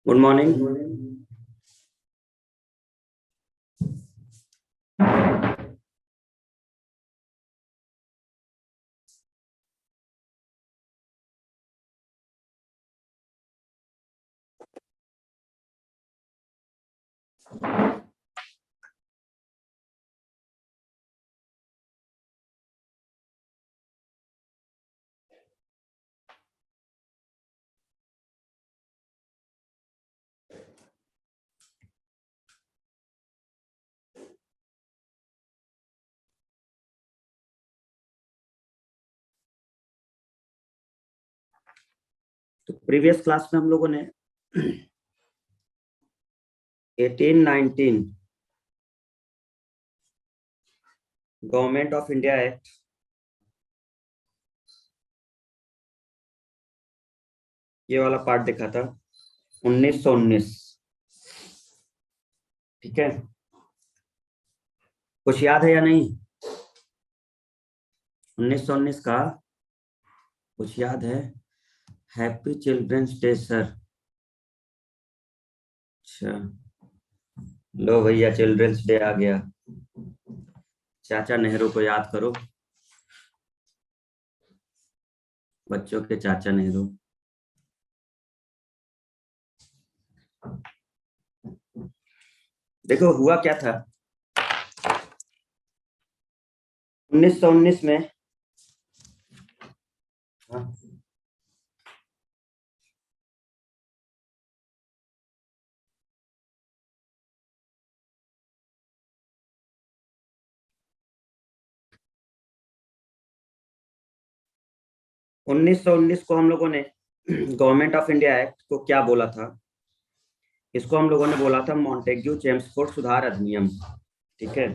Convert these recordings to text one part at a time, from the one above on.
Good morning. तो previous class में हम लोगों ने 1819 गवर्नमेंट ऑफ इंडिया एक्ट ये वाला पार्ट देखा था 1919। ठीक है, कुछ याद है या नहीं? 1919 का कुछ याद है? Happy children's day sir. अच्छा, लो भैया चिल्ड्रंस डे आ गया। चाचा नेहरू को याद करो, बच्चों के चाचा नेहरू। देखो हुआ क्या था 1919 में। हाँ, 1919 को हम लोगों ने गवर्नमेंट ऑफ इंडिया एक्ट को क्या बोला था? इसको हम लोगों ने बोला था मॉन्टेग्यू चेम्सफोर्ड सुधार अधिनियम। ठीक है,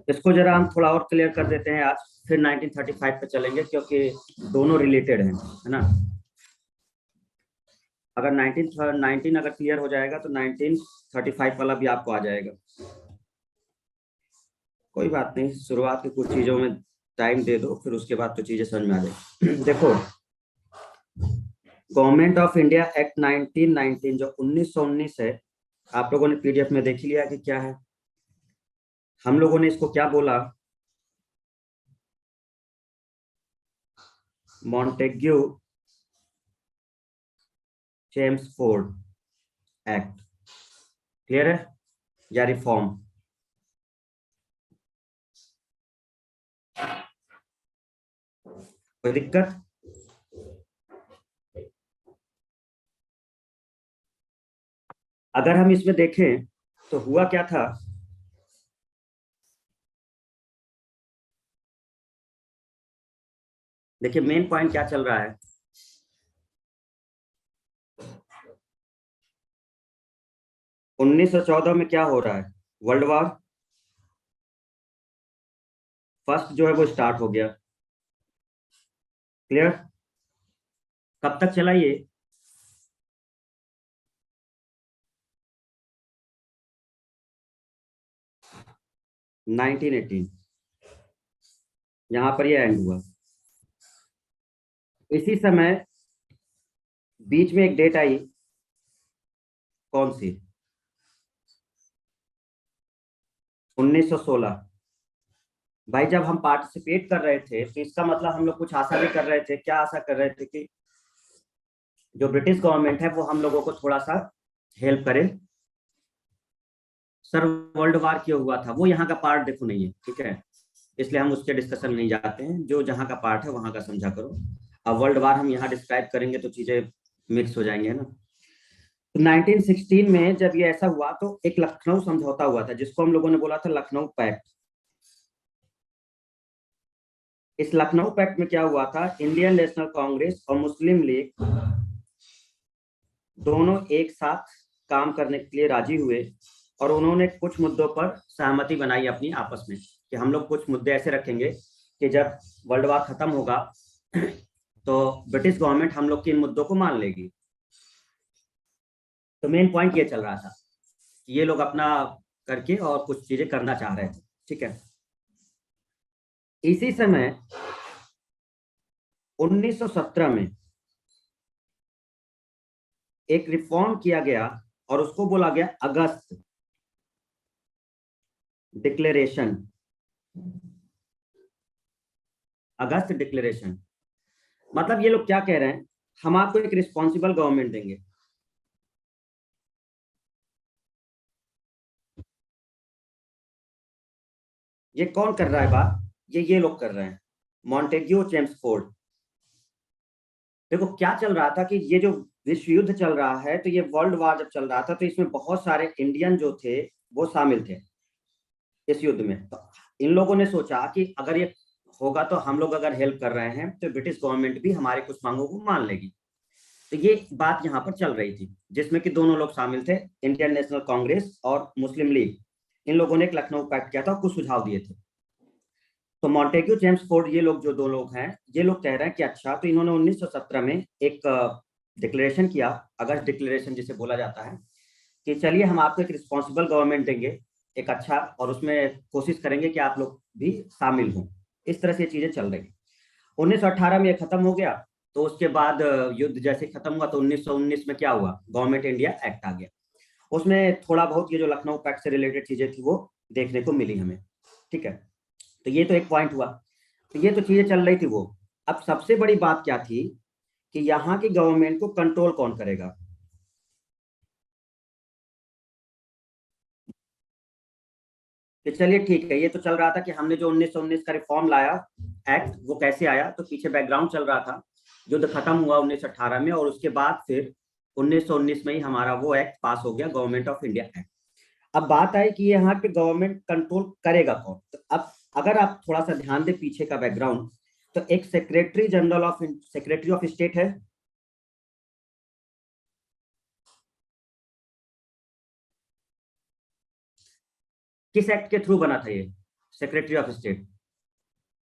इसको जरा हम थोड़ा और क्लियर कर देते हैं आज, फिर 1935 पे चलेंगे क्योंकि दोनों रिलेटेड हैं, है ना। अगर 19 अगर क्लियर हो जाएगा तो 1935 वाला भी आपको आ जाएगा। कोई बात नहीं, शुरुआत की कुछ चीजों में टाइम दे दो, फिर उसके बाद तो चीजें समझ में आ जाएगी। देखो गवर्नमेंट ऑफ इंडिया एक्ट 1919 जो 1919 है, आप लोगों ने पीडीएफ में देख लिया कि क्या है। हम लोगों ने इसको क्या बोला? Montagu Chelmsford act. क्लियर है? या रिफॉर्म। कोई दिक्कत? अगर हम इसमें देखें तो हुआ क्या था, देखिए मेन पॉइंट क्या चल रहा है। 1914 में क्या हो रहा है? वर्ल्ड वॉर फर्स्ट जो है वो स्टार्ट हो गया। क्लियर? कब तक चला ये? नाइनटीन 18 यहां पर ये एंड हुआ। इसी समय बीच में एक डेट आई, कौन सी? 1916। भाई जब हम पार्टिसिपेट कर रहे थे तो इसका मतलब हम लोग कुछ आशा भी कर रहे थे। क्या आशा कर रहे थे? कि जो ब्रिटिश गवर्नमेंट है वो हम लोगों को थोड़ा सा हेल्प करे। सर वर्ल्ड वार क्यों हुआ था वो यहाँ का पार्ट देखो नहीं है, ठीक है, इसलिए हम उसके डिस्कशन नहीं जाते हैं। जो जहाँ का पार्ट है वहां का समझा करो। अब वर्ल्ड वार हम यहाँ डिस्क्राइब करेंगे तो चीजें मिक्स हो जाएंगे, है ना। तो 1916 में जब ये ऐसा हुआ तो एक लखनऊ समझौता हुआ था जिसको हम लोगों ने बोला था लखनऊ पैक्ट। इस लखनऊ पैक्ट में क्या हुआ था, इंडियन नेशनल कांग्रेस और मुस्लिम लीग दोनों एक साथ काम करने के लिए राजी हुए और उन्होंने कुछ मुद्दों पर सहमति बनाई अपनी आपस में कि हम लोग कुछ मुद्दे ऐसे रखेंगे कि जब वर्ल्ड वार खत्म होगा तो ब्रिटिश गवर्नमेंट हम लोग के इन मुद्दों को मान लेगी। तो मेन पॉइंट ये चल रहा था कि ये लोग अपना करके और कुछ चीजें करना चाह रहे थे, ठीक है। इसी समय 1917 में एक रिफॉर्म किया गया और उसको बोला गया अगस्त डिक्लेरेशन। अगस्त डिक्लेरेशन मतलब ये लोग क्या कह रहे हैं, हम आपको एक रिस्पॉन्सिबल गवर्नमेंट देंगे। ये कौन कर रहा है बात? ये लोग कर रहे हैं, मॉन्टेग्यू चेम्सफोर्ड। देखो क्या चल रहा था कि ये जो विश्व युद्ध चल रहा है तो ये वर्ल्ड वार जब चल रहा था तो इसमें बहुत सारे इंडियन जो थे वो शामिल थे इस युद्ध में। तो इन लोगों ने सोचा कि अगर ये होगा तो हम लोग अगर हेल्प कर रहे हैं तो ब्रिटिश गवर्नमेंट भी हमारे कुछ मांगों को मान लेगी। तो ये बात यहाँ पर चल रही थी जिसमें कि दोनों लोग शामिल थे, इंडियन नेशनल कांग्रेस और मुस्लिम लीग। इन लोगों ने एक लखनऊ पैक्ट किया था और कुछ सुझाव दिए थे। तो मॉन्टेग्यू चेम्सफोर्ड ये लोग जो दो लोग हैं ये लोग कह रहे हैं कि अच्छा, तो इन्होंने 1917 में एक डिक्लेरेशन किया, अगस्त डिक्लेरेशन जिसे बोला जाता है, कि चलिए हम आपको एक रिस्पॉन्सिबल गवर्नमेंट देंगे एक अच्छा, और उसमें कोशिश करेंगे कि आप लोग भी शामिल हों। इस तरह से ये चीजें चल रही। 1918 में ये खत्म हो गया। तो उसके बाद युद्ध जैसे खत्म हुआ तो 1919 में क्या हुआ, गवर्नमेंट इंडिया एक्ट आ गया। उसमें थोड़ा बहुत ये जो लखनऊ पैक्ट से रिलेटेड चीजें थी वो देखने को मिली हमें, ठीक है। तो ये तो एक पॉइंट हुआ। तो ये तो चीजें चल रही थी वो। अब सबसे बड़ी बात क्या थी कि यहाँ की गवर्नमेंट को कंट्रोल कौन करेगा। तो चलिए ठीक है, ये तो चल रहा था कि हमने जो 1919 का रिफॉर्म लाया एक्ट वो कैसे आया, तो पीछे बैकग्राउंड चल रहा था। युद्ध खत्म हुआ 1918 में और उसके बाद फिर 1919 में ही हमारा वो एक्ट पास हो गया, गवर्नमेंट ऑफ इंडिया एक्ट। अब बात आई कि यहाँ पे गवर्नमेंट कंट्रोल करेगा कौन। तो अब अगर आप थोड़ा सा ध्यान दें पीछे का बैकग्राउंड, तो एक सेक्रेटरी ऑफ स्टेट है। किस एक्ट के थ्रू बना था ये सेक्रेटरी ऑफ स्टेट,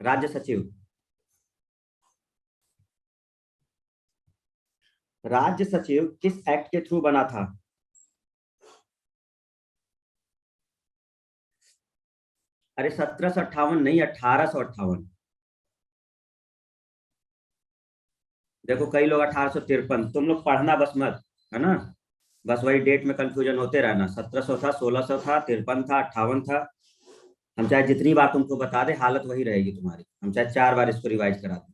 राज्य सचिव? राज्य सचिव किस एक्ट के थ्रू बना था? अरे 1758 नहीं, 1858। देखो कई लोग 1853, तुम लोग पढ़ना बस मत, है ना। बस वही डेट में कंफ्यूजन होते रहना, 1700 था, 1600 था, 53 था, 58 था। हम चाहे जितनी बार तुमको बता दे हालत वही रहेगी तुम्हारी, हम चाहे 4 बार इसको रिवाइज करा दें।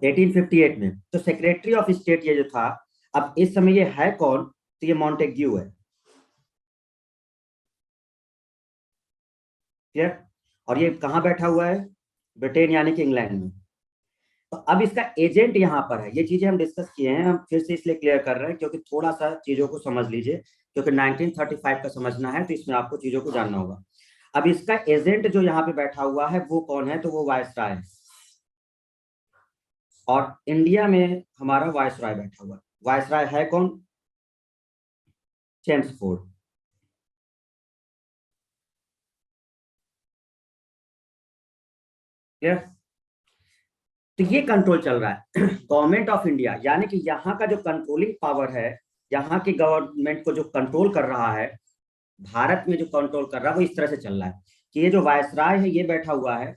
1858 में तो सेक्रेटरी ऑफ स्टेट ये जो था, अब इस समय ये है कौन, तो ये मॉन्टेग्यू है। क्लियर? और ये कहाँ बैठा हुआ है? ब्रिटेन यानी कि इंग्लैंड में। तो अब इसका एजेंट यहाँ पर है। ये चीजें हम डिस्कस किए हैं, हम फिर से इसलिए क्लियर कर रहे हैं क्योंकि थोड़ा सा चीजों को समझ लीजिए, क्योंकि 1935 का समझना है तो इसमें आपको चीजों को जानना होगा। अब इसका एजेंट जो यहाँ पे बैठा हुआ है वो कौन है, तो वो वायसराय है। और इंडिया में हमारा वायसराय बैठा हुआ है। वायसराय है कौन? चेम्सफोर्ड। क्लियर? तो ये कंट्रोल चल रहा है गवर्नमेंट ऑफ इंडिया, यानी कि यहाँ का जो कंट्रोलिंग पावर है, यहाँ की गवर्नमेंट को जो कंट्रोल कर रहा है, भारत में जो कंट्रोल कर रहा है वो इस तरह से चल रहा है कि ये जो वायसराय है ये बैठा हुआ है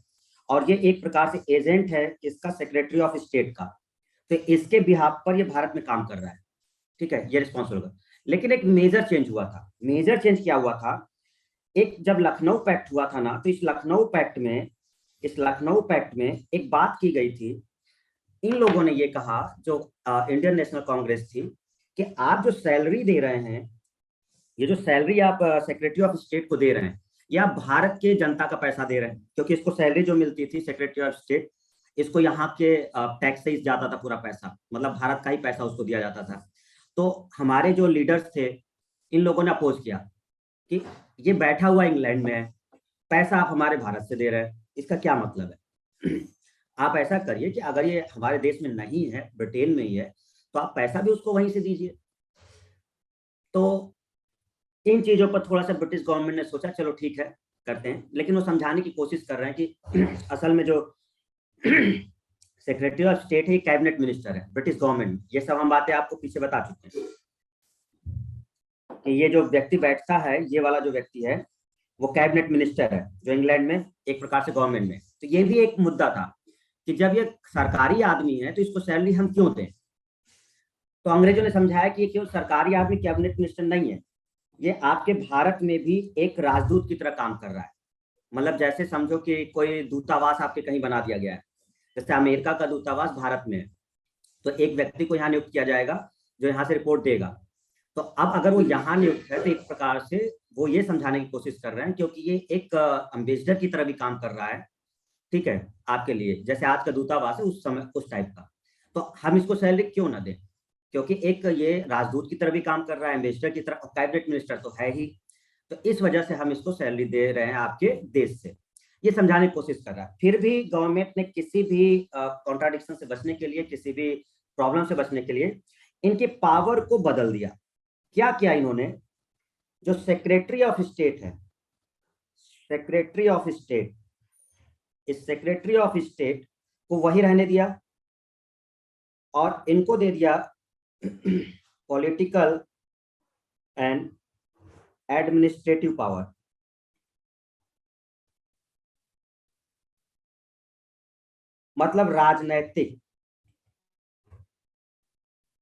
और ये एक प्रकार से एजेंट है इसका, सेक्रेटरी ऑफ स्टेट का। तो इसके बिहाफ पर ये भारत में काम कर रहा है, ठीक है, ये रिस्पॉन्सिबल होगा। लेकिन एक मेजर चेंज हुआ था। मेजर चेंज क्या हुआ था, एक जब लखनऊ पैक्ट हुआ था ना, तो इस लखनऊ पैक्ट में एक बात की गई थी। इन लोगों ने ये कहा, जो इंडियन नेशनल कांग्रेस थी, कि आप जो सैलरी दे रहे हैं, ये जो सैलरी आप सेक्रेटरी ऑफ स्टेट को दे रहे हैं, ये आप भारत के जनता का पैसा दे रहे हैं, क्योंकि इसको सैलरी जो मिलती थी सेक्रेटरी ऑफ स्टेट, इसको यहाँ के टैक्स से ही जाता था पूरा पैसा, मतलब भारत का ही पैसा उसको दिया जाता था। तो हमारे जो लीडर्स थे, इन लोगों ने अपोज किया कि ये बैठा हुआ इंग्लैंड में है, पैसा आप हमारे भारत से दे रहे हैं, इसका क्या मतलब है? आप ऐसा करिए कि अगर ये हमारे देश में नहीं है, ब्रिटेन में ही है, तो आप पैसा भी उसको वहीं से दीजिए। तो इन चीजों पर थोड़ा सा ब्रिटिश गवर्नमेंट ने सोचा चलो ठीक है करते हैं, लेकिन वो समझाने की कोशिश कर रहे हैं कि असल में जो सेक्रेटरी ऑफ स्टेट है, कैबिनेट मिनिस्टर है ब्रिटिश गवर्नमेंट। ये सब हम बातें आपको पीछे बता चुके हैं कि ये जो व्यक्ति बैठता है, ये वाला जो व्यक्ति है, वो कैबिनेट मिनिस्टर है, जो इंग्लैंड में एक प्रकार से गवर्नमेंट में। तो ये भी एक मुद्दा था कि जब ये सरकारी आदमी है तो इसको सैलरी हम क्यों दें। तो अंग्रेजों ने समझाया कि ये केवल सरकारी आदमी कैबिनेट मिनिस्टर नहीं है, ये आपके भारत में भी एक राजदूत की तरह काम कर रहा है। मतलब जैसे समझो कि कोई दूतावास आपके कहीं बना दिया गया है, जैसे अमेरिका का दूतावास भारत में है, तो एक व्यक्ति को यहाँ नियुक्त किया जाएगा जो यहाँ से रिपोर्ट देगा। तो अब अगर वो यहाँ नियुक्त है, तो एक प्रकार से वो ये समझाने की कोशिश कर रहे हैं, क्योंकि ये एक अम्बेसडर की तरह भी काम कर रहा है, ठीक है, आपके लिए, जैसे आज का दूतावास है उस समय उस टाइप का। तो हम इसको सैलरी क्यों ना दें, क्योंकि एक ये राजदूत की तरह भी काम कर रहा है, एम्बेसडर की तरह, और कैबिनेट मिनिस्टर तो है ही। तो इस वजह से हम इसको सैलरी दे रहे हैं आपके देश से, ये समझाने की कोशिश कर रहा है। फिर भी गवर्नमेंट ने किसी भी कॉन्ट्राडिक्शन से बचने के लिए, किसी भी प्रॉब्लम से बचने के लिए, इनके पावर को बदल दिया। क्या किया इन्होंने, जो सेक्रेटरी ऑफ स्टेट है, सेक्रेटरी ऑफ स्टेट, इस सेक्रेटरी ऑफ स्टेट को वही रहने दिया, और इनको दे दिया पॉलिटिकल एंड एडमिनिस्ट्रेटिव पावर। मतलब राजनैतिक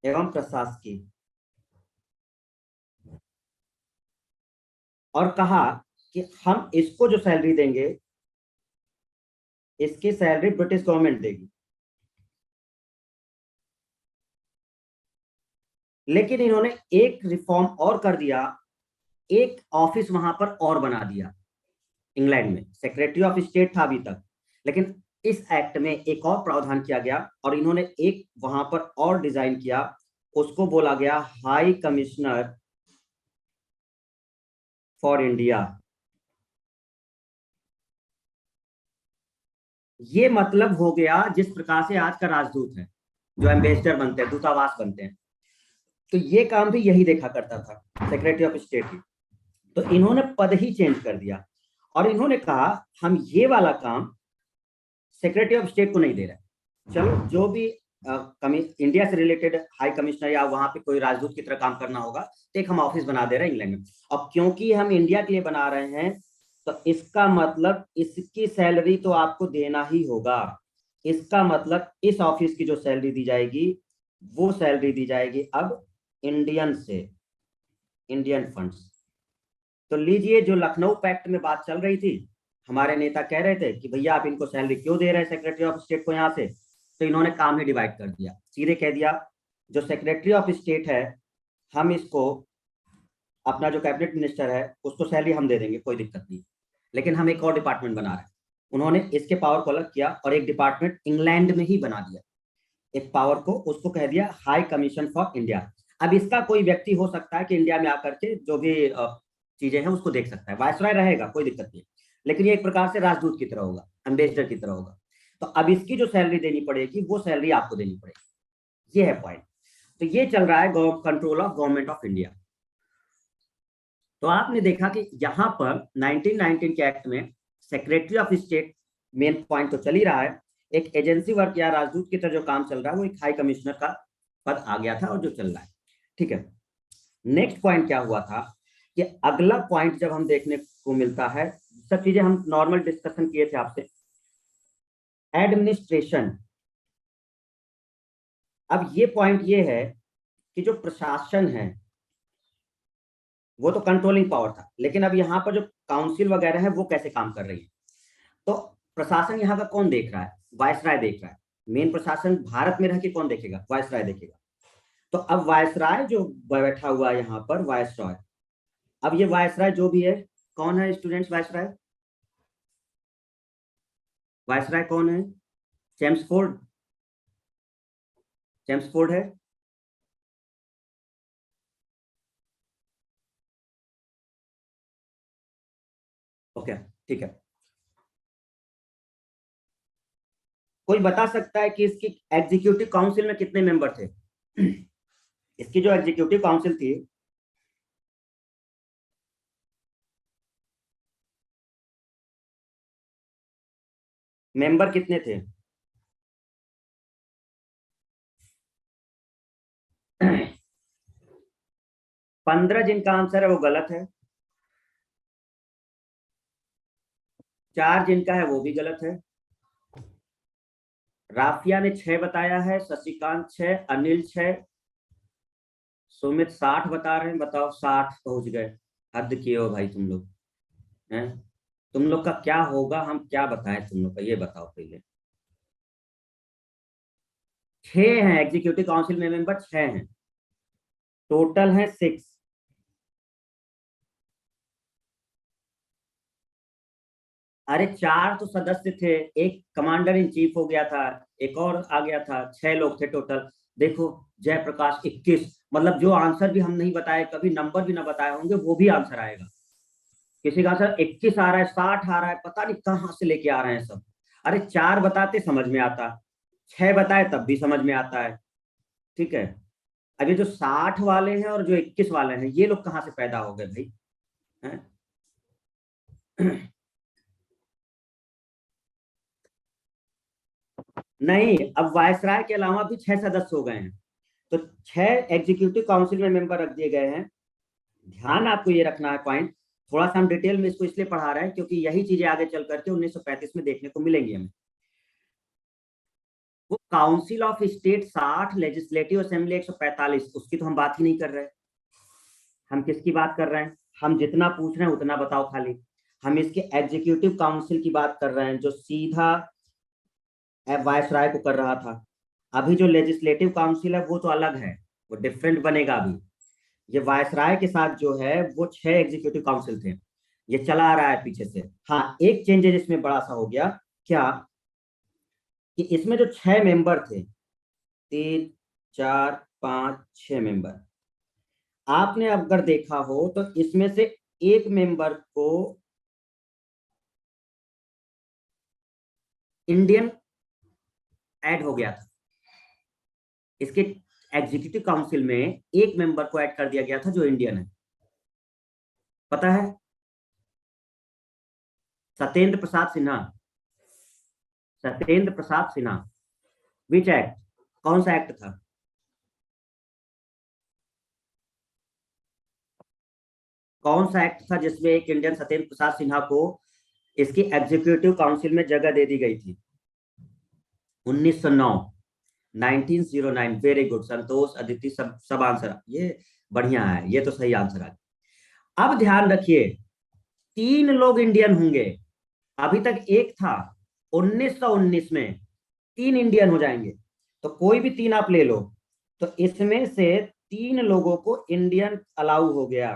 एवं प्रशासकीय। और कहा कि हम इसको जो सैलरी देंगे, इसकी सैलरी ब्रिटिश गवर्नमेंट देगी। लेकिन इन्होंने एक रिफॉर्म और कर दिया, एक ऑफिस वहां पर और बना दिया इंग्लैंड में। सेक्रेटरी ऑफ स्टेट था अभी तक, लेकिन इस एक्ट में एक और प्रावधान किया गया, और इन्होंने एक वहां पर और डिजाइन किया, उसको बोला गया हाई कमिश्नर फॉर इंडिया। ये मतलब हो गया जिस प्रकार से आज का राजदूत है, जो एम्बेसडर बनते हैं, दूतावास बनते हैं, तो ये काम भी यही देखा करता था सेक्रेटरी ऑफ स्टेट की। तो इन्होंने पद ही चेंज कर दिया, और इन्होंने कहा हम ये वाला काम सेक्रेटरी ऑफ स्टेट को नहीं दे रहे। चलो जो भी इंडिया से रिलेटेड हाई कमिश्नर या वहां पे कोई राजदूत की तरह काम करना होगा, तो एक हम ऑफिस बना दे रहे हैं इंग्लैंड में। अब क्योंकि हम इंडिया के लिए बना रहे हैं, तो इसका मतलब इसकी सैलरी तो आपको देना ही होगा। इसका मतलब इस ऑफिस की जो सैलरी दी जाएगी, वो सैलरी दी जाएगी अब इंडियन से, इंडियन फंड्स। तो लीजिए, जो लखनऊ पैक्ट में बात चल रही थी, हमारे नेता कह रहे थे कि भैया आप इनको सैलरी क्यों दे रहे हैं सेक्रेटरी ऑफ स्टेट को यहाँ से, तो इन्होंने काम ही डिवाइड कर दिया। सीधे कह दिया जो सेक्रेटरी ऑफ स्टेट है, हम इसको, अपना जो कैबिनेट मिनिस्टर है उसको सैलरी हम दे देंगे, कोई दिक्कत नहीं, लेकिन हम एक और डिपार्टमेंट बना रहे हैं। उन्होंने इसके पावर को अलग किया और एक डिपार्टमेंट इंग्लैंड में ही बना दिया, एक पावर को, उसको कह दिया हाई कमीशन फॉर इंडिया। अब इसका कोई व्यक्ति हो सकता है कि इंडिया में आकर के जो भी चीजें हैं उसको देख सकता है, वायसराय रहेगा, कोई दिक्कत नहीं, लेकिन ये एक प्रकार से राजदूत की तरह होगा, एम्बेसडर की तरह होगा। तो अब इसकी जो सैलरी देनी पड़ेगी, वो सैलरी आपको देनी पड़ेगी। ये है पॉइंट। तो ये चल रहा है control of government of India. तो आपने देखा कि यहां पर 1919 के एक्ट में secretary of state, main point तो चल ही रहा है, एक एजेंसी वर्क या राजदूत की तरह जो काम चल रहा है, वो एक हाई कमिश्नर का पद आ गया था और जो चल रहा है, ठीक है। नेक्स्ट पॉइंट क्या हुआ था कि अगला पॉइंट जब हम देखने को मिलता है, सब चीजें हम नॉर्मल डिस्कशन किए थे आपसे, एडमिनिस्ट्रेशन। अब ये पॉइंट ये है कि जो प्रशासन है, वो तो कंट्रोलिंग पावर था, लेकिन अब यहाँ पर जो काउंसिल वगैरह है वो कैसे काम कर रही है। तो प्रशासन यहाँ का कौन देख रहा है, वायसराय देख रहा है। मेन प्रशासन भारत में रह के कौन देखेगा, वायसराय देखेगा। तो अब वायसराय जो बैठा हुआ है यहाँ पर, वायसराय, अब ये वायसराय जो भी है, कौन है स्टूडेंट्स वायसराय? वायसराय कौन है? चेम्सफोर्ड, चेम्सफोर्ड है। ओके, ठीक है। कोई बता सकता है कि इसकी एग्जीक्यूटिव काउंसिल में कितने मेंबर थे? इसकी जो एग्जीक्यूटिव काउंसिल थी, मेंबर कितने थे? 15 जिनका आंसर है वो गलत है, 4 जिनका है वो भी गलत है। राफिया ने 6 बताया है, शशिकांत 6, अनिल 6, सुमित 60 बता रहे हैं। बताओ, 60 पहुंच गए। हद किए हो भाई तुम लोग हैं। तुम लोग का क्या होगा, हम क्या बताएं तुम लोग का, ये बताओ पहले। 6 हैं एग्जीक्यूटिव काउंसिल में मेंबर, 6 हैं, टोटल है 6। अरे 4 तो सदस्य थे, एक कमांडर इन चीफ हो गया था, एक और आ गया था, 6 लोग थे टोटल। देखो, जयप्रकाश 21, मतलब जो आंसर भी हम नहीं बताए, कभी नंबर भी ना बताए होंगे, वो भी आंसर आएगा। किसी का आंसर 21 आ रहा है, 60 आ रहा है, पता नहीं कहाँ से लेके आ रहे हैं सब। अरे 4 बताते समझ में आता, 6 बताए तब भी समझ में आता है। ठीक है। अब ये जो 60 वाले हैं और जो 21 वाले हैं, ये लोग कहाँ से पैदा हो गए भाई, हैं? नहीं, अब वायसराय के अलावा भी 6 सदस्य हो गए हैं, तो 6 एग्जीक्यूटिव काउंसिल में मेंबर रख दिए गए हैं। ध्यान आपको ये रखना है पॉइंट, थोड़ा सा हम डिटेल में इसको इसलिए पढ़ा रहे हैं क्योंकि यही चीजें आगे चल करके 1935 में देखने को मिलेंगी हमें। वो council of state 60, legislative assembly 145, उसकी तो हम बात ही नहीं कर रहे। हम किसकी बात कर रहे हैं? हम जितना पूछ रहे हैं उतना बताओ खाली। हम इसके एग्जीक्यूटिव काउंसिल की बात कर रहे हैं, जो सीधा वायसराय को कर रहा था। अभी जो लेजिस्लेटिव काउंसिल है वो तो अलग है, वो डिफरेंट बनेगा अभी। ये वायसराय के साथ जो है वो 6 एग्जीक्यूटिव काउंसिल थे, ये चला आ रहा है पीछे से। हाँ, एक चेंजेस इसमें बड़ा सा हो गया, क्या कि इसमें जो 6 मेंबर थे, 3, 4, 5, 6 मेंबर, आपने अगर देखा हो तो इसमें से एक मेंबर को इंडियन ऐड हो गया था। इसके एग्जीक्यूटिव काउंसिल में एक मेंबर को ऐड कर दिया गया था जो इंडियन है, पता है? सत्येंद्र प्रसाद सिन्हा, सत्येंद्र प्रसाद सिन्हा। विच एक्ट, कौन सा एक्ट था? कौन सा एक्ट था जिसमें एक इंडियन सत्येंद्र प्रसाद सिन्हा को इसकी एग्जीक्यूटिव काउंसिल में जगह दे दी गई थी? 1909, 1909। वेरी गुड संतोष, अदिति, सब सब आंसर ये बढ़िया है, ये तो सही आंसर है। अब ध्यान रखिए, 3 लोग इंडियन होंगे, अभी तक एक था। 1919 में 3 इंडियन हो जाएंगे, तो कोई भी 3 आप ले लो, तो इसमें से 3 लोगों को इंडियन अलाउ हो गया।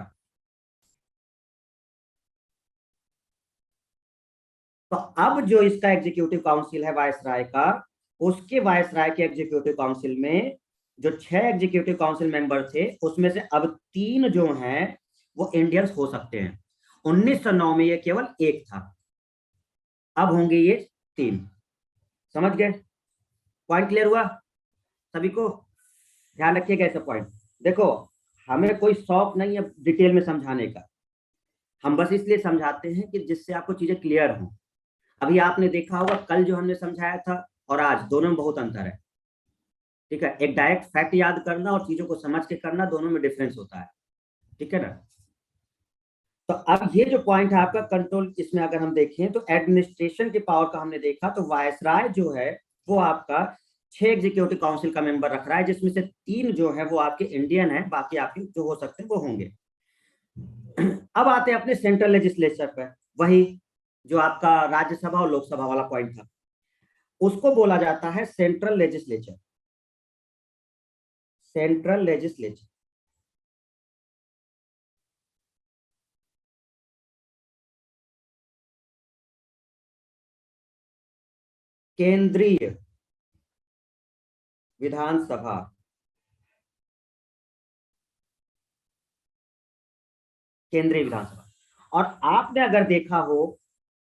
तो अब जो इसका एग्जीक्यूटिव काउंसिल है वायसराय का, उसके वायसराय के एग्जीक्यूटिव काउंसिल में जो 6 एग्जीक्यूटिव काउंसिल मेंबर थे, उसमें से अब 3 जो हैं वो इंडियंस हो सकते हैं। 1909 में ये केवल एक था, अब होंगे ये 3। समझ गए? पॉइंट क्लियर हुआ सभी को? ध्यान रखिएगा ऐसा पॉइंट। देखो, हमें कोई शौक नहीं है डिटेल में समझाने का, हम बस इसलिए समझाते हैं कि जिससे आपको चीजें क्लियर हों। अभी आपने देखा होगा कल जो हमने समझाया था और आज दोनों में बहुत अंतर है। ठीक है, एक डायरेक्ट फैक्ट याद करना और चीजों को समझ के करना, दोनों में डिफरेंस होता है। ठीक है ना? तो अब ये जो पॉइंट है आपका कंट्रोल, इसमें अगर हम देखें तो एडमिनिस्ट्रेशन की पावर का हमने देखा, तो वायसराय जो है वो आपका 6 एग्जीक्यूटिव काउंसिल का मेंबर रख रहा है, जिसमें से 3 जो है वो आपके इंडियन है, बाकी आपके जो हो सकते हैं वो होंगे। अब आते हैं अपने सेंट्रल लेजिस्लेचर पर, वही जो आपका राज्यसभा और लोकसभा वाला पॉइंट था, उसको बोला जाता है सेंट्रल लेजिस्लेचर। सेंट्रल लेजिस्लेचर केंद्रीय विधानसभा। केंद्रीय विधानसभा। और आपने अगर देखा हो,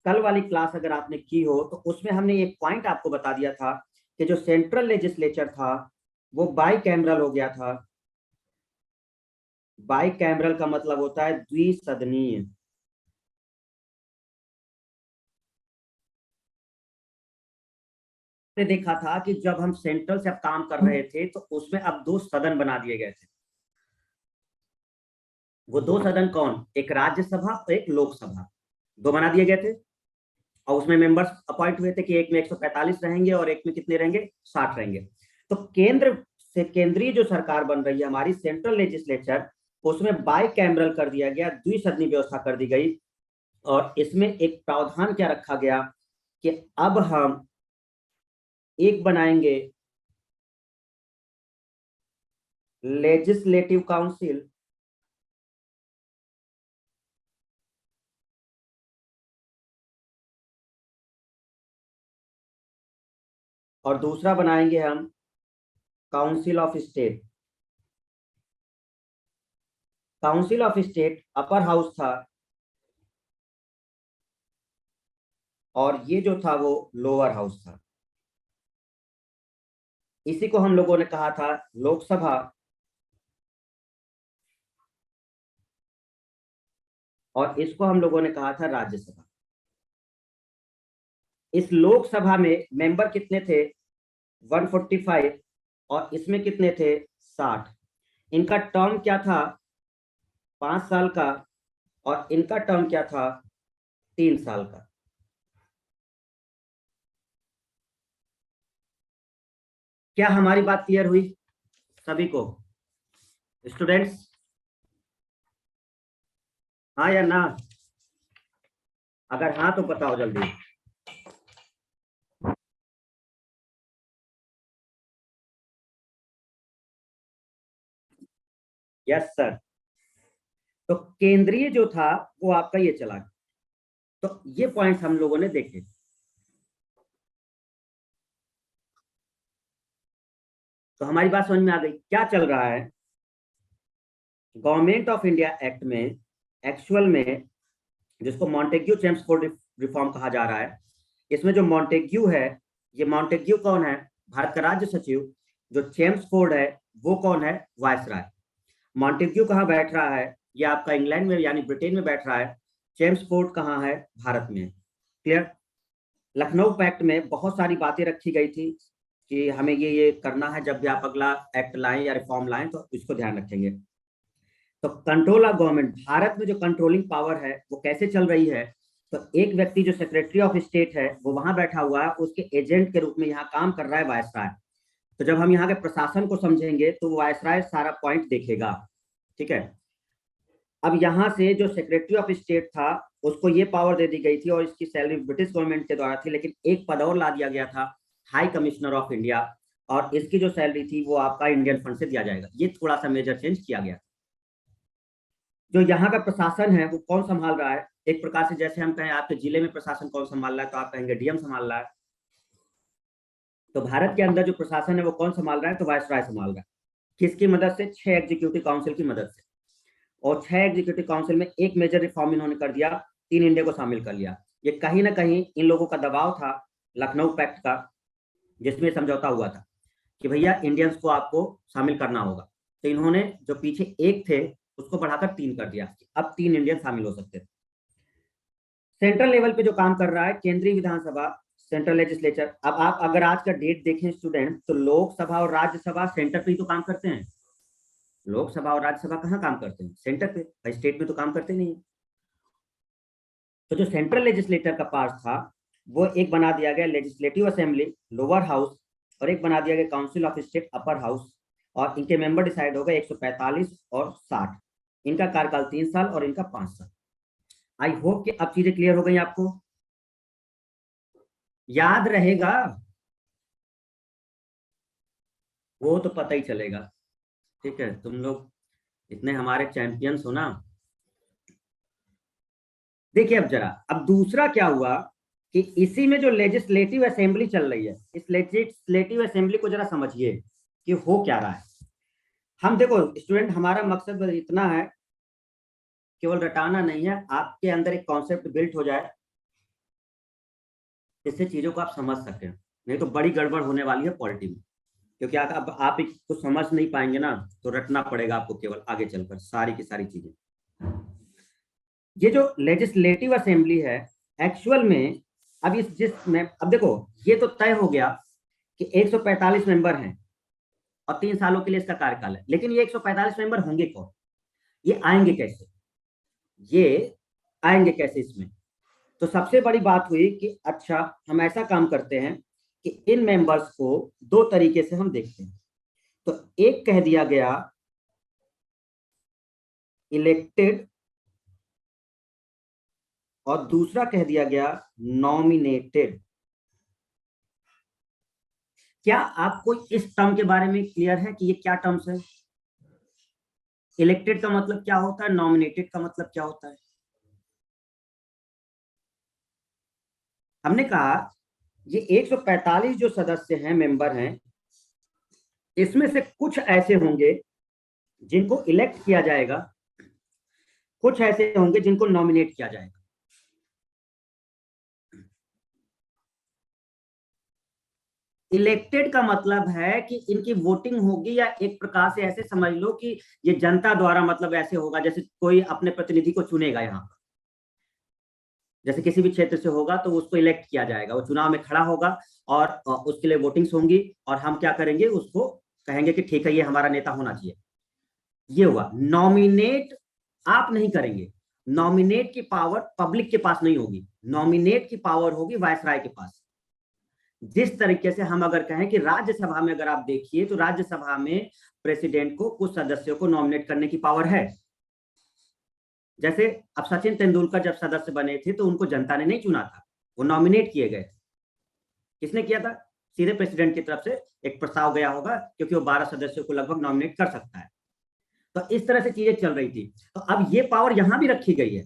कल वाली क्लास अगर आपने की हो, तो उसमें हमने एक पॉइंट आपको बता दिया था कि जो सेंट्रल लेजिस्लेचर था वो बाई कैमरल हो गया था। बाई कैमरल का मतलब होता है द्विसदनीय। ने देखा था कि जब हम सेंट्रल से अब काम कर रहे थे तो उसमें अब दो सदन बना दिए गए थे। वो दो सदन कौन? एक राज्यसभा और एक लोकसभा, दो बना दिए गए थे। और उसमें मेंबर्स अपॉइंट हुए थे कि एक में 145 रहेंगे और एक में कितने रहेंगे? 60 रहेंगे। तो केंद्र से केंद्रीय जो सरकार बन रही है हमारी, सेंट्रल लेजिस्लेचर, उसमें बाई कैमरल कर दिया गया, द्विसदनीय व्यवस्था कर दी गई। और इसमें एक प्रावधान क्या रखा गया कि अब हम एक बनाएंगे लेजिस्लेटिव काउंसिल, और दूसरा बनाएंगे हम council of state. Council of state upper house था और ये जो था वो लोअर हाउस था। इसी को हम लोगों ने कहा था लोकसभा, और इसको हम लोगों ने कहा था राज्यसभा। इस लोकसभा में मेंबर कितने थे? 145। और इसमें कितने थे? 60। इनका टर्म क्या था? 5 साल का। और इनका टर्म क्या था? 3 साल का। क्या हमारी बात क्लियर हुई सभी को, स्टूडेंट्स? हाँ या ना? अगर हाँ तो बताओ जल्दी। Yes sir. तो केंद्रीय जो था वो आपका ये चला गया। तो ये पॉइंट्स हम लोगों ने देखे। तो हमारी बात समझ में आ गई क्या चल रहा है। गवर्नमेंट ऑफ इंडिया एक्ट में एक्चुअल में, जिसको मॉन्टेग्यू चेम्सफोर्ड रिफॉर्म कहा जा रहा है, इसमें जो मॉन्टेग्यू है, ये मॉन्टेग्यू कौन है? भारत का राज्य सचिव। जो चेम्सफोर्ड है वो कौन है? वायसराय। मॉन्टेग्यू कहाँ बैठ रहा है? ये आपका इंग्लैंड में यानी ब्रिटेन में बैठ रहा है। चेम्सफोर्ड कहाँ है? भारत में। क्लियर? लखनऊ पैक्ट में बहुत सारी बातें रखी गई थी कि हमें ये करना है, जब भी आप अगला एक्ट लाएं या रिफॉर्म लाएं तो इसको ध्यान रखेंगे। तो कंट्रोल ऑफ गवर्नमेंट, भारत में जो कंट्रोलिंग पावर है वो कैसे चल रही है? तो एक व्यक्ति जो सेक्रेटरी ऑफ स्टेट है वो वहां बैठा हुआ है, उसके एजेंट के रूप में यहाँ काम कर रहा है वायसराय। तो जब हम यहाँ के प्रशासन को समझेंगे तो वायसराय सारा पॉइंट देखेगा। ठीक है। अब यहाँ से जो सेक्रेटरी ऑफ स्टेट था उसको ये पावर दे दी गई थी और इसकी सैलरी ब्रिटिश गवर्नमेंट के द्वारा थी, लेकिन एक पद और ला दिया गया था, हाई कमिश्नर ऑफ इंडिया। और इसकी जो सैलरी थी वो आपका इंडियन फंड से दिया जाएगा। ये थोड़ा सा मेजर चेंज किया गया। जो यहाँ का प्रशासन है वो कौन संभाल रहा है? एक प्रकार से जैसे हम कहें आपके जिले में प्रशासन कौन संभाल रहा है, तो आप कहेंगे डीएम संभाल रहा है। तो भारत के अंदर जो प्रशासन है वो कौन संभाल रहा है? तो वायसराय संभाल रहा है। किसकी मदद से? 6 एग्जीक्यूटिव काउंसिल की मदद से। और 6 एग्जीक्यूटिव काउंसिल में एक मेजर रिफॉर्म इन्होंने कर दिया, 3 इंडिया को शामिल कर लिया। ये कहीं ना कहीं इन लोगों का दबाव था लखनऊ पैक्ट का, जिसमें समझौता हुआ था कि भैया इंडियंस को आपको शामिल करना होगा। तो इन्होंने जो पीछे एक थे उसको बढ़ाकर 3 कर दिया। अब 3 इंडियन शामिल हो सकते थे। सेंट्रल लेवल पे जो काम कर रहा है केंद्रीय विधानसभा, सेंट्रल लेजिस्लेचर। अब आप अगर आज का डेट देखें स्टूडेंट, तो लोकसभा और राज्यसभा सेंटर पे ही तो काम करते हैं। लोकसभा और राज्यसभा कहाँ काम करते हैं? सेंटर पे। भाई स्टेट में तो काम करते नहीं। तो जो सेंट्रल लेजिस्लेटर का पार्ट था वो एक बना दिया गया लेजिस्लेटिव असेंबली लोअर हाउस, और एक बना दिया गया council of state upper house. और इनके मेंबर डिसाइड हो गए 145 और 60। इनका कार्यकाल 3 साल और इनका 5 साल। आई होप कि अब चीजें क्लियर हो गई आपको, याद रहेगा वो तो पता ही चलेगा। ठीक है, तुम लोग इतने हमारे चैंपियंस हो ना। देखिए अब जरा, अब दूसरा क्या हुआ कि इसी में जो लेजिस्लेटिव असेंबली चल रही है, इस लेजिस्लेटिव असेंबली को जरा समझिए कि हो क्या रहा है। हम देखो स्टूडेंट, हमारा मकसद बस इतना है, केवल रटाना नहीं है, आपके अंदर एक कॉन्सेप्ट बिल्ट हो जाए जिससे चीजों को आप समझ सकें। नहीं तो बड़ी गड़बड़ होने वाली है पॉलिटी में, क्योंकि अब आप कुछ समझ नहीं पाएंगे ना, तो रटना पड़ेगा आपको केवल आगे चलकर सारी की सारी चीजें। ये जो लेजिस्लेटिव असेंबली है एक्चुअल में, अब इस जिसमें अब देखो, ये तो तय हो गया कि 145 मेंबर हैं और 3 सालों के लिए इसका कार्यकाल है, लेकिन ये 145 मेंबर होंगे कौन, ये आएंगे कैसे, ये आएंगे कैसे इसमें। तो सबसे बड़ी बात हुई कि अच्छा हम ऐसा काम करते हैं कि इन मेंबर्स को दो तरीके से हम देखते हैं। तो एक कह दिया गया इलेक्टेड और दूसरा कह दिया गया नॉमिनेटेड। क्या आपको इस टर्म के बारे में क्लियर है कि ये क्या टर्म्स है? इलेक्टेड का मतलब क्या होता है, नॉमिनेटेड का मतलब क्या होता है? हमने कहा ये 145 जो सदस्य हैं, मेंबर हैं, इसमें से कुछ ऐसे होंगे जिनको इलेक्ट किया जाएगा, कुछ ऐसे होंगे जिनको नॉमिनेट किया जाएगा। इलेक्टेड का मतलब है कि इनकी वोटिंग होगी, या एक प्रकार से ऐसे समझ लो कि ये जनता द्वारा, मतलब ऐसे होगा जैसे कोई अपने प्रतिनिधि को चुनेगा, यहाँ जैसे किसी भी क्षेत्र से होगा तो उसको इलेक्ट किया जाएगा, वो चुनाव में खड़ा होगा और उसके लिए वोटिंग्स होंगी, और हम क्या करेंगे, उसको कहेंगे कि ठीक है ये हमारा नेता होना चाहिए। ये हुआ। नॉमिनेट आप नहीं करेंगे, नॉमिनेट की पावर पब्लिक के पास नहीं होगी, नॉमिनेट की पावर होगी वायसराय के पास। जिस तरीके से हम अगर कहें कि राज्यसभा में, अगर आप देखिए तो राज्यसभा में प्रेसिडेंट को कुछ सदस्यों को नॉमिनेट करने की पावर है। जैसे अब सचिन तेंदुलकर जब सदस्य बने थे तो उनको जनता ने नहीं चुना था, वो नॉमिनेट किए गए। किसने किया था? सीधे प्रेसिडेंट की तरफ से एक प्रस्ताव गया होगा, क्योंकि वो 12 सदस्यों को लगभग नॉमिनेट कर सकता है। तो इस तरह से चीजें चल रही थी। तो अब ये पावर यहां भी रखी गई है।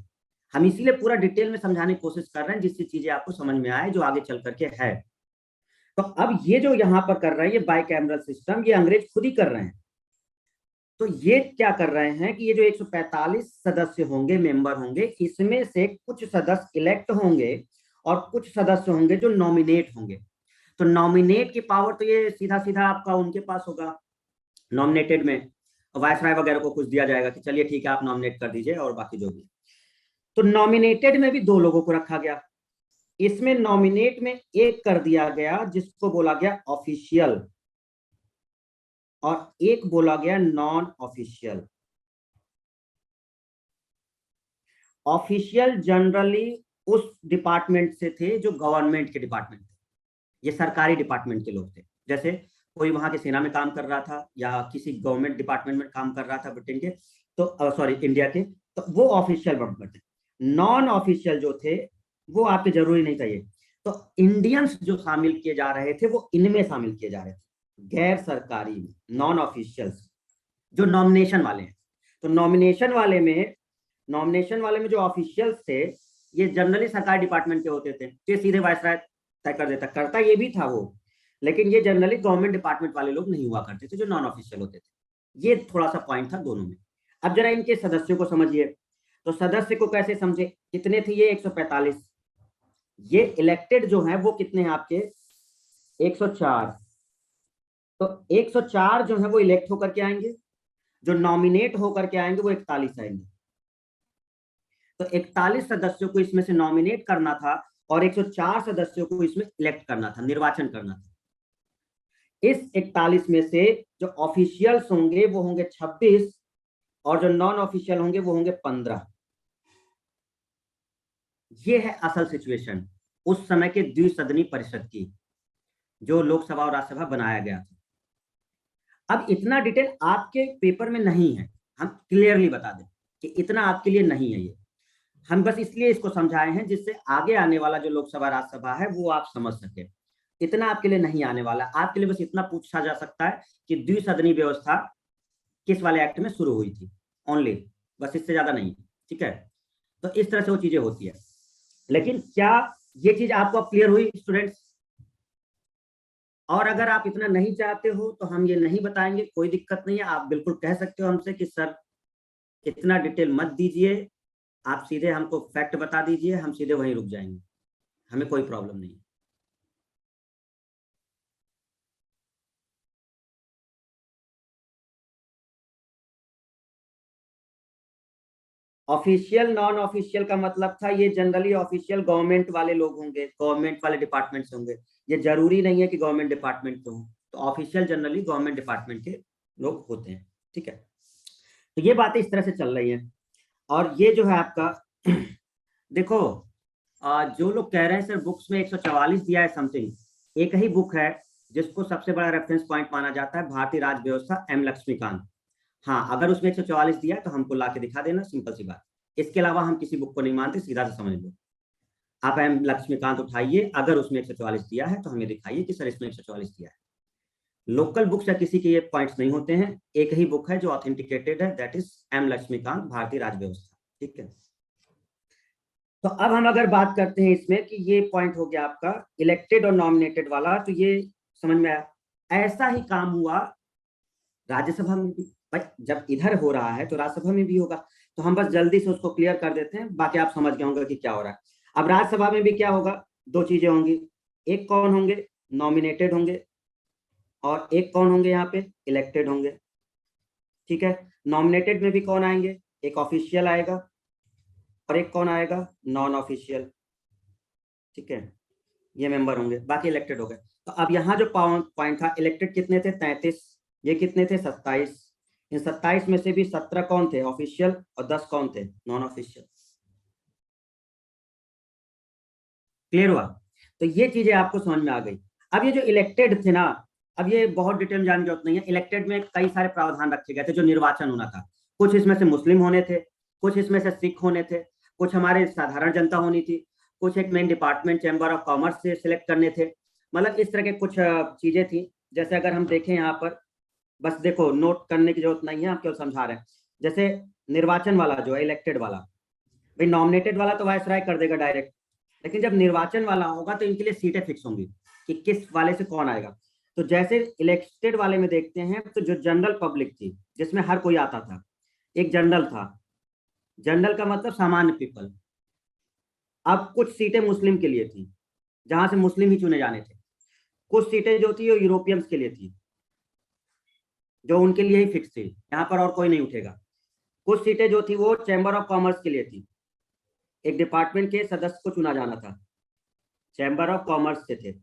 हम इसीलिए पूरा डिटेल में समझाने की कोशिश कर रहे हैं, जिससे चीजें आपको समझ में आए जो आगे चल करके है। तो अब ये जो यहां पर कर रहे हैं, ये बाइकैमरल सिस्टम, ये अंग्रेज खुद ही कर रहे हैं। तो ये क्या कर रहे हैं कि ये जो 145 सदस्य होंगे, मेंबर होंगे, इसमें से कुछ सदस्य इलेक्ट होंगे और कुछ सदस्य होंगे जो नॉमिनेट होंगे। तो नॉमिनेट की पावर तो ये सीधा सीधा आपका उनके पास होगा, नॉमिनेटेड में वायसराय वगैरह को कुछ दिया जाएगा कि चलिए ठीक है आप नॉमिनेट कर दीजिए, और बाकी जो भी। तो नॉमिनेटेड में भी दो लोगों को रखा गया। इसमें नॉमिनेट में एक कर दिया गया जिसको बोला गया ऑफिशियल, और एक बोला गया नॉन ऑफिशियल। ऑफिशियल जनरली उस डिपार्टमेंट से थे जो गवर्नमेंट के डिपार्टमेंट थे, ये सरकारी डिपार्टमेंट के लोग थे। जैसे कोई वहां के सेना में काम कर रहा था या किसी गवर्नमेंट डिपार्टमेंट में काम कर रहा था ब्रिटेन के, तो सॉरी इंडिया के, तो वो ऑफिशियल मेंबर थे। नॉन ऑफिशियल जो थे वो आपके जरूरी नहीं था ये। तो इंडियंस जो शामिल किए जा रहे थे वो इनमें शामिल किए जा रहे थे, गैर सरकारी में, नॉन ऑफिशियल्स जो नॉमिनेशन वाले हैं। तो नॉमिनेशन वाले में जो ऑफिशियल्स थे, ये जनरली सरकारी डिपार्टमेंट के होते थे, तो ये सीधे वायसराय तय कर देता, करता ये भी था वो, लेकिन ये जनरली गवर्नमेंट डिपार्टमेंट वाले लोग नहीं हुआ करते थे जो नॉन ऑफिशियल होते थे। ये थोड़ा सा पॉइंट था दोनों में। अब जरा इनके सदस्यों को समझिए। तो सदस्य को कैसे समझे, कितने थे ये? 145। ये इलेक्टेड जो है वो कितने हैं आपके? 104। तो 104 जो है वो इलेक्ट होकर के आएंगे, जो नॉमिनेट होकर के आएंगे वो 41 आएंगे। तो 41 सदस्यों को इसमें से नॉमिनेट करना था और 104 सदस्यों को इसमें इलेक्ट करना था, निर्वाचन करना था। इस 41 में से जो ऑफिशियल्स होंगे वो होंगे 26, और जो नॉन ऑफिशियल होंगे वो होंगे 15। ये है असल सिचुएशन उस समय के द्विसदनी परिषद की, जो लोकसभा और राज्यसभा बनाया गया था। अब इतना डिटेल आपके पेपर में नहीं है, हम क्लियरली बता दें। कि इतना आपके लिए नहीं है ये। हम बस इसलिए इसको समझाए हैं जिससे आगे आने वाला जो लोकसभा राज्यसभा है वो आप समझ सके। इतना आपके लिए नहीं आने वाला, आपके लिए बस इतना पूछा जा सकता है कि द्विसदनी व्यवस्था किस वाले एक्ट में शुरू हुई थी, ओनली, बस इससे ज्यादा नहीं। ठीक है, तो इस तरह से वो चीजें होती है। लेकिन क्या ये चीज आपको क्लियर हुई स्टूडेंट्स? और अगर आप इतना नहीं चाहते हो तो हम ये नहीं बताएंगे, कोई दिक्कत नहीं है, आप बिल्कुल कह सकते हो हमसे कि सर इतना डिटेल मत दीजिए, आप सीधे हमको फैक्ट बता दीजिए, हम सीधे वहीं रुक जाएंगे, हमें कोई प्रॉब्लम नहीं है। ऑफिशियल नॉन ऑफिशियल का मतलब था, ये जनरली ऑफिशियल गवर्नमेंट वाले लोग होंगे, गवर्नमेंट वाले डिपार्टमेंट से होंगे, ये जरूरी नहीं है कि गवर्नमेंट डिपार्टमेंट से हो। तो ऑफिशियल जनरली गवर्नमेंट डिपार्टमेंट के लोग होते हैं। ठीक है, तो ये बातें इस तरह से चल रही हैं। और ये जो है आपका देखो, जो लोग कह रहे हैं सर बुक्स में 144 दिया है समथिंग, एक ही बुक है जिसको सबसे बड़ा रेफरेंस पॉइंट माना जाता है, भारतीय राज्य व्यवस्था, एम लक्ष्मीकांत। हाँ, अगर उसमें 144 दिया है तो हमको ला के दिखा देना, सिंपल सी बात। इसके अलावा हम किसी बुक को नहीं मानते, सीधा से समझ लो। आप एम लक्ष्मीकांत उठाइए, अगर उसमें 144 दिया है तो हमें दिखाइए कि सर इसमें 144 दिया है। लोकल बुक्स या किसी के ये पॉइंट्स नहीं होते हैं, एक ही बुक है जो ऑथेंटिकेटेड है, दैट इज एम लक्ष्मीकांत, भारतीय राज्य व्यवस्था। ठीक है, तो अब हम अगर बात करते हैं इसमें कि ये पॉइंट हो गया आपका इलेक्टेड और नॉमिनेटेड वाला, तो ये समझ में आया। ऐसा ही काम हुआ राज्यसभा में भी। भाई जब इधर हो रहा है तो राज्यसभा में भी होगा, तो हम बस जल्दी से उसको क्लियर कर देते हैं, बाकी आप समझ गए होंगे कि क्या हो रहा है। अब राज्यसभा में भी क्या होगा, दो चीजें होंगी, एक कौन होंगे, नॉमिनेटेड होंगे, और एक कौन होंगे यहाँ पे, इलेक्टेड होंगे। ठीक है, नॉमिनेटेड में भी कौन आएंगे, एक ऑफिशियल आएगा और एक कौन आएगा, नॉन ऑफिशियल। ठीक है, ये मेंबर होंगे, बाकी इलेक्टेड हो गए। तो अब यहाँ जो पॉइंट था, इलेक्टेड कितने थे, 33, ये कितने थे, 27। इन 27 में से भी 17 कौन थे, ऑफिशियल, और 10 कौन थे, नॉन ऑफिशियल। क्लियर हुआ? तो ये चीजें आपको समझ में आ गई। अब ये जो इलेक्टेड थे ना, अब ये बहुत डिटेल में जानने की जरूरत नहीं है। इलेक्टेड में कई सारे प्रावधान रखे गए थे, जो निर्वाचन होना था। कुछ इसमें से मुस्लिम होने थे, कुछ इसमें से सिख होने थे, कुछ हमारे साधारण जनता होनी थी, कुछ एक main department chamber of commerce से सिलेक्ट करने थे। मतलब इस तरह के कुछ चीजें थी। जैसे अगर हम देखें यहाँ पर, बस देखो नोट करने की जरूरत नहीं है, हम केवल समझा रहे हैं। जैसे निर्वाचन वाला जो है, इलेक्टेड वाला, भाई नॉमिनेटेड वाला तो वायसराय कर देगा डायरेक्ट, लेकिन जब निर्वाचन वाला होगा तो इनके लिए सीटें फिक्स होंगी कि किस वाले से कौन आएगा। तो जैसे इलेक्टेड वाले में देखते हैं, तो जो जनरल पब्लिक थी जिसमें हर कोई आता था, एक जनरल था। जनरल का मतलब सामान्य पीपल। अब कुछ सीटें मुस्लिम के लिए थी, जहां से मुस्लिम ही चुने जाने थे। कुछ सीटें जो थी वो यूरोपियंस के लिए थी, जो उनके लिए ही फिक्स थी, यहाँ पर और कोई नहीं उठेगा। कुछ सीटें जो थी वो चैम्बर ऑफ कॉमर्स के लिए थी, एक डिपार्टमेंट के सदस्य को चुना जाना था, चैम्बर ऑफ कॉमर्स से थे।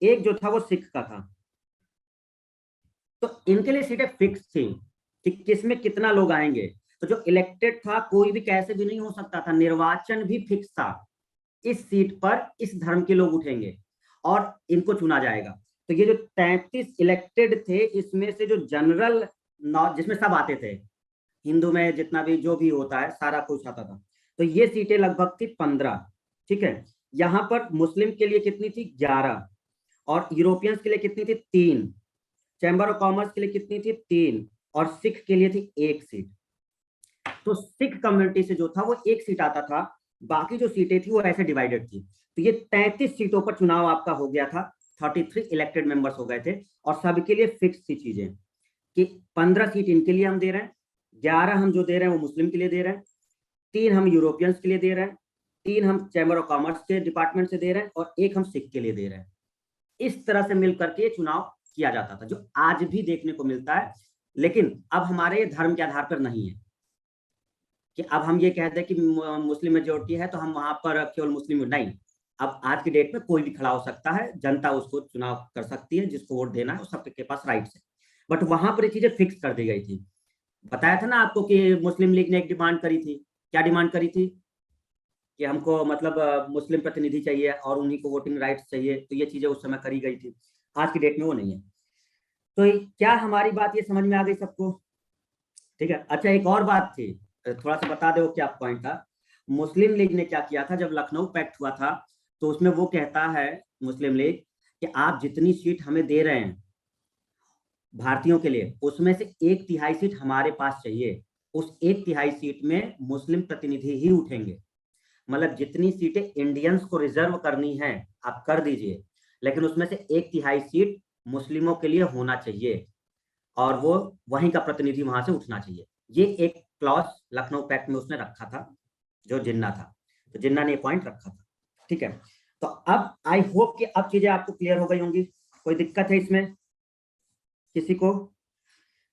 एक जो था वो सिख का था। तो इनके लिए सीटें फिक्स थी कि किसमें कितना लोग आएंगे। तो जो इलेक्टेड था, कोई भी कैसे भी नहीं हो सकता था, निर्वाचन भी फिक्स था, इस सीट पर इस धर्म के लोग उठेंगे और इनको चुना जाएगा। तो ये जो 33 इलेक्टेड थे, इसमें से जो जनरल, जिसमें सब आते थे, हिंदू में जितना भी जो भी होता है सारा कुछ आता था, तो ये सीटें लगभग थी 15। ठीक है, यहाँ पर मुस्लिम के लिए कितनी थी, 11, और यूरोपियंस के लिए कितनी थी, 3, चैम्बर ऑफ कॉमर्स के लिए कितनी थी, 3, और सिख के लिए थी 1 सीट। तो सिख कम्युनिटी से जो था वो 1 सीट आता था, बाकी जो सीटें थी वो ऐसे डिवाइडेड थी। तो ये 33 सीटों पर चुनाव आपका हो गया था, 33 इलेक्टेड मेंबर्स हो गए थे, और सबके लिए फिक्स थी चीजें कि 15 सीट इनके लिए हम दे रहे हैं, 11 हम जो दे रहे हैं वो मुस्लिम के लिए दे रहे हैं, 3 हम यूरोपियंस के लिए दे रहे हैं, 3 हम चैम्बर ऑफ कॉमर्स के डिपार्टमेंट से दे रहे हैं, और 1 हम सिख के लिए दे रहे हैं। इस तरह से मिलकर के चुनाव किया जाता था, जो आज भी देखने को मिलता है। लेकिन अब हमारे धर्म के आधार पर नहीं है कि अब हम ये कहते हैं कि मुस्लिम मेजोरिटी है तो हम वहां पर केवल मुस्लिम, नहीं। अब आज की डेट में कोई भी खड़ा हो सकता है, जनता उसको चुनाव कर सकती है, जिसको वोट देना है वो सबके पास राइट्स है। बट वहां पर ये चीजें फिक्स कर दी गई थी। बताया था ना आपको कि मुस्लिम लीग ने एक डिमांड करी थी। क्या डिमांड करी थी? कि हमको मतलब मुस्लिम प्रतिनिधि चाहिए और उन्हीं को वोटिंग राइट्स चाहिए, तो ये चीजें उस समय करी गई थी। आज की डेट में वो नहीं है। तो क्या हमारी बात ये समझ में आ गई सबको? ठीक है, अच्छा एक और बात थी, थोड़ा सा बता दो क्या पॉइंट था। मुस्लिम लीग ने क्या किया था, जब लखनऊ पैक्ट हुआ था तो उसमें वो कहता है मुस्लिम लीग कि आप जितनी सीट हमें दे रहे हैं भारतीयों के लिए, उसमें से 1/3 सीट हमारे पास चाहिए। उस 1/3 सीट में मुस्लिम प्रतिनिधि ही उठेंगे। मतलब जितनी सीटें इंडियंस को रिजर्व करनी है आप कर दीजिए, लेकिन उसमें से 1/3 सीट मुस्लिमों के लिए होना चाहिए और वो वहीं का प्रतिनिधि वहां से उठना चाहिए। ये एक क्लॉज लखनऊ पैक्ट में उसने रखा था, जो जिन्ना था। तो जिन्ना ने ये पॉइंट रखा था। ठीक है, तो अब आई होप कि अब चीजें आपको क्लियर हो गई होंगी। कोई दिक्कत है इसमें किसी को?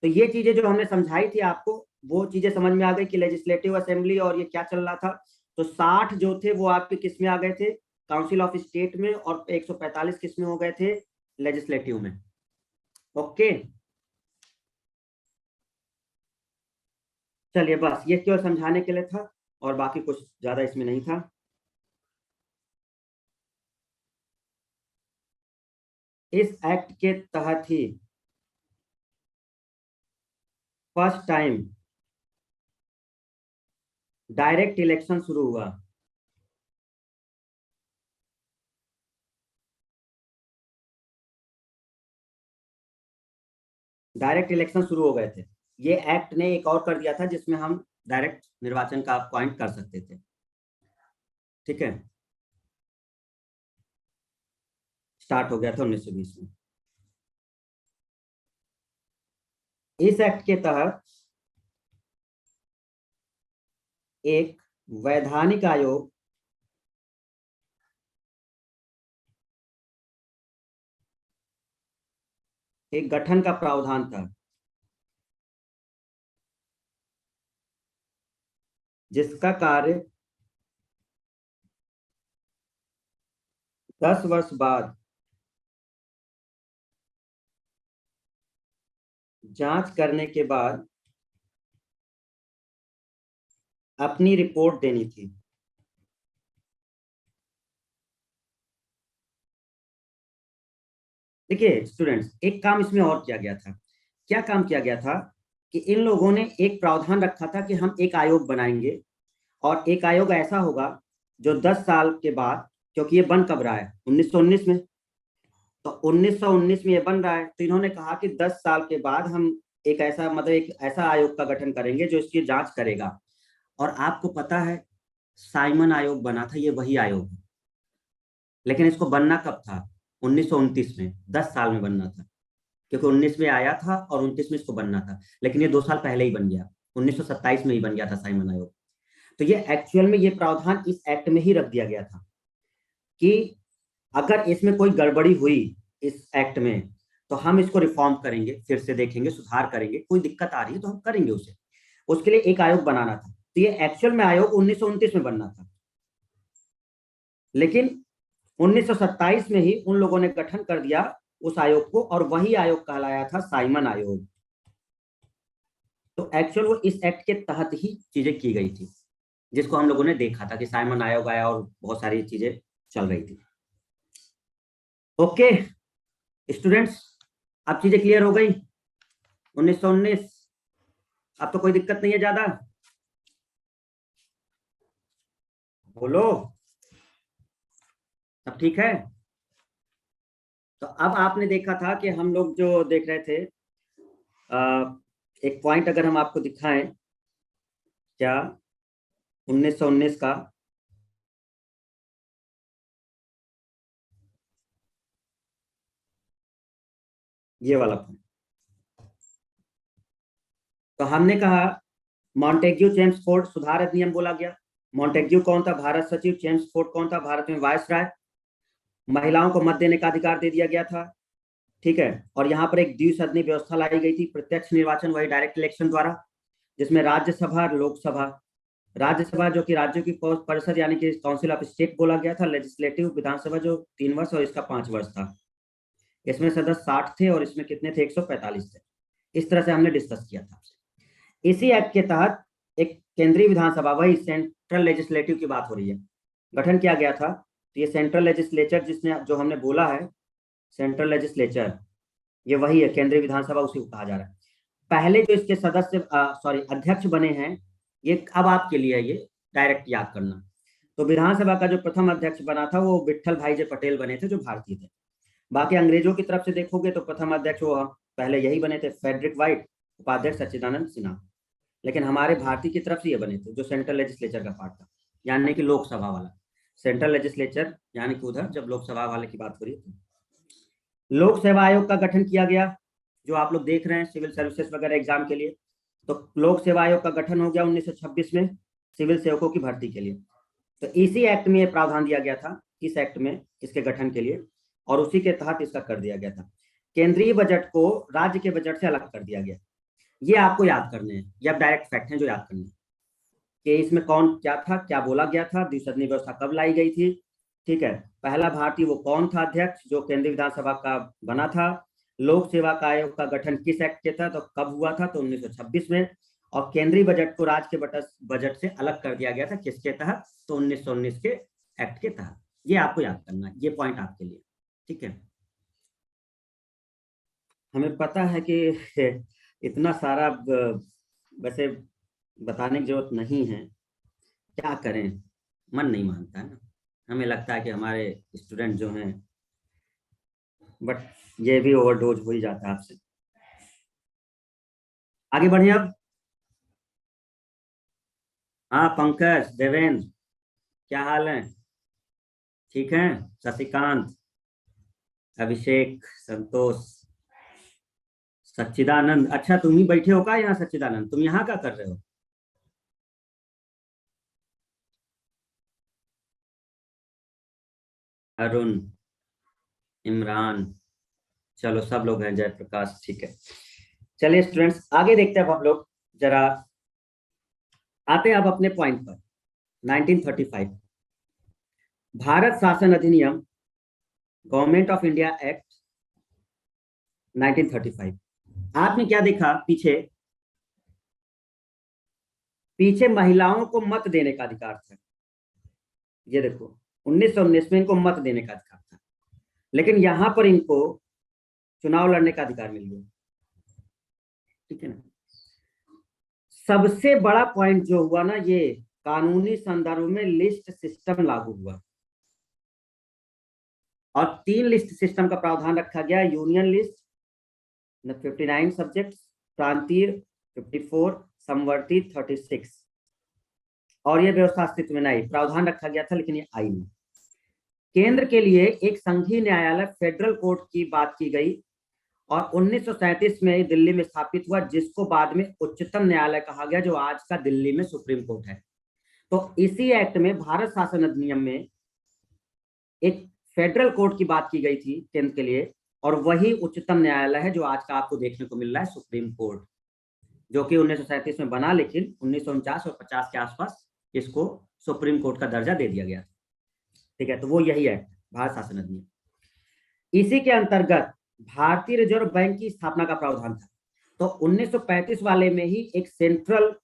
तो ये चीजें जो हमने समझाई थी आपको, वो चीजें समझ में आ गई कि लेजिस्लेटिव असेंबली और ये क्या चल रहा था। तो 60 जो थे वो आपके किस में आ गए थे, काउंसिल ऑफ स्टेट में, और 145 किस में हो गए थे, लेजिस्लेटिव में। ओके, चलिए बस ये केवल समझाने के लिए था और बाकी कुछ ज्यादा इसमें नहीं था। इस एक्ट के तहत ही फर्स्ट टाइम डायरेक्ट इलेक्शन शुरू हुआ। डायरेक्ट इलेक्शन शुरू हो गए थे। ये एक्ट ने एक और कर दिया था जिसमें हम डायरेक्ट निर्वाचन का अपॉइंट कर सकते थे। ठीक है, स्टार्ट हो गया था 1920 में। इस एक्ट के तहत एक वैधानिक आयोग एक गठन का प्रावधान था, जिसका कार्य 10 वर्ष बाद जांच करने के बाद अपनी रिपोर्ट देनी थी। देखिए स्टूडेंट्स, एक काम इसमें और किया गया था। क्या काम किया गया था कि इन लोगों ने एक प्रावधान रखा था कि हम एक आयोग बनाएंगे, और एक आयोग ऐसा होगा जो 10 साल के बाद, क्योंकि ये बन कब रहा है 1919 में, तो 1919 में ये बन रहा है, तो इन्होंने कहा कि 10 साल के बाद हम एक ऐसा, मतलब एक ऐसा आयोग का गठन करेंगे जो इसकी जांच करेगा। और आपको पता है साइमन आयोग बना था, ये वही आयोग है। लेकिन इसको बनना कब था, 1929 में, 10 साल में बनना था, क्योंकि 19 में आया था और 29 में इसको बनना था, लेकिन ये 2 साल पहले ही बन गया, 1927 में ही बन गया था साइमन आयोग। तो ये एक्चुअल में ये प्रावधान इस एक्ट में ही रख दिया गया था कि अगर इसमें कोई गड़बड़ी हुई इस एक्ट में, तो हम इसको रिफॉर्म करेंगे, फिर से देखेंगे, सुधार करेंगे, कोई दिक्कत आ रही है तो हम करेंगे उसे। उसके लिए एक आयोग बनाना था। तो ये एक्चुअल में आयोग 1929 में बनना था, लेकिन 1927 में ही उन लोगों ने गठन कर दिया उस आयोग को, और वही आयोग कहलाया था साइमन आयोग। तो एक्चुअल वो इस एक्ट के तहत ही चीजें की गई थी, जिसको हम लोगों ने देखा था कि साइमन आयोग आया और बहुत सारी चीजें चल रही थी। ओके स्टूडेंट्स, अब चीजें क्लियर हो गई। 1919, अब तो कोई दिक्कत नहीं है ज्यादा, बोलो सब ठीक है। तो अब आपने देखा था कि हम लोग जो देख रहे थे, एक पॉइंट अगर हम आपको दिखाएं, क्या 1919 का, ये वाला पॉइंट, तो हमने कहा मॉन्टेग्यू चेम्सफोर्ड सुधार अधिनियम बोला गया। मॉन्टेग्यू कौन था, भारत सचिव। चेम्सफोर्ड कौन था, भारत में वायसराय। महिलाओं को मत देने का अधिकार दे दिया गया था। ठीक है, और यहाँ पर एक द्विसदनीय व्यवस्था लाई गई थी, प्रत्यक्ष निर्वाचन वही डायरेक्ट इलेक्शन द्वारा, जिसमें राज्यसभा लोकसभा, राज्यसभा जो कि राज्यों की परिषद यानी कि काउंसिल ऑफ स्टेट बोला गया था, लेजिस्लेटिव विधानसभा जो 3 वर्ष और इसका 5 वर्ष था। इसमें सदस्य 60 थे और इसमें कितने थे, 145 थे। इस तरह से हमने डिस्कस किया था। इसी एक्ट के तहत एक केंद्रीय विधानसभा, वही सेंट्रल लेजिस्लेटिव की बात हो रही है, गठन किया गया था। तो ये सेंट्रल लेजिस्लेचर जिसने जो हमने बोला है, सेंट्रल लेजिस्लेचर ये वही है, केंद्रीय विधानसभा उसी को कहा जा रहा है। पहले जो इसके सदस्य सॉरी अध्यक्ष बने हैं ये अब आपके लिए है, ये डायरेक्ट याद करना। तो विधानसभा का जो प्रथम अध्यक्ष बना था वो विट्ठल भाई जे पटेल बने थे, जो भारतीय थे। बाकी अंग्रेजों की तरफ से देखोगे तो प्रथम अध्यक्ष वो पहले यही बने थे, फ्रेडरिक वाइट, उपाध्यक्ष सच्चिदानंद सिन्हा। लेकिन हमारे भारतीय की तरफ से ये बने थे, जो सेंट्रल लेजिस्लेचर का पार्ट था, यानी कि लोकसभा वाला। सेंट्रल लेजिस्लेचर यानी कि उधर जब लोकसभा वाले की बात हो रही है। लोक सेवा आयोग का गठन किया गया, जो आप लोग देख रहे हैं सिविल सर्विसेज वगैरह एग्जाम के लिए। तो लोक सेवा आयोग का गठन हो गया 1926 में सिविल सेवकों की भर्ती के लिए। तो इसी एक्ट में ये प्रावधान दिया गया था, इस एक्ट में इसके गठन के लिए, और उसी के तहत इसका कर दिया गया था। केंद्रीय बजट को राज्य के बजट से अलग कर दिया गया। ये आपको याद करने हैं, ये डायरेक्ट फैक्ट हैं जो याद करने हैं कि इसमें कौन क्या था, क्या बोला गया था, द्विसदनीय व्यवस्था कब लाई गई थी। ठीक है, पहला भारतीय वो कौन था अध्यक्ष जो केंद्रीय विधानसभा का बना था, लोक सेवा का आयोग का गठन किस एक्ट के तहत और कब हुआ था, तो 1926 में। और केंद्रीय बजट को राज्य के बजट से अलग कर दिया गया था, किसके तहत, तो 1919 के एक्ट के तहत। ये आपको याद करना है, ये पॉइंट आपके लिए। ठीक है, हमें पता है कि इतना सारा वैसे बताने की जरूरत नहीं है, क्या करें, मन नहीं मानता है ना। हमें लगता है कि हमारे स्टूडेंट जो हैं, बट ये भी ओवरडोज हो ही जाता है आपसे। आगे बढ़े अब। हाँ पंकज, देवेंद्र, क्या हाल है? ठीक है। शशिकांत, अभिषेक, संतोष, सच्चिदानंद। अच्छा तुम ही बैठे हो का यहाँ? सच्चिदानंद तुम यहाँ क्या कर रहे हो? अरुण, इमरान, चलो सब लोग हैं, जयप्रकाश, ठीक है। चलिए स्टूडेंट्स आगे देखते हैं अब हम लोग, जरा आते हैं अब अपने पॉइंट पर। 1935 भारत शासन अधिनियम, गवर्नमेंट ऑफ इंडिया एक्ट 1935। आपने क्या देखा पीछे? पीछे महिलाओं को मत देने का अधिकार था, ये देखो 1919 में इनको मत देने का अधिकार था, लेकिन यहां पर इनको चुनाव लड़ने का अधिकार मिल गया। ठीक है ना। सबसे बड़ा पॉइंट जो हुआ ना, ये कानूनी संदर्भ में लिस्ट सिस्टम लागू हुआ, और 3 लिस्ट सिस्टम का प्रावधान रखा गया। यूनियन लिस्ट 59 सब्जेक्ट, प्रांतीय 54, समवर्ती 36। और यह व्यवस्था अस्तित्व में नहीं, प्रावधान रखा गया था लेकिन ये आई नहीं। केंद्र के लिए एक संघीय न्यायालय फेडरल कोर्ट की बात की गई, और 1937 में दिल्ली में स्थापित हुआ, जिसको बाद में उच्चतम न्यायालय कहा गया, जो आज का दिल्ली में सुप्रीम कोर्ट है। तो इसी एक्ट में भारत शासन अधिनियम में एक फेडरल कोर्ट की बात की गई थी केंद्र के लिए, और वही उच्चतम न्यायालय है जो आज का आपको देखने को मिल रहा है, सुप्रीम कोर्ट, जो कि 1937 में बना, लेकिन 1949 और 50 के आसपास इसको सुप्रीम कोर्ट का दर्जा दे दिया गया। ठीक है, तो वो यही है भारत शासन अधिनियम। इसी के अंतर्गत भारतीय रिजर्व बैंक की स्थापना का प्रावधान था। तो 1935 वाले में ही एक सेंट्रल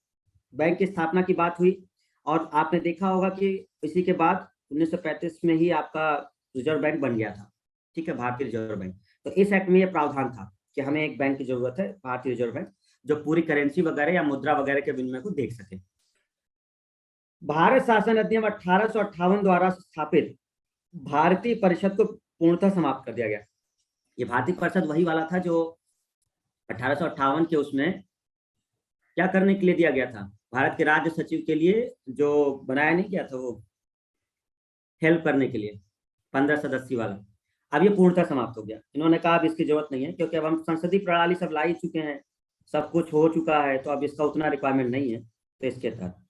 बैंक की स्थापना की बात हुई, और आपने देखा होगा कि इसी के बाद 1935 में ही आपका रिजर्व बैंक बन गया था। ठीक है, भारतीय रिजर्व बैंक। तो इस एक्ट में यह प्रावधान था कि हमें एक बैंक की जरूरत है, भारतीय रिजर्व बैंक, जो पूरी करेंसी वगैरह या मुद्रा वगैरह के विनिमय को देख सके। भारत शासन अधिनियम 1858 द्वारा स्थापित भारतीय परिषद को पूर्णतः समाप्त कर दिया गया। ये भारतीय परिषद वही वाला था जो 1858 के उसमें क्या करने के लिए दिया गया था, भारत के राज्य सचिव के लिए जो बनाया नहीं गया था, वो हेल्प करने के लिए, 15 सदस्य वाला। अब ये पूर्णतः समाप्त हो गया। इन्होंने कहा अब इसकी जरूरत नहीं है, क्योंकि अब हम संसदीय प्रणाली सब ला ही चुके हैं, सब कुछ हो चुका है, तो अब इसका उतना रिक्वायरमेंट नहीं है। तो इसके तहत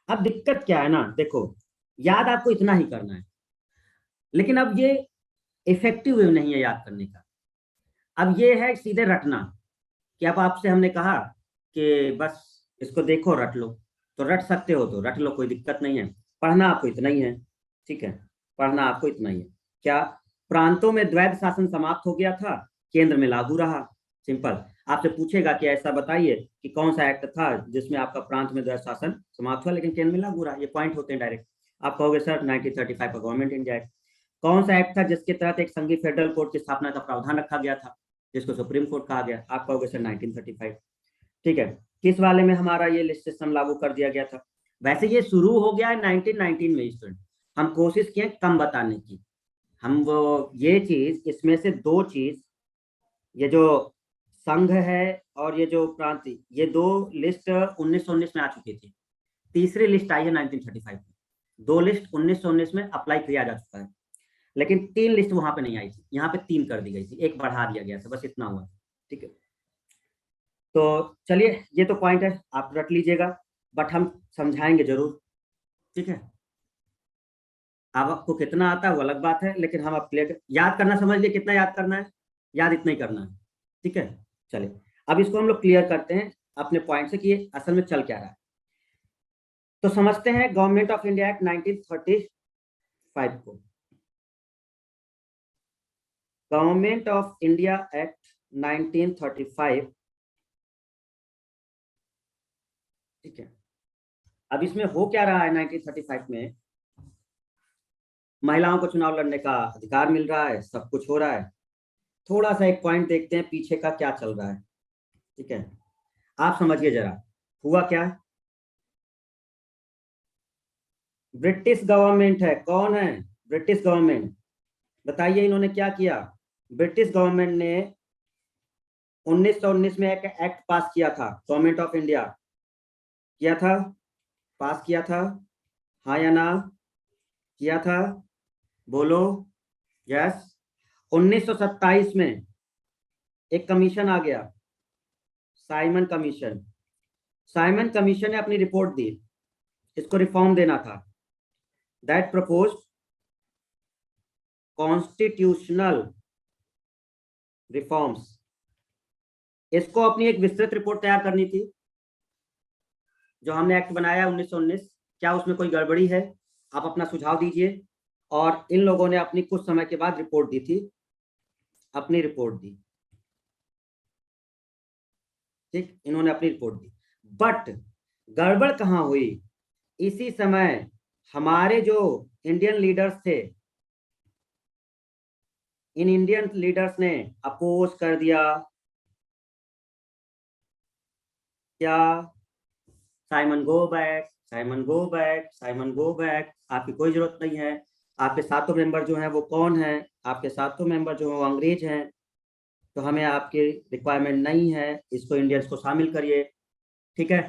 अब दिक्कत क्या है ना, देखो याद आपको इतना ही करना है, लेकिन अब ये इफेक्टिव नहीं है याद करने का। अब ये है सीधे रटना, कि अब आपसे हमने कहा कि बस इसको देखो रट लो, तो रट सकते हो तो रट लो, कोई दिक्कत नहीं है। पढ़ना आपको इतना ही है। ठीक है, पढ़ना आपको इतना ही है। क्या प्रांतों में द्वैध शासन समाप्त हो गया था, केंद्र में लागू रहा। सिंपल, आपसे पूछेगा कि ऐसा बताइए कि कौन सा एक्ट था जिसमें आपका प्रांत में द्वैध शासन समाप्त हुआ लेकिन केंद्र में लागू रहा। ये पॉइंट होते हैं डायरेक्ट। आप कहोगे सर 1935 का गवर्नमेंट इंडिया एक्ट। कौन सा एक्ट था जिसके तहत एक संघीय फेडरल कोर्ट की स्थापना का प्रावधान रखा गया था, जिसको सुप्रीम कोर्ट कहा गया? आप कहोगे सर 1935। ठीक है, किस वाले में हमारा ये लिस्ट सिस्टम लागू कर दिया गया था? वैसे ये शुरू हो गया है 1919 में स्टूडेंट। हम कोशिश किए कम बताने की। हम वो ये चीज, इसमें से दो चीज, ये जो संघ है और ये जो प्रांति, ये दो लिस्ट 1919 में आ चुकी थी। तीसरी लिस्ट आई है 1935 में। दो लिस्ट 1919 में अप्लाई किया जा चुका है, लेकिन तीन लिस्ट वहां पे नहीं आई थी, यहाँ पे तीन कर दी गई थी, एक बढ़ा दिया गया था, बस इतना हुआ। ठीक है, तो चलिए ये तो पॉइंट है, आप रख लीजिएगा, बट हम समझाएंगे जरूर। ठीक है, अब आपको कितना आता है वो अलग बात है, लेकिन हम अब क्लियर याद करना, समझ लिए कितना याद करना है, याद इतना ही करना है। ठीक है, चलिए अब इसको हम लोग क्लियर करते हैं अपने पॉइंट से कि ये असल में चल क्या रहा है। तो समझते हैं गवर्नमेंट ऑफ इंडिया एक्ट 1935 को। Government of India act 1935। ठीक है, अब इसमें हो क्या रहा है 1935 में? महिलाओं को चुनाव लड़ने का अधिकार मिल रहा है, सब कुछ हो रहा है। थोड़ा सा एक पॉइंट देखते हैं पीछे का क्या चल रहा है। ठीक है, आप समझिए जरा, हुआ क्या है। ब्रिटिश गवर्नमेंट है, कौन है? British government. बताइए इन्होंने क्या किया? ब्रिटिश गवर्नमेंट ने 1919 में एक एक्ट पास किया था, गवर्नमेंट ऑफ इंडिया किया था, पास किया था, हाँ या ना? किया था, बोलो यस। 1927 में एक कमीशन आ गया, साइमन कमीशन। साइमन कमीशन ने अपनी रिपोर्ट दी, इसको रिफॉर्म देना था। That propose constitutional reforms. इसको अपनी एक विस्तृत रिपोर्ट तैयार करनी थी। जो हमने एक्ट बनाया 1919, क्या उसमें कोई गड़बड़ी है? आप अपना सुझाव दीजिए। और इन लोगों ने अपनी कुछ समय के बाद रिपोर्ट दी थी, अपनी रिपोर्ट दी। ठीक, इन्होंने अपनी रिपोर्ट दी, बट गड़बड़ कहां हुई? इसी समय हमारे जो इंडियन लीडर्स थे, इन इंडियन लीडर्स ने अपोज कर दिया क्या? Simon go back, Simon go back, Simon go back. आपकी कोई जरूरत नहीं है। आपके सातों मेंबर जो हैं वो कौन है? आपके सातों मेंबर जो हैं वो अंग्रेज हैं, तो हमें आपकी रिक्वायरमेंट नहीं है, इसको इंडियंस को शामिल करिए। ठीक है,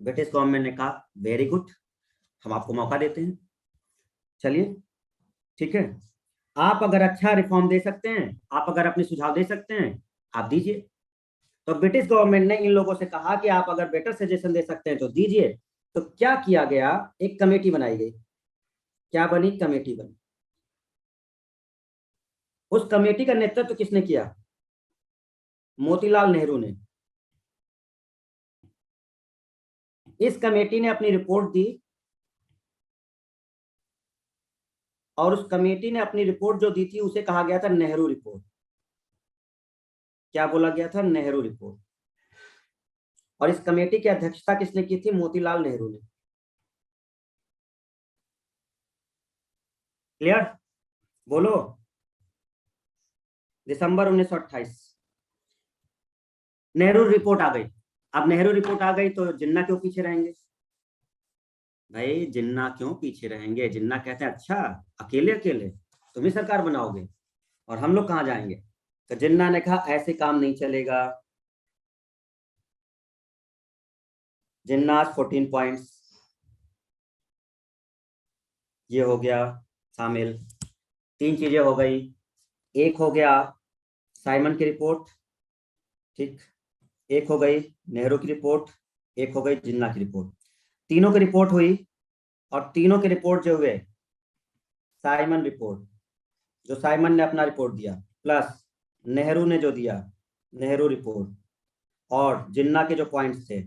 ब्रिटिश गवर्नमेंट ने कहा वेरी गुड, हम आपको मौका देते हैं, चलिए ठीक है, आप अगर अच्छा रिफॉर्म दे सकते हैं, आप अगर अपने सुझाव दे सकते हैं, आप दीजिए। तो ब्रिटिश गवर्नमेंट ने इन लोगों से कहा कि आप अगर बेटर सजेशन दे सकते हैं तो दीजिए। तो क्या किया गया? एक कमेटी बनाई गई। क्या बनी? कमेटी बनी। उस कमेटी का नेतृत्व किसने किया? मोतीलाल नेहरू ने। इस कमेटी ने अपनी रिपोर्ट दी, और उस कमेटी ने अपनी रिपोर्ट जो दी थी उसे कहा गया था नेहरू रिपोर्ट। क्या बोला गया था? नेहरू रिपोर्ट। और इस कमेटी की अध्यक्षता किसने की थी? मोतीलाल नेहरू ने। क्लियर? बोलो। दिसंबर 1928 नेहरू रिपोर्ट आ गई। अब नेहरू रिपोर्ट आ गई तो जिन्ना क्यों पीछे रहेंगे? भाई जिन्ना क्यों पीछे रहेंगे? जिन्ना कहते हैं अच्छा, अकेले अकेले तुम ही सरकार बनाओगे और हम लोग कहाँ जाएंगे? तो जिन्ना ने कहा ऐसे काम नहीं चलेगा। जिन्ना 14 पॉइंट्स, ये हो गया शामिल। तीन चीजें हो गई। एक हो गया साइमन की रिपोर्ट, ठीक, एक हो गई नेहरू की रिपोर्ट, एक हो गई जिन्ना की रिपोर्ट। तीनों की रिपोर्ट हुई, और तीनों की रिपोर्ट जो हुए, साइमन रिपोर्ट, जो साइमन ने अपना रिपोर्ट दिया, प्लस नेहरू ने जो दिया नेहरू रिपोर्ट, और जिन्ना के जो पॉइंट्स थे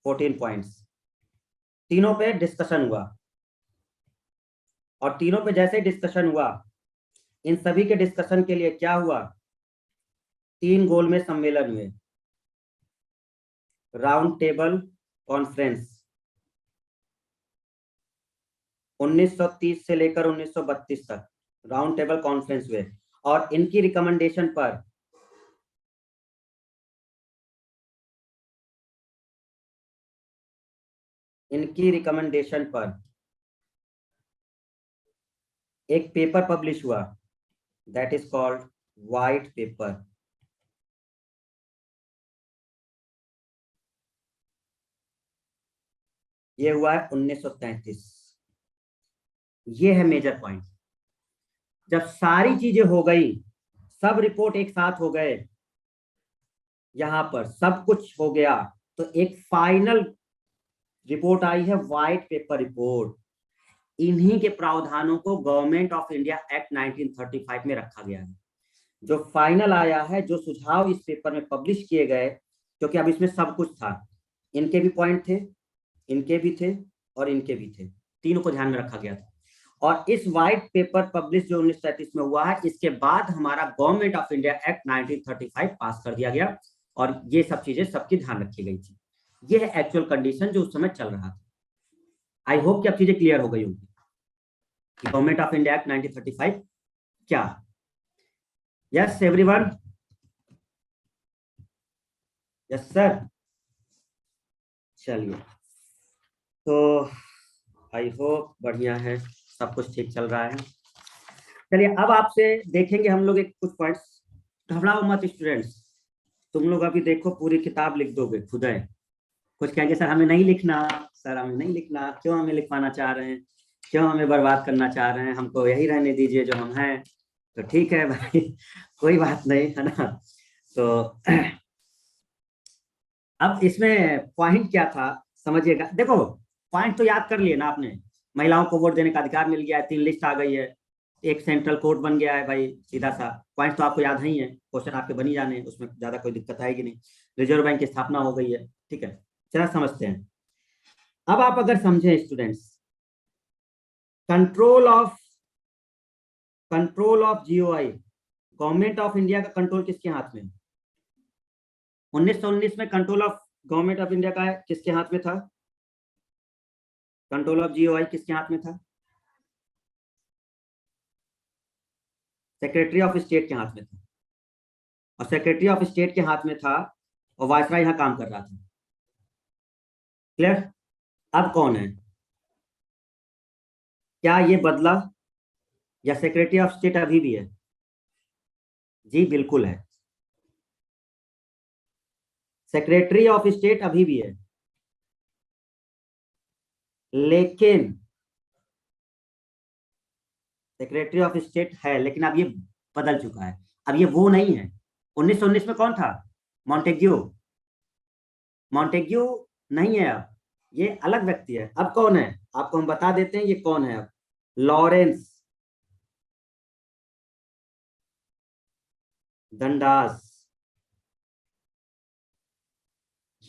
14 पॉइंट्स, तीनों पे डिस्कशन हुआ। और तीनों पे जैसे ही डिस्कशन हुआ, इन सभी के डिस्कशन के लिए क्या हुआ? तीन गोल में सम्मेलन हुए, राउंड टेबल कॉन्फ्रेंस। 1930 से लेकर 1932 तक राउंड टेबल कॉन्फ्रेंस हुए, और इनकी रिकमेंडेशन पर इनकी रिकमेंडेशन पर एक पेपर पब्लिश हुआ, that is called white paper. ये हुआ है 1933। ये है मेजर पॉइंट। जब सारी चीजें हो गई, सब रिपोर्ट एक साथ हो गए, यहां पर सब कुछ हो गया, तो एक फाइनल रिपोर्ट आई है, व्हाइट पेपर रिपोर्ट। इन्हीं के प्रावधानों को गवर्नमेंट ऑफ इंडिया एक्ट 1935 में रखा गया है। जो फाइनल आया है, जो सुझाव इस पेपर में पब्लिश किए गए, क्योंकि अब इसमें सब कुछ था, इनके भी पॉइंट थे, इनके भी थे और इनके भी थे, तीनों को ध्यान में रखा गया था। और इस व्हाइट पेपर पब्लिश जो 1933 में हुआ है, इसके बाद हमारा गवर्नमेंट ऑफ इंडिया एक्ट 1935 पास कर दिया गया और ये सब चीजें सबकी ध्यान रखी गई थी। ये है एक्चुअल कंडीशन जो उस समय चल रहा था। आई होप कि अब चीजें क्लियर हो गई होंगी कि गवर्नमेंट ऑफ इंडिया एक्ट 1935 क्या। Yes everyone, yes sir. चलिए, तो आई होप बढ़िया है, सब कुछ ठीक चल रहा है। चलिए, अब आपसे देखेंगे हम लोग एक कुछ पॉइंट्स। घबराओ मत स्टूडेंट्स, तुम लोग अभी देखो पूरी किताब लिख दोगे खुद है। कुछ कहेंगे सर हमें नहीं लिखना, सर हमें नहीं लिखना, क्यों हमें लिखवाना चाह रहे हैं, क्यों हमें बर्बाद करना चाह रहे हैं, हमको यही रहने दीजिए जो हम हैं। तो ठीक है भाई, कोई बात नहीं है ना। तो अब इसमें पॉइंट क्या था समझिएगा। देखो, पॉइंट तो याद कर लिए ना आपने। महिलाओं को वोट देने का अधिकार मिल गया है, 3 लिस्ट आ गई है, एक सेंट्रल कोर्ट बन गया है भाई, सीधा सा पॉइंट तो आपको याद ही है, क्वेश्चन आपके बनी जाने, उसमें ज्यादा कोई दिक्कत आएगी नहीं। रिजर्व बैंक की स्थापना हो गई है, ठीक है, चला समझते हैं। अब आप अगर समझें students, control of GOI, government of India का कंट्रोल किसके हाथ में? 1919 में control of government of India का किसके हाथ में था? कंट्रोल ऑफ जीओआई किसके हाथ में था? सेक्रेटरी ऑफ स्टेट के हाथ में था। और सेक्रेटरी ऑफ स्टेट के हाथ में था और वायसराय यहाँ काम कर रहा था। क्लियर? अब कौन है? क्या ये बदला या सेक्रेटरी ऑफ स्टेट अभी भी है? जी बिल्कुल है, सेक्रेटरी ऑफ स्टेट अभी भी है, लेकिन सेक्रेटरी ऑफ स्टेट है लेकिन अब ये बदल चुका है। अब ये वो नहीं है। 1919 में कौन था? मॉन्टेग्यू। मॉन्टेग्यू नहीं है अब, ये अलग व्यक्ति है। अब कौन है आपको हम बता देते हैं, ये कौन है अब। लॉरेंस डंडास,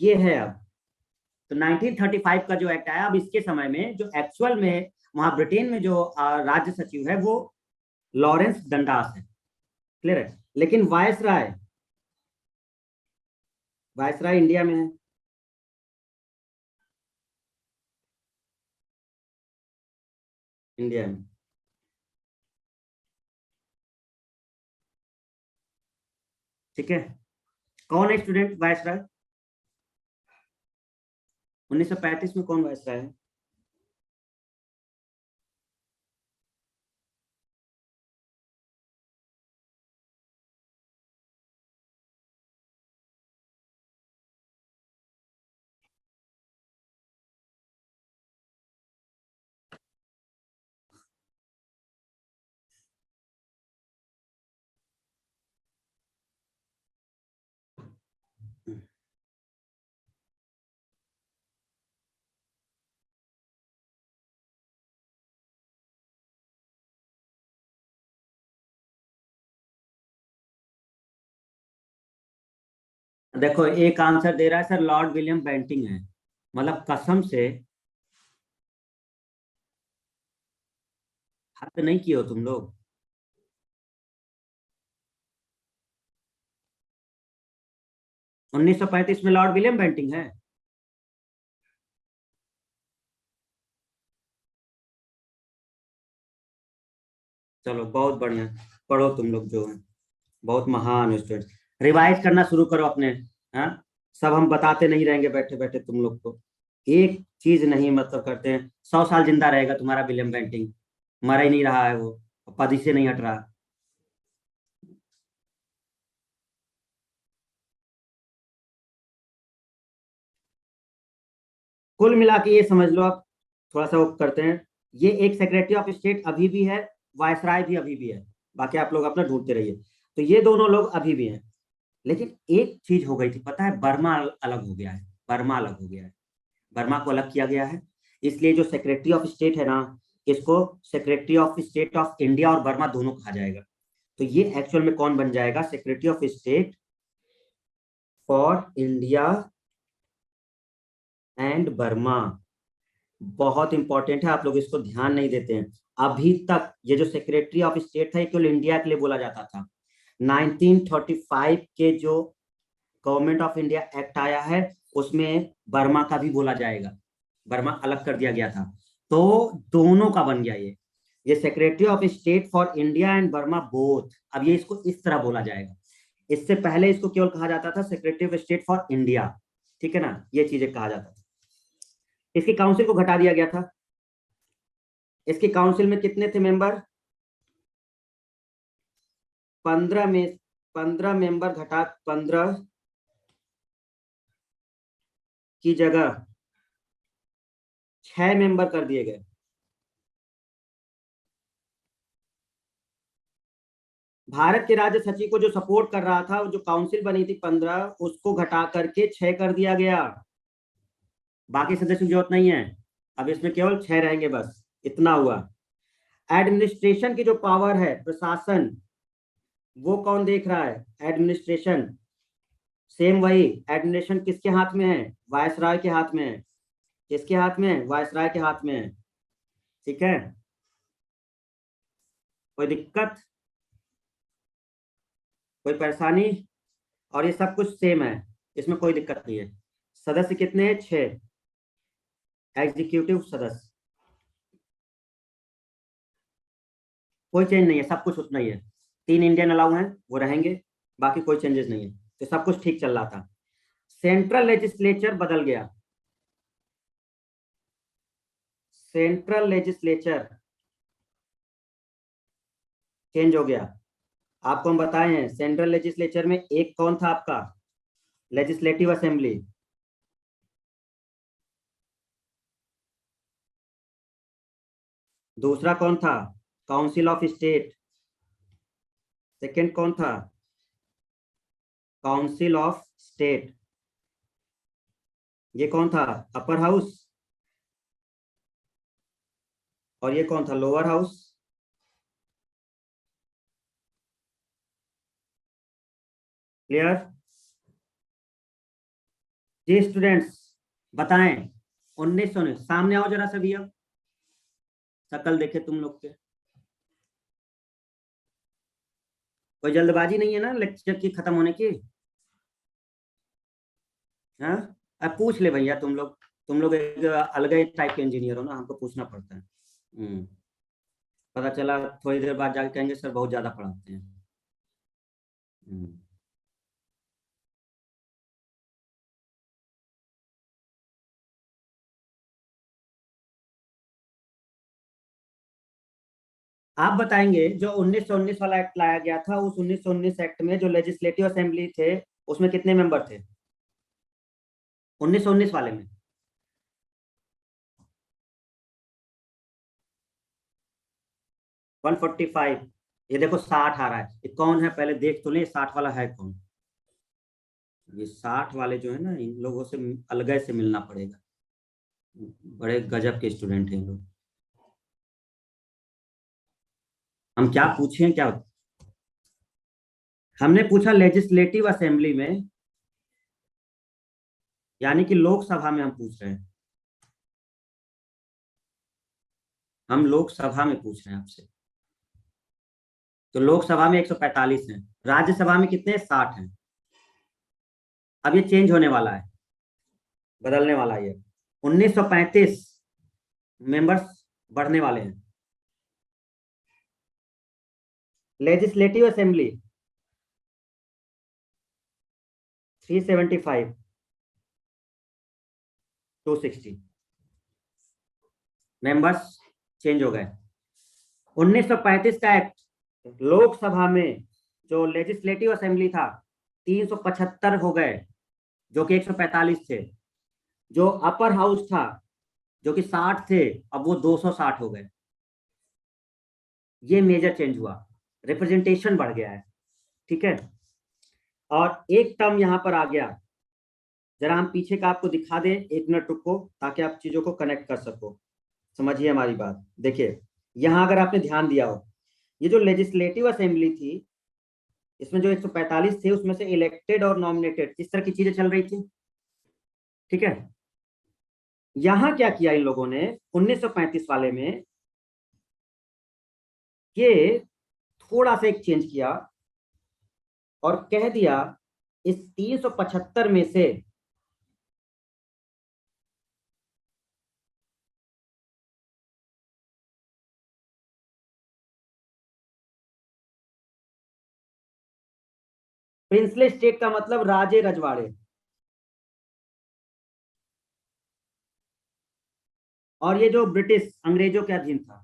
ये है अब। तो 1935 का जो एक्ट आया, अब इसके समय में जो एक्चुअल में वहां ब्रिटेन में जो राज्य सचिव है वो लॉरेंस डंडास है। क्लियर है? लेकिन वायसराय, वायसराय इंडिया में है। इंडिया में, ठीक है। कौन है स्टूडेंट वायसराय? 1935 में कौन वायसराय है? देखो, एक आंसर दे रहा है सर, लॉर्ड विलियम बेंटिंग है। मतलब कसम से हद नहीं की हो तुम लोग। 1935 में लॉर्ड विलियम बेंटिंग है। चलो बहुत बढ़िया, पढ़ो तुम लोग जो है, बहुत महान स्टूडेंट। रिवाइज करना शुरू करो अपने। हाँ, सब हम बताते नहीं रहेंगे बैठे बैठे तुम लोग को। एक चीज नहीं मतलब करते हैं। 100 साल जिंदा रहेगा तुम्हारा विलियम बेंटिंग, मरा ही नहीं रहा है वो, पद ही से नहीं हट रहा। कुल मिला के ये समझ लो आप, थोड़ा सा वो करते हैं, ये एक सेक्रेटरी ऑफ स्टेट अभी भी है, वायसराय भी अभी भी है, बाकी आप लोग अपना ढूंढते रहिए। तो ये दोनों लोग अभी भी हैं। लेकिन एक चीज हो गई थी पता है, बर्मा अलग हो गया है। बर्मा अलग हो गया है, बर्मा को अलग किया गया है। इसलिए जो सेक्रेटरी ऑफ स्टेट है ना, इसको secretary of state of India और बर्मा दोनों कहा जाएगा। तो ये एक्चुअल में कौन बन जाएगा, secretary of state for India and Burma. बहुत इंपॉर्टेंट है, आप लोग इसको ध्यान नहीं देते हैं। अभी तक ये जो सेक्रेटरी ऑफ स्टेट था, केवल इंडिया के लिए बोला जाता था। 1935 के जो गवर्नमेंट ऑफ इंडिया एक्ट आया है, उसमें बर्मा का भी बोला जाएगा, बर्मा अलग कर दिया गया था। तो दोनों का बन गया ये secretary of state for India and Burma both. अब ये इसको इस तरह बोला जाएगा। इससे पहले इसको केवल कहा जाता था secretary of state for India, ठीक है ना, ये चीजें कहा जाता था। इसकी काउंसिल को घटा दिया गया था। इसकी काउंसिल में कितने थे मेंबर, 15 में, 15 मेंबर घटा 15 की जगह 6 मेंबर कर दिए गए। भारत के राज्य सचिव को जो सपोर्ट कर रहा था, जो काउंसिल बनी थी 15, उसको घटा करके 6 कर दिया गया। बाकी सदस्यों की जरूरत नहीं है, अब इसमें केवल 6 रहेंगे, बस इतना हुआ। एडमिनिस्ट्रेशन की जो पावर है, प्रशासन, वो कौन देख रहा है, एडमिनिस्ट्रेशन। सेम वही, एडमिनिस्ट्रेशन किसके हाथ में है, वायसराय के हाथ में है। किसके हाथ में है, वायसराय के हाथ में है। ठीक है, कोई दिक्कत, कोई परेशानी। और ये सब कुछ सेम है, इसमें कोई दिक्कत नहीं है। सदस्य कितने हैं, 6 एग्जीक्यूटिव सदस्य। कोई चेंज नहीं है, सब कुछ उतना ही है। 3 इंडियन अलाउ हैं, वो रहेंगे, बाकी कोई चेंजेस नहीं है। तो सब कुछ ठीक चल रहा था। सेंट्रल लेजिस्लेचर बदल गया। सेंट्रल लेजिस्लेचर चेंज हो गया। आपको हम बताए हैं, सेंट्रल लेजिस्लेचर में एक कौन था आपका, लेजिस्लेटिव असेंबली। दूसरा कौन था, काउंसिल ऑफ स्टेट। सेकंड कौन था, काउंसिल ऑफ स्टेट। ये कौन था, अपर हाउस। और ये कौन था, लोअर हाउस। क्लियर। जी स्टूडेंट्स, बताएं। 1919, सामने आओ जरा सा भैया, शकल देखे तुम लोग के। कोई जल्दबाजी नहीं है ना लेक्चर की खत्म होने की। हाँ, अब पूछ ले भैया, तुम लोग एक अलग ही टाइप के इंजीनियर हो ना, हमको पूछना पड़ता है। हम्म। पता चला थोड़ी देर बाद जाके कहेंगे सर बहुत ज्यादा पढ़ाते हैं। हम्म। आप बताएंगे, जो 1919 वाला एक्ट लाया गया था, उस 1919 एक्ट में जो लेजिस्लेटिव असेंबली थे, उसमें कितने मेंबर थे 1919 वाले में। 145। ये देखो 60 आ रहा है, ये कौन है पहले देख तो ले, 60 वाला है कौन। ये 60 वाले जो है ना, इन लोगों से अलग से मिलना पड़ेगा, बड़े गजब के स्टूडेंट हैं इन लोग। हम क्या पूछे क्या, हमने पूछा लेजिस्लेटिव असेंबली में, यानी कि लोकसभा में हम पूछ रहे हैं। हम लोकसभा में पूछ रहे हैं आपसे। तो लोकसभा में 145 हैं, राज्यसभा में कितने, 60 हैं। अब ये चेंज होने वाला है, बदलने वाला है ये। 1935 मेंबर्स बढ़ने वाले हैं। Legislative assembly 375। 260 मेंबर्स चेंज हो गए। 1935 का एक्ट, लोकसभा में जो लेजिस्लेटिव असेंबली था 375 हो गए, जो कि 145 थे। जो अपर हाउस था जो कि 60 थे, अब वो 260 हो गए। ये मेजर चेंज हुआ, रिप्रेजेंटेशन बढ़ गया है। ठीक है, और एक टर्म यहां पर आ गया, जरा हम पीछे का आपको दिखा दें, 1 मिनट रुको ताकि आप चीजों को कनेक्ट कर सको, समझिए हमारी बात। देखिए यहां अगर आपने ध्यान दिया हो, ये जो लेजिस्लेटिव असेंबली थी, इसमें जो 145 थे उसमें से इलेक्टेड और नॉमिनेटेड इस तरह की चीजें चल रही थी। ठीक है, यहां क्या किया इन लोगों ने 1935 वाले में, ये थोड़ा सा एक चेंज किया और कह दिया इस 375 में से प्रिंसले स्टेट का मतलब राजे रजवाड़े, और ये जो ब्रिटिश अंग्रेजों के अधीन था।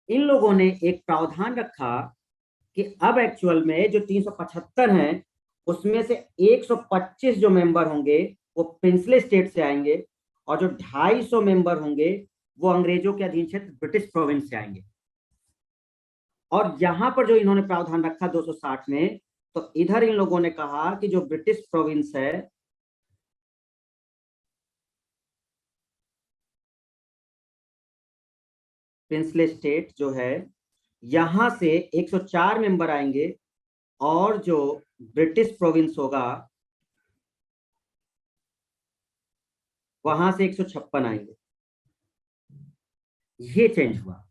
इन लोगों ने एक प्रावधान रखा कि अब एक्चुअल में जो 375 हैं उसमें से 125 जो मेंबर होंगे वो प्रिंसले स्टेट से आएंगे, और जो 250 मेंबर होंगे वो अंग्रेजों के अधीन क्षेत्र ब्रिटिश प्रोविंस से आएंगे। और यहां पर जो इन्होंने प्रावधान रखा 260 में, तो इधर इन लोगों ने कहा कि जो ब्रिटिश प्रोविंस है, प्रिंसले स्टेट जो है, यहां से 104 मेंबर आएंगे, और जो ब्रिटिश प्रोविंस होगा वहां से 156 आएंगे। ये चेंज हुआ।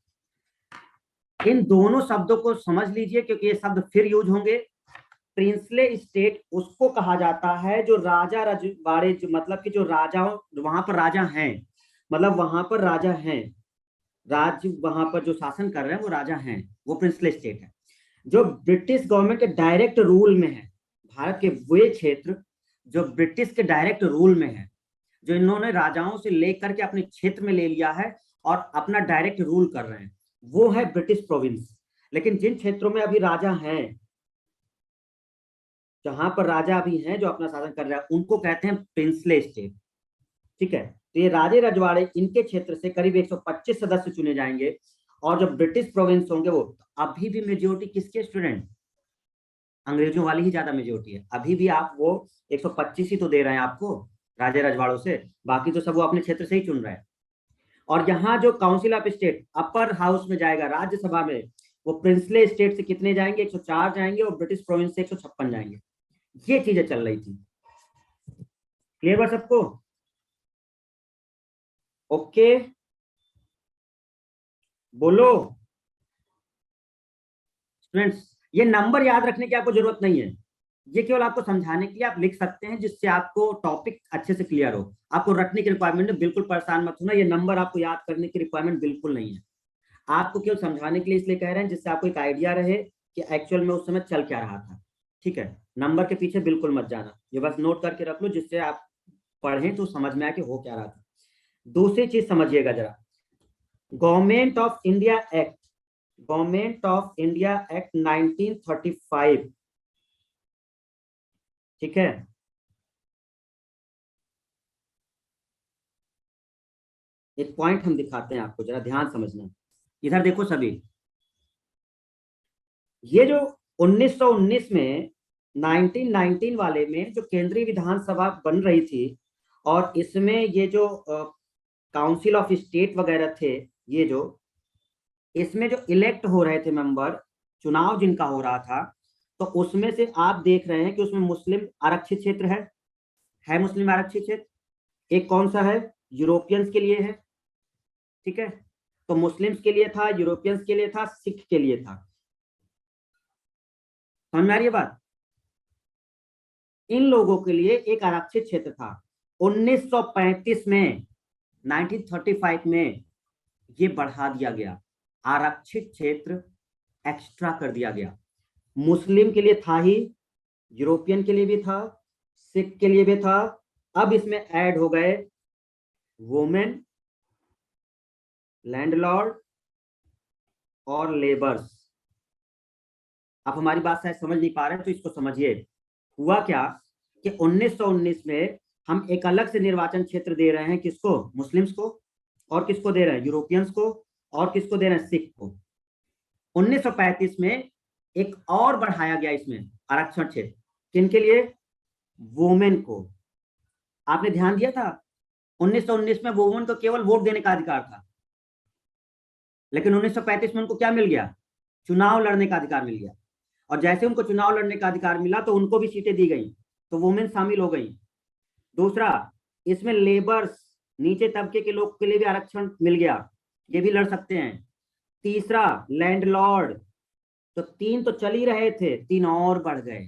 इन दोनों शब्दों को समझ लीजिए क्योंकि ये शब्द फिर यूज होंगे। प्रिंसले स्टेट उसको कहा जाता है जो राजा रजवाड़े, मतलब कि जो राजाओं, वहां पर राजा हैं, मतलब वहां पर राजा हैं, राज्य वहां पर जो शासन कर रहे हैं वो राजा हैं, वो प्रिंसले स्टेट है। जो ब्रिटिश गवर्नमेंट के डायरेक्ट रूल में है, भारत के वे क्षेत्र जो ब्रिटिश के डायरेक्ट रूल में है, जो इन्होंने राजाओं से लेकर के अपने क्षेत्र में ले लिया है और अपना डायरेक्ट रूल कर रहे हैं, वो है ब्रिटिश प्रोविंस। लेकिन जिन क्षेत्रों में अभी राजा हैं, जहां पर राजा अभी हैं जो अपना शासन कर रहे हैं, उनको कहते हैं प्रिंसले स्टेट। ठीक है, तो ये राजे रजवाड़े, इनके क्षेत्र से करीब 125 सदस्य चुने जाएंगे, और जो ब्रिटिश प्रोविंस होंगे वो अभी भी मेजोरिटी किसके स्टूडेंट, अंग्रेजों वाली ही ज्यादा मेजोरिटी है। अभी भी आप वो 125 ही तो दे रहे हैं आपको राजे रजवाड़ों से, बाकी तो सब वो अपने क्षेत्र से ही चुन रहे हैं। और यहाँ जो council of state upper house में जाएगा राज्यसभा में, वो प्रिंसले स्टेट से कितने जाएंगे, 104 जाएंगे, और ब्रिटिश प्रोविंस से 156 जाएंगे। ये चीजें चल रही थी। क्लियर बा सबको? ओके बोलो स्टूडेंट्स। ये नंबर याद रखने की आपको जरूरत नहीं है, ये केवल आपको समझाने के लिए आप लिख सकते हैं, जिससे आपको टॉपिक अच्छे से क्लियर हो। आपको रटने की रिक्वायरमेंट है, बिल्कुल परेशान मत होना, ये नंबर आपको याद करने की रिक्वायरमेंट बिल्कुल नहीं है। आपको केवल समझाने के लिए इसलिए कह रहे हैं जिससे आपको एक आइडिया रहे कि एक्चुअल में उस समय चल क्या रहा था। ठीक है, नंबर के पीछे बिल्कुल मत जाना, ये बस नोट करके रख लो, जिससे आप पढ़ें तो समझ में आए कि हो क्या रहा था। दूसरी चीज समझिएगा जरा, government of India act, government of India act 1935। ठीक है, एक पॉइंट हम दिखाते हैं आपको, जरा ध्यान समझना। इधर देखो सभी, ये जो 1919 में 1919 वाले में जो केंद्रीय विधानसभा बन रही थी, और इसमें ये जो काउंसिल ऑफ स्टेट वगैरह थे, ये जो इसमें जो इलेक्ट हो रहे थे मेंबर, चुनाव जिनका हो रहा था, तो उसमें से आप देख रहे हैं कि उसमें मुस्लिम आरक्षित क्षेत्र है मुस्लिम आरक्षित क्षेत्र। एक कौन सा है, यूरोपियंस के लिए है। ठीक है, तो मुस्लिम्स के लिए था, यूरोपियंस के लिए था, सिख के लिए था। समझ में आ रही है बात? इन लोगों के लिए एक आरक्षित क्षेत्र था। 1935 में, 1935 में ये बढ़ा दिया गया, आरक्षित क्षेत्र एक्स्ट्रा कर दिया गया। मुस्लिम के लिए था ही, यूरोपियन के लिए भी था, सिख के लिए भी था। अब इसमें ऐड हो गए वुमेन, लैंडलॉर्ड और लेबर्स। आप हमारी बात शायद समझ नहीं पा रहे हैं, तो इसको समझिए। हुआ क्या कि 1919 में हम एक अलग से निर्वाचन क्षेत्र दे रहे हैं, किसको? मुस्लिम्स को। और किसको दे रहे हैं? यूरोपियंस को। और किसको दे रहे हैं? सिख को। 1935 में एक और बढ़ाया गया इसमें आरक्षण क्षेत्र, किनके लिए? वुमेन को। आपने ध्यान दिया था 1919 में वुमेन को केवल वोट देने का अधिकार था, लेकिन 1935 में उनको क्या मिल गया? चुनाव लड़ने का अधिकार मिल गया। और जैसे उनको चुनाव लड़ने का अधिकार मिला तो उनको भी सीटें दी गई, तो वुमेन शामिल हो गई। दूसरा, इसमें लेबर्स, नीचे तबके के लोग के लिए भी आरक्षण मिल गया, ये भी लड़ सकते हैं। तीसरा, लैंडलॉर्ड। तो तीन तो चल ही रहे थे, तीन और बढ़ गए।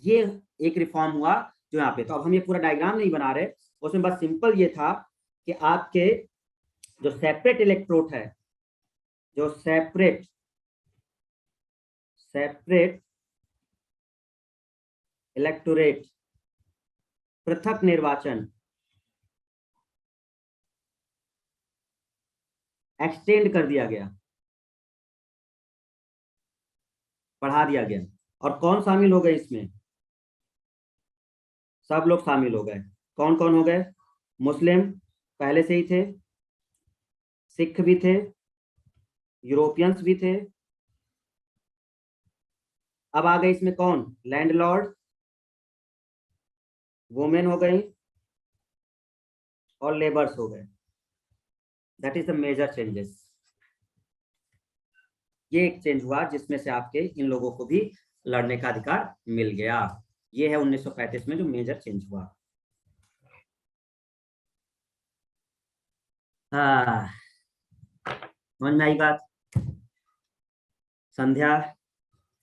ये एक रिफॉर्म हुआ जो यहाँ पे। तो अब हम ये पूरा डायग्राम नहीं बना रहे, उसमें बस सिंपल ये था कि आपके जो सेपरेट इलेक्ट्रोड है, जो सेपरेट इलेक्टोरेट, पृथक निर्वाचन, एक्सटेंड कर दिया गया, बढ़ा दिया गया। और कौन शामिल हो गए इसमें? सब लोग शामिल हो गए। कौन कौन हो गए? मुस्लिम पहले से ही थे, सिख भी थे, यूरोपियंस भी थे। अब आ गए इसमें कौन? लैंडलॉर्ड, वुमेन हो गई और लेबर्स हो गए। That is the major changes. ये एक चेंज हुआ जिसमें से आपके इन लोगों को भी लड़ने का अधिकार मिल गया। ये है 1935 में जो मेजर चेंज हुआ। हाँ, समझ में आई बात? संध्या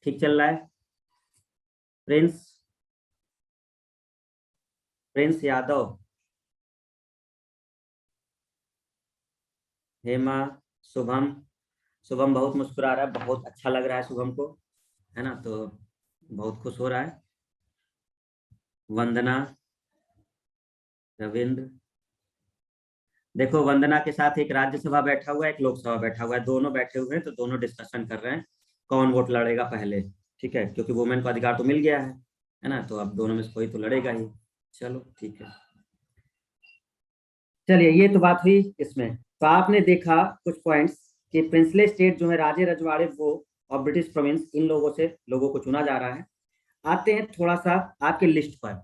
ठीक चल रहा है? प्रिंस, प्रिंस यादव, हेमा, शुभम। शुभम बहुत मुस्कुरा रहा है, बहुत अच्छा लग रहा है शुभम को, है ना? तो बहुत खुश हो रहा है। वंदना, रविंद्र। देखो, वंदना के साथ एक राज्यसभा बैठा हुआ है, एक लोकसभा बैठा हुआ है, दोनों बैठे हुए हैं, तो दोनों डिस्कशन कर रहे हैं कौन वोट लड़ेगा पहले। ठीक है, क्योंकि वुमेन को अधिकार तो मिल गया है ना? तो अब दोनों में से कोई तो लड़ेगा ही। चलो ठीक है। चलिए, ये तो बात हुई इसमें। तो आपने देखा कुछ पॉइंट्स कि प्रिंसले स्टेट जो है, राजे रजवाड़े वो और ब्रिटिश प्रोविंस, इन लोगों से लोगों को चुना जा रहा है। आते हैं थोड़ा सा आपके लिस्ट पर,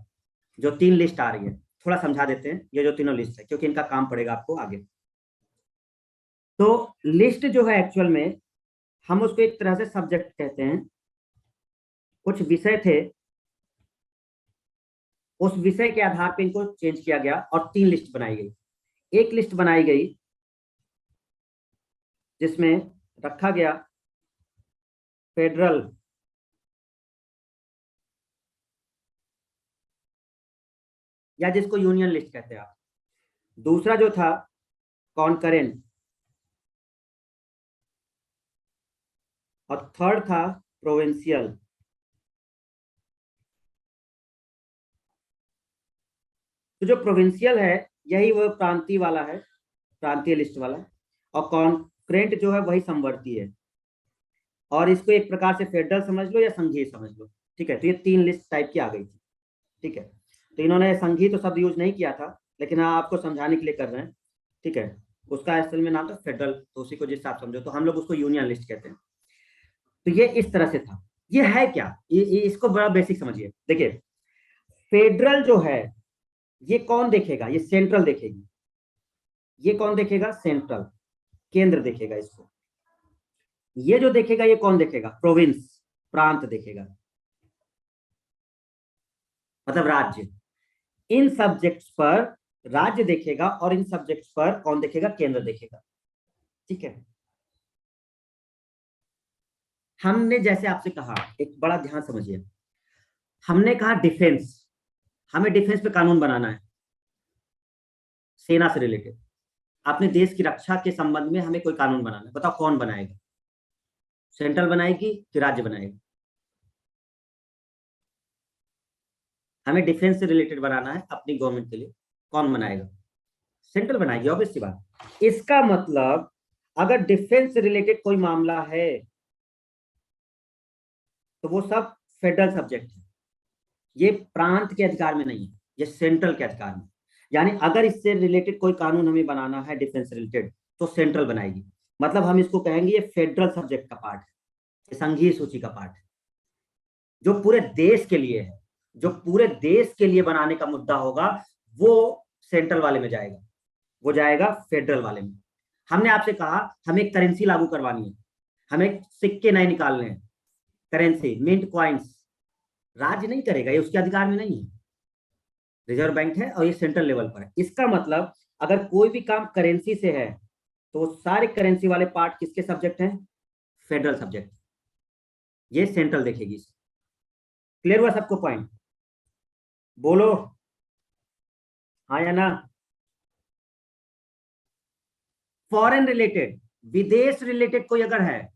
जो तीन लिस्ट आ रही है, थोड़ा समझा देते हैं ये जो तीनों लिस्ट है, क्योंकि इनका काम पड़ेगा आपको आगे। तो लिस्ट जो है एक्चुअल में हम उसको एक तरह से सब्जेक्ट कहते हैं। कुछ विषय थे, उस विषय के आधार पर इनको चेंज किया गया और तीन लिस्ट बनाई गई। एक लिस्ट बनाई गई जिसमें रखा गया फेडरल, या जिसको यूनियन लिस्ट कहते हैं आप। दूसरा जो था कॉन्करेंट, और थर्ड था प्रोविंशियल। तो जो प्रोविंशियल है यही वो प्रांतीय वाला है, प्रांतीय लिस्ट वाला। और कॉन्करेंट जो है वही संवर्ती है। और इसको एक प्रकार से फेडरल समझ लो या संघीय समझ लो। ठीक है, तो ये तीन लिस्ट टाइप की आ गई थी। ठीक है, तो इन्होंने संघीय तो शब्द यूज नहीं किया था, लेकिन हाँ आपको समझाने के लिए कर रहे हैं। ठीक है, उसका असल में नाम था फेडरल, तो उसी को जिस आप समझो, तो हम लोग उसको यूनियन लिस्ट कहते हैं। तो ये इस तरह से था। ये है क्या? ये इसको बड़ा बेसिक समझिए। देखिए, फेडरल जो है ये कौन देखेगा? ये सेंट्रल देखेगी। ये कौन देखेगा? सेंट्रल, केंद्र देखेगा इसको। ये जो देखेगा ये कौन देखेगा? प्रोविंस, प्रांत देखेगा, मतलब राज्य। इन सब्जेक्ट्स पर राज्य देखेगा और इन सब्जेक्ट्स पर कौन देखेगा? केंद्र देखेगा। ठीक है, हमने जैसे आपसे कहा, एक बड़ा ध्यान समझिए, हमने कहा डिफेंस, हमें डिफेंस पे कानून बनाना है, सेना से रिलेटेड। अपने देश की रक्षा के संबंध में हमें कोई कानून बनाना है, बताओ कौन बनाएगा? सेंट्रल बनाएगी कि राज्य बनाएगा? हमें डिफेंस से रिलेटेड बनाना है अपनी गवर्नमेंट के लिए, कौन बनाएगा? सेंट्रल बनाएगी, ऑब्वियस सी बात। इसका मतलब अगर डिफेंस से रिलेटेड कोई मामला है तो वो सब फेडरल सब्जेक्ट है, ये प्रांत के अधिकार में नहीं है, ये सेंट्रल के अधिकार में। यानी अगर इससे रिलेटेड कोई कानून हमें बनाना है डिफेंस से रिलेटेड तो सेंट्रल बनाएगी। मतलब हम इसको कहेंगे ये फेडरल सब्जेक्ट का पार्ट है, ये संघीय सूची का पार्ट है, जो पूरे देश के लिए है, जो पूरे देश के लिए बनाने का मुद्दा होगा वो सेंट्रल वाले में जाएगा, वो जाएगा फेडरल वाले में। हमने आपसे कहा हमें करेंसी लागू करवानी है, हमें सिक्के नए निकालने हैं, करेंसी मिंट क्वाइंस, राज्य नहीं करेगा, ये उसके अधिकार में नहीं है, रिजर्व बैंक है और ये सेंट्रल लेवल पर है। इसका मतलब अगर कोई भी काम करेंसी से है तो सारे करेंसी वाले पार्ट किसके सब्जेक्ट हैं? फेडरल सब्जेक्ट, ये सेंट्रल देखेगी। क्लियर हुआ सबको पॉइंट? बोलो हाँ या ना। फॉरेन रिलेटेड, विदेश रिलेटेड कोई अगर है,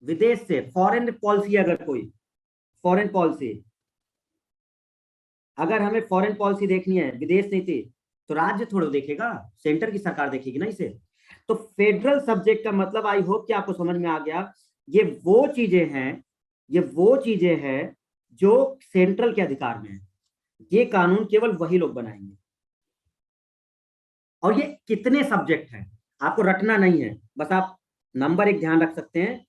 विदेश से फॉरेन पॉलिसी, अगर कोई फॉरेन पॉलिसी, अगर हमें फॉरेन पॉलिसी देखनी है, विदेश नीति, तो राज्य थोड़ा देखेगा, सेंटर की सरकार देखेगी ना इसे। तो फेडरल सब्जेक्ट का मतलब आई होप कि आपको समझ में आ गया, ये वो चीजें हैं, ये वो चीजें हैं जो सेंट्रल के अधिकार में है, ये कानून केवल वही लोग बनाएंगे। और ये कितने सब्जेक्ट हैं आपको रटना नहीं है, बस आप नंबर एक ध्यान रख सकते हैं,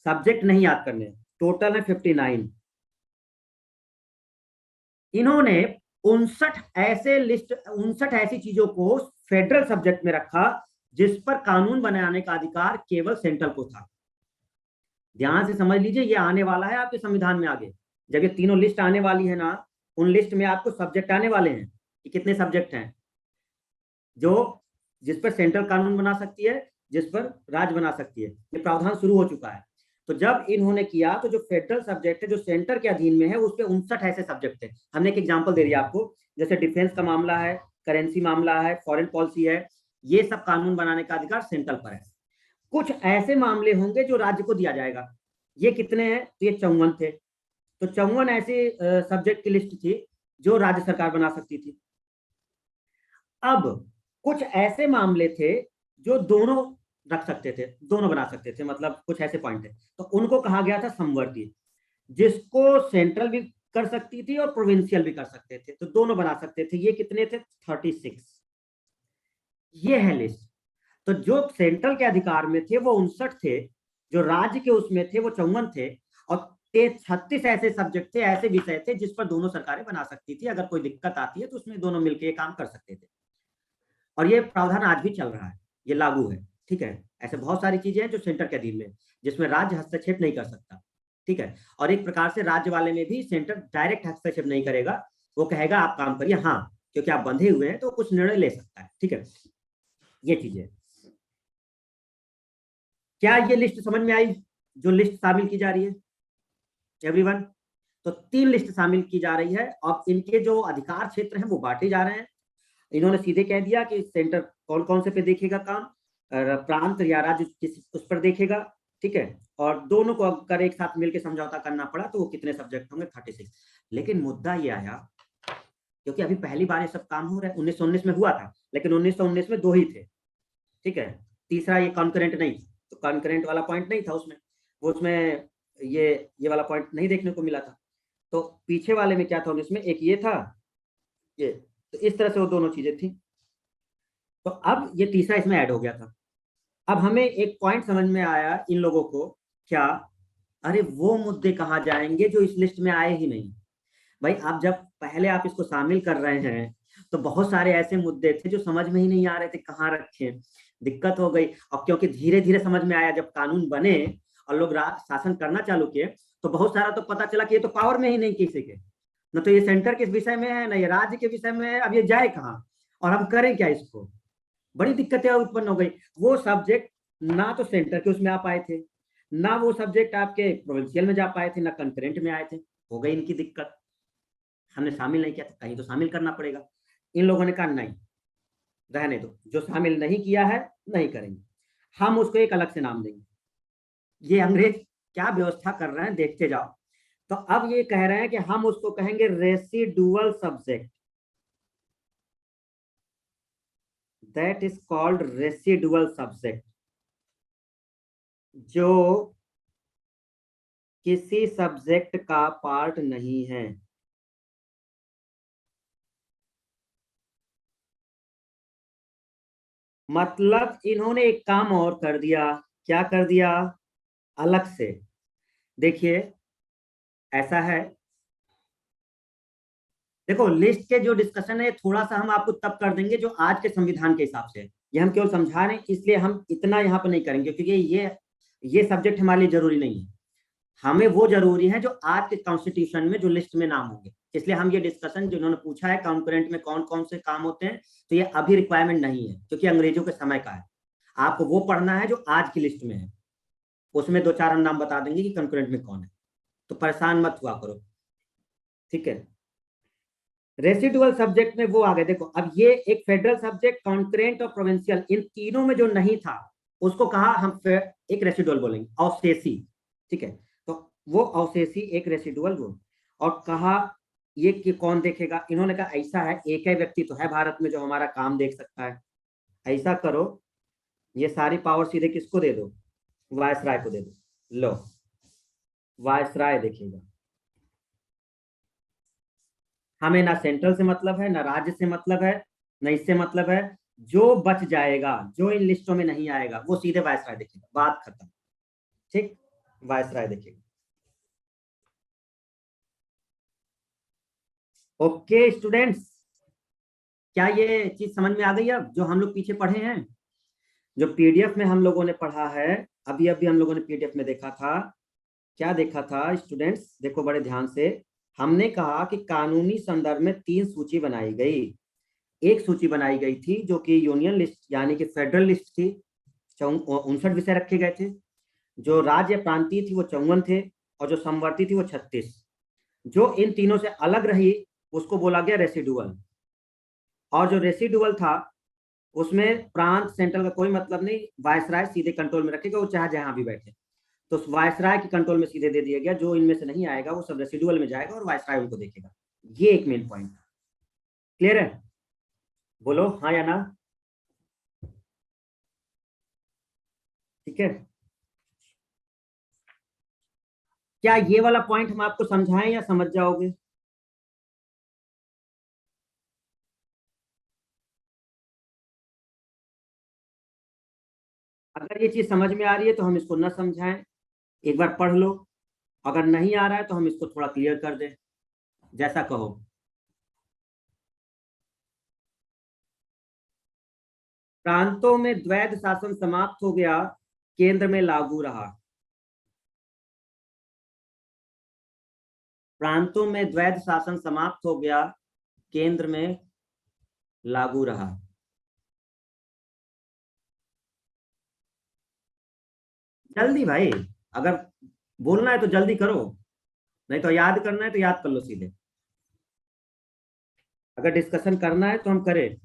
सब्जेक्ट नहीं याद करने, टोटल है 59। इन्होंने 59 ऐसी चीजों को फेडरल सब्जेक्ट में रखा जिस पर कानून बनाने का अधिकार केवल सेंट्रल को था। ध्यान से समझ लीजिए, ये आने वाला है आपके संविधान में आगे, जब ये तीनों लिस्ट आने वाली है ना, उन लिस्ट में आपको सब्जेक्ट आने वाले हैं कि कितने सब्जेक्ट हैं जो, जिस पर सेंट्रल कानून बना सकती है, जिस पर राज्य बना सकती है, ये प्रावधान शुरू हो चुका है। तो जब इन्होंने किया तो जो फेडरल सब्जेक्ट है जो सेंटर के अधीन में है उस पर 59 ऐसे सब्जेक्ट है। हमने एक एग्जांपल दे दिया आपको, जैसे डिफेंस का मामला है, करेंसी मामला है, फॉरेन पॉलिसी है, ये सब कानून बनाने का अधिकार सेंट्रल पर है। कुछ ऐसे मामले होंगे जो राज्य को दिया जाएगा, ये कितने हैं? तो ये 54 थे। तो 54 ऐसे सब्जेक्ट की लिस्ट थी जो राज्य सरकार बना सकती थी। अब कुछ ऐसे मामले थे जो दोनों रख सकते थे, दोनों बना सकते थे, मतलब कुछ ऐसे पॉइंट थे, तो उनको कहा गया था संवर्ती, जिसको सेंट्रल भी कर सकती थी और प्रोविंशियल भी कर सकते थे, तो दोनों बना सकते थे। ये कितने थे? 36। ये है लिस्ट। तो जो सेंट्रल के अधिकार में थे वो 59 थे, जो राज्य के उसमें थे वो 54 थे, और 36 ऐसे सब्जेक्ट थे, ऐसे विषय थे जिस पर दोनों सरकारें बना सकती थी। अगर कोई दिक्कत आती है तो उसमें दोनों मिलकर ये काम कर सकते थे, और ये प्रावधान आज भी चल रहा है, ये लागू है। ठीक है, ऐसे बहुत सारी चीजें हैं जो सेंटर के अधीन में, जिसमें राज्य हस्तक्षेप नहीं कर सकता। ठीक है, और एक प्रकार से राज्य वाले में भी सेंटर डायरेक्ट हस्तक्षेप नहीं करेगा, वो कहेगा आप काम करिए, हाँ क्योंकि आप बंधे हुए हैं तो कुछ निर्णय ले सकता है। ठीक है, ये चीजें। क्या ये लिस्ट समझ में आई जो लिस्ट शामिल की जा रही है एवरीवन? तो 3 लिस्ट शामिल की जा रही है, और इनके जो अधिकार क्षेत्र हैं वो बांटे जा रहे हैं। इन्होंने सीधे कह दिया कि सेंटर कौन कौन से पे देखेगा काम, प्रांत या राज्य किस उस पर देखेगा। ठीक है, और दोनों को अगर एक साथ मिलकर समझौता करना पड़ा तो वो कितने सब्जेक्ट होंगे? 36। लेकिन मुद्दा ये आया, क्योंकि अभी पहली बार ये सब काम हो रहा है, 1919 में हुआ था, लेकिन 1919 में 2 ही थे। ठीक है, तीसरा ये कॉन्करेंट नहीं, तो कॉन्करेंट वाला पॉइंट नहीं था उसमें, वो उसमें ये वाला पॉइंट नहीं देखने को मिला था। तो पीछे वाले में क्या था? उसमें एक ये था, ये, तो इस तरह से वो दोनों चीजें थी। तो अब ये तीसरा इसमें ऐड हो गया था। अब हमें एक पॉइंट समझ में आया इन लोगों को, क्या? अरे वो मुद्दे कहाँ जाएंगे जो इस लिस्ट में आए ही नहीं। भाई आप जब पहले आप इसको शामिल कर रहे हैं तो बहुत सारे ऐसे मुद्दे थे जो समझ में ही नहीं आ रहे थे कहाँ रखे, दिक्कत हो गई। और क्योंकि धीरे धीरे समझ में आया, जब कानून बने और लोग शासन करना चालू किए, तो बहुत सारा तो पता चला कि ये तो पावर में ही नहीं किसी के, न तो ये सेंटर के विषय में है, न ये राज्य के विषय में है। अब ये जाए कहाँ और हम करें क्या इसको? बड़ी दिक्कतें उत्पन्न हो गई। वो सब्जेक्ट ना तो सेंटर के उसमें आ पाए थे, ना वो सब्जेक्ट आपके प्रोविंशियल में जा पाए थे, ना कंकरेंट में आए थे। हो गई इनकी दिक्कत, हमने शामिल नहीं किया था, कहीं तो शामिल करना पड़ेगा। इन लोगों ने कहा नहीं, रहने दो, जो शामिल नहीं किया है नहीं करेंगे, हम उसको एक अलग से नाम देंगे। ये अंग्रेज क्या व्यवस्था कर रहे हैं देखते जाओ। तो अब ये कह रहे हैं कि हम उसको कहेंगे residual subject, that is called residual subject, जो किसी सब्जेक्ट का पार्ट नहीं है। मतलब इन्होंने एक काम और कर दिया। क्या कर दिया? अलग से देखिए, ऐसा है, देखो लिस्ट के जो डिस्कशन है थोड़ा सा हम आपको तब कर देंगे जो आज के संविधान के हिसाब से है। ये हम केवल समझा रहे हैं, इसलिए हम इतना यहाँ पर नहीं करेंगे, क्योंकि ये सब्जेक्ट हमारे लिए जरूरी नहीं है। हमें वो जरूरी है जो आज के कॉन्स्टिट्यूशन में जो लिस्ट में नाम होंगे, इसलिए हम ये डिस्कशन जो उन्होंने पूछा है कॉन्करेंट में कौन कौन से काम होते हैं, तो ये अभी रिक्वायरमेंट नहीं है, क्योंकि अंग्रेजों के समय का है। आपको वो पढ़ना है जो आज की लिस्ट में है, उसमें दो चार हम नाम बता देंगे कि कंकरेंट में कौन है, तो परेशान मत हुआ करो, ठीक है। रेसिडुअल सब्जेक्ट में वो आ गए। देखो अब ये एक फेडरल सब्जेक्ट, कॉन्करेंट और प्रोविंशियल, इन तीनों में जो नहीं था उसको कहा हम एक रेसिडुअल बोलेंगे, अवशेषी, ठीक है। तो वो अवशेषी एक रेसिडुअल वो, और कहा ये कि कौन देखेगा, इन्होंने कहा ऐसा है, एक ही व्यक्ति तो है भारत में जो हमारा काम देख सकता है। ऐसा करो, ये सारी पावर सीधे किसको दे दो? वायसराय को दे दो। लो, वायसराय देखेगा। हमें ना सेंट्रल से मतलब है, ना राज्य से मतलब है, ना इससे मतलब है। जो बच जाएगा, जो इन लिस्टों में नहीं आएगा, वो सीधे वायसराय देखेगा, बात खत्म, ठीक। वायसराय देखेगा। ओके स्टूडेंट्स, क्या ये चीज समझ में आ गई अब जो हम लोग पीछे पढ़े हैं, जो पीडीएफ में हम लोगों ने पढ़ा है? अभी अभी हम लोगों ने पीडीएफ में देखा था, क्या देखा था स्टूडेंट्स? देखो बड़े ध्यान से, हमने कहा कि कानूनी संदर्भ में 3 सूची बनाई गई। एक सूची बनाई गई थी जो कि यूनियन लिस्ट यानी कि फेडरल लिस्ट थी, 59 विषय रखे गए थे। जो राज्य प्रांतीय थी वो 54 थे, और जो समवर्ती थी वो 36। जो इन तीनों से अलग रही उसको बोला गया रेसिडुअल। और जो रेसिडुअल था उसमें प्रांत सेंट्रल का कोई मतलब नहीं, वायसराय सीधे कंट्रोल में रखेगा, वो चाहे जहां भी बैठे। तो वायसराय के कंट्रोल में सीधे दे दिया गया, जो इनमें से नहीं आएगा वो सब रेसिडुअल में जाएगा और वायसराय उनको देखेगा। ये एक मेन पॉइंट था। क्लियर है? बोलो हाँ या ना। ठीक है, क्या ये वाला पॉइंट हम आपको समझाएं या समझ जाओगे? अगर ये चीज समझ में आ रही है तो हम इसको न समझाएं, एक बार पढ़ लो। अगर नहीं आ रहा है तो हम इसको थोड़ा क्लियर कर दें, जैसा कहो। प्रांतों में द्वैध शासन समाप्त हो गया, केंद्र में लागू रहा। प्रांतों में द्वैध शासन समाप्त हो गया, केंद्र में लागू रहा। जल्दी भाई, अगर बोलना है तो जल्दी करो, नहीं तो याद करना है तो याद कर लो सीधे। अगर डिस्कशन करना है तो हम करें।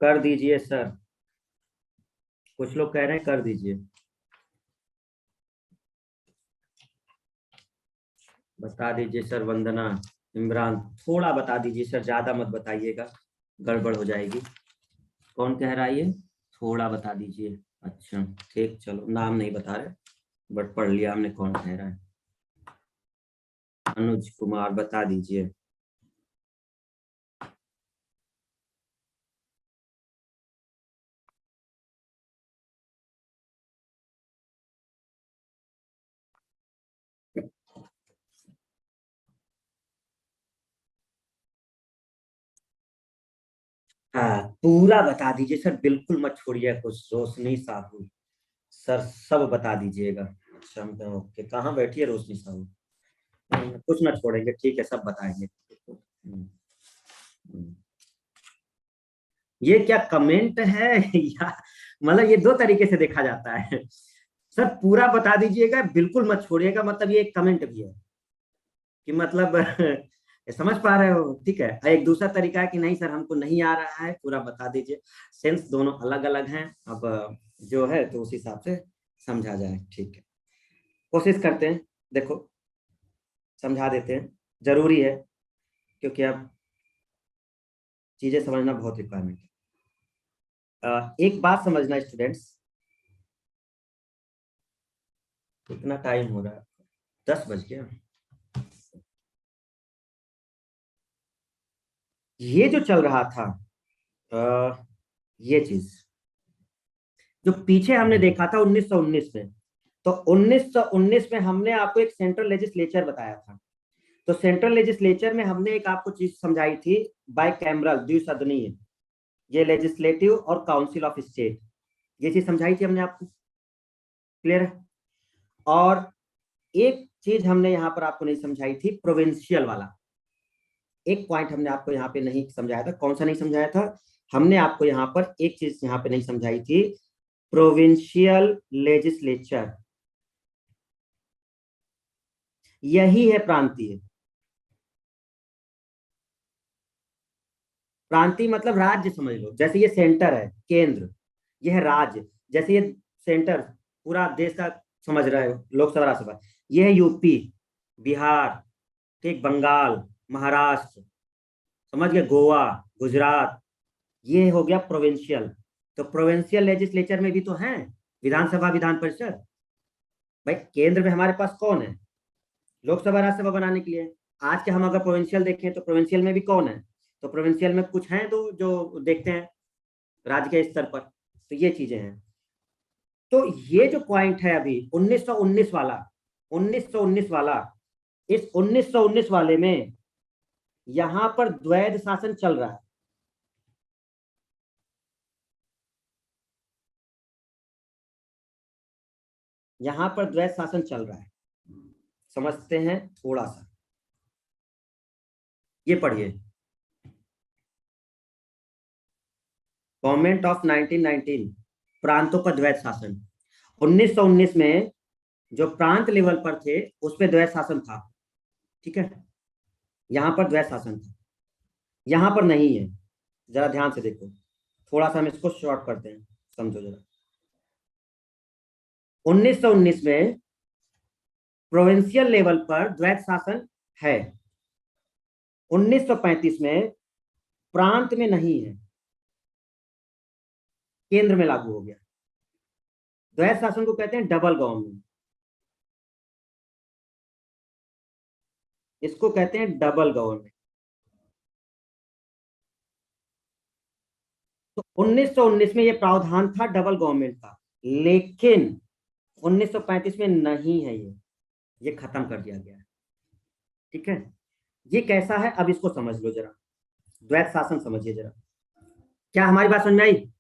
कर दीजिए सर, कुछ लोग कह रहे हैं कर दीजिए। बता दीजिए सर, वंदना, इमरान, थोड़ा बता दीजिए सर, ज्यादा मत बताइएगा, गड़बड़ हो जाएगी। कौन कह रहा है ये? थोड़ा बता दीजिए। अच्छा ठीक, चलो नाम नहीं बता रहे, बट पढ़ लिया हमने कौन कह रहा है। अनुज कुमार, बता दीजिए। हाँ पूरा बता दीजिए सर, बिल्कुल मत छोड़िए कुछ। रोशनी साहू सर, सब बता दीजिएगा। अच्छा ओके, कहाँ बैठी है रोशनी साहू? कुछ ना छोड़ेंगे, ठीक है, सब बताएंगे। हम्म, हम्म। ये क्या कमेंट है या मतलब ये दो तरीके से देखा जाता है। सर पूरा बता दीजिएगा, बिल्कुल मत छोड़िएगा, मतलब ये एक कमेंट भी है। कि मतलब समझ पा रहे हो? ठीक है। एक दूसरा तरीका है कि नहीं सर हमको नहीं आ रहा है, पूरा बता दीजिए। सेंस दोनों अलग अलग हैं। अब जो है तो उस हिसाब से समझा जाए। ठीक है, कोशिश करते हैं। देखो, समझा देते हैं, जरूरी है, क्योंकि अब चीजें समझना बहुत रिक्वायरमेंट है। एक बात समझना स्टूडेंट्स, कितना टाइम हो रहा है? 10 बज गया। ये जो चल रहा था, ये चीज जो पीछे हमने देखा था 1919 में, तो 1919 में हमने आपको एक सेंट्रल लेजिस्लेचर बताया था। तो सेंट्रल लेजिस्लेचर में हमने एक आपको चीज समझाई थी, बाई कैमरल, द्विसदनीय, ये लेजिस्लेटिव और काउंसिल ऑफ स्टेट, ये चीज समझाई थी हमने आपको। क्लियर है? और एक चीज हमने यहाँ पर आपको नहीं समझाई थी, प्रोविंशियल वाला। एक पॉइंट हमने आपको यहाँ पे नहीं समझाया था। कौन सा नहीं समझाया था? हमने आपको यहाँ पर एक चीज यहाँ पे नहीं समझाई थी, प्रोविंशियल लेजिस्लेचर। यही है प्रांतीय। प्रांतीय मतलब राज्य समझ लो, जैसे ये सेंटर है, केंद्र, ये है राज्य। जैसे ये सेंटर पूरा देश का समझ रहे हो, लोकसभा राज्यसभा, ये है यूपी, बिहार, ठीक, बंगाल, महाराष्ट्र, समझ गए, गोवा, गुजरात, ये हो गया प्रोविंशियल। तो प्रोविंशियल लेजिस्लेचर में भी तो है विधानसभा, विधान परिषद। भाई केंद्र में हमारे पास कौन है लोकसभा राज्यसभा बनाने के लिए? आज के हम अगर प्रोविंशियल देखें तो प्रोविंशियल में भी कौन है? तो प्रोविंशियल में कुछ हैं तो जो देखते हैं राज्य के स्तर पर। तो ये चीजें हैं। तो ये जो पॉइंट है अभी 1919 वाला, 1919 वाला, इस 1919 वाले में यहां पर द्वैध शासन चल रहा है। यहां पर द्वैध शासन चल रहा है, समझते हैं थोड़ा सा। ये पढ़िए, गवर्नमेंट ऑफ 1919, प्रांतों पर द्वैध शासन। 1919 में जो प्रांत लेवल पर थे उस पर द्वैध शासन था। ठीक है, यहां पर द्वैध शासन था, यहां पर नहीं है। जरा ध्यान से देखो, थोड़ा सा हम इसको शॉर्ट करते हैं, समझो जरा। 1919 में प्रोविंशियल लेवल पर द्वैध शासन है। 1935 में प्रांत में नहीं है, केंद्र में लागू हो गया। द्वैध शासन को कहते हैं डबल गवर्नमेंट, इसको कहते हैं डबल गवर्नमेंट। तो 1919 में यह प्रावधान था डबल गवर्नमेंट का, लेकिन 1935 में नहीं है, ये खत्म कर दिया गया है। ठीक है, ये कैसा है अब इसको समझ लो जरा, द्वैध शासन समझिए जरा। क्या हमारी बात समझ में आई?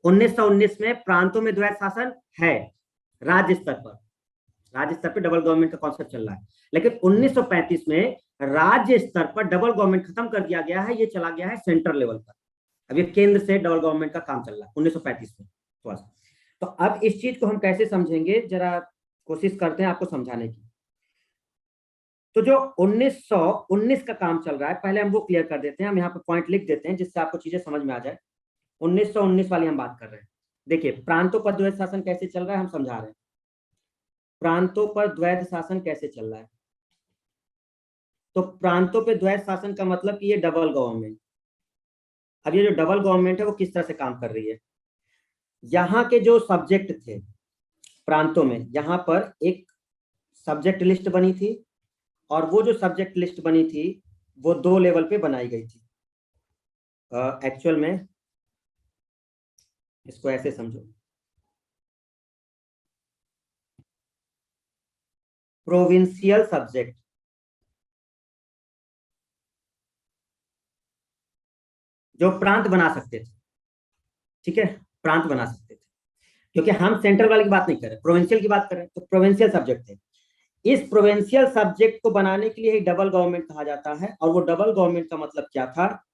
1919 में प्रांतों में द्वैध शासन है, राज्य स्तर पर, राज्य स्तर पर डबल गवर्नमेंट का कॉन्सेप्ट चल रहा है। लेकिन 1935 में राज्य स्तर पर डबल गवर्नमेंट खत्म कर दिया गया है, ये चला गया है सेंट्रल लेवल पर। अब ये केंद्र से डबल गवर्नमेंट का काम चल रहा है 1935 में। तो अब इस चीज को हम कैसे समझेंगे, जरा कोशिश करते हैं आपको समझाने की। तो जो 1919 का काम चल रहा है, पहले हम वो क्लियर कर देते हैं। हम यहाँ पे पॉइंट लिख देते हैं जिससे आपको चीजें समझ में आ जाए। 1919 वाली हम बात कर रहे हैं। देखिए, प्रांतों पर द्वैध शासन कैसे चल रहा है हम समझा रहे हैं। प्रांतों पर द्वैध शासन कैसे चल रहा है? तो प्रांतों पर द्वैध शासन का मतलब कि ये डबल गवर्नमेंट। अब ये जो डबल गवर्नमेंट है वो किस तरह से काम कर रही है? यहाँ के जो सब्जेक्ट थे प्रांतों में, यहाँ पर एक सब्जेक्ट लिस्ट बनी थी, और वो जो सब्जेक्ट लिस्ट बनी थी वो 2 लेवल पे बनाई गई थी। एक्चुअल में इसको ऐसे समझो, प्रोविंशियल सब्जेक्ट, जो प्रांत बना सकते थे। ठीक है, प्रांत बना सकते थे, क्योंकि हम सेंट्रल वाले की बात नहीं कर रहे, प्रोविंशियल की बात कर रहे हैं। तो प्रोविंशियल सब्जेक्ट थे। इस प्रोविंशियल सब्जेक्ट को बनाने के लिए ही डबल गवर्नमेंट कहा जाता है। और वो डबल गवर्नमेंट का मतलब क्या था?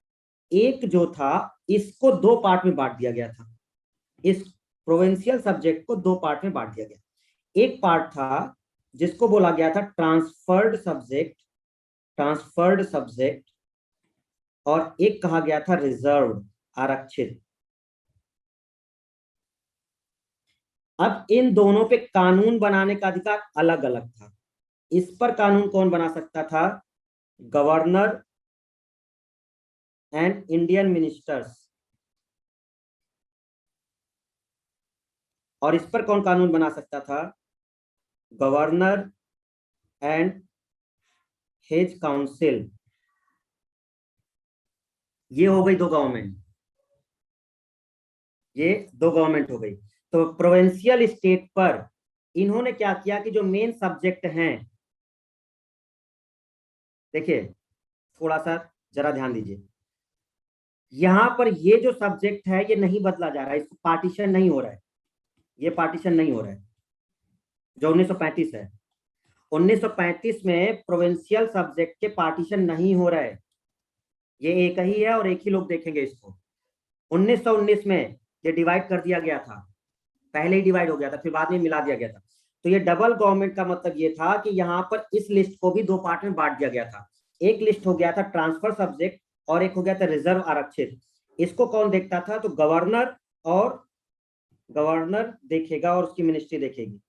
एक जो था, इसको 2 पार्ट में बांट दिया गया था। इस प्रोविंशियल सब्जेक्ट को 2 पार्ट में बांट दिया गया। एक पार्ट था जिसको बोला गया था ट्रांसफर्ड सब्जेक्ट, ट्रांसफर्ड सब्जेक्ट और एक कहा गया था रिजर्व, आरक्षित। अब इन दोनों पे कानून बनाने का अधिकार अलग अलग था। इस पर कानून कौन बना सकता था? Governor and Indian ministers. और इस पर कौन कानून बना सकता था? Governor and his council. ये हो गई दो गवर्नमेंट, ये दो गवर्नमेंट हो गई। तो प्रोविंशियल स्टेट पर इन्होंने क्या किया कि जो मेन सब्जेक्ट हैं, देखिए थोड़ा सा जरा ध्यान दीजिए, यहां पर ये जो सब्जेक्ट है ये नहीं बदला जा रहा है, इसको पार्टीशन नहीं हो रहा है, ये पार्टीशन नहीं हो रहा है जो 1935 है। 1935 में प्रोविंशियल सब्जेक्ट के पार्टीशन नहीं हो रहा है, ये एक ही है और एक ही लोग देखेंगे इसको। 1919 में ये डिवाइड कर दिया गया था, पहले ही डिवाइड हो गया था, फिर बाद में मिला दिया गया था। तो ये डबल गवर्नमेंट का मतलब ये था कि यहाँ पर इस लिस्ट को भी दो पार्ट में बांट दिया गया था। एक लिस्ट हो गया था ट्रांसफर सब्जेक्ट और एक हो गया था रिजर्व, आरक्षित। इसको कौन देखता था? तो गवर्नर, और गवर्नर देखेगा और उसकी मिनिस्ट्री देखेगी।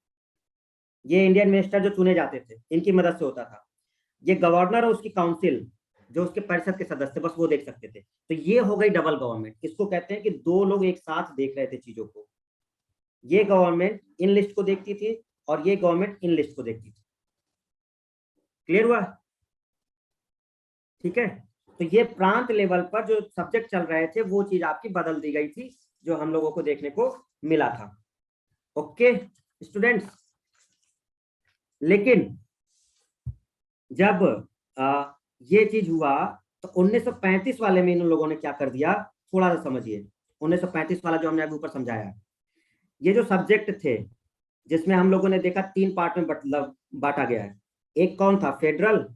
ये इंडियन मिनिस्टर जो चुने जाते थे इनकी मदद से होता था। ये गवर्नर और उसकी काउंसिल जो उसके परिषद के सदस्य, बस वो देख सकते थे। तो ये हो गई डबल गवर्नमेंट। इसको कहते हैं कि दो लोग एक साथ देख रहे थे चीजों को। ये गवर्नमेंट इन लिस्ट को देखती थी और ये गवर्नमेंट इन लिस्ट को देखती थी। क्लियर हुआ? ठीक है। तो ये प्रांत लेवल पर जो सब्जेक्ट चल रहे थे वो चीज आपकी बदल दी गई थी, जो हम लोगों को देखने को मिला था। ओके स्टूडेंट्स, लेकिन जब ये चीज हुआ तो 1935 वाले में इन लोगों ने क्या कर दिया, थोड़ा सा समझिए। 1935 वाला जो हमने अभी ऊपर समझाया, ये जो सब्जेक्ट थे जिसमें हम लोगों ने देखा तीन पार्ट में बांटा गया है। एक कौन था? फेडरल,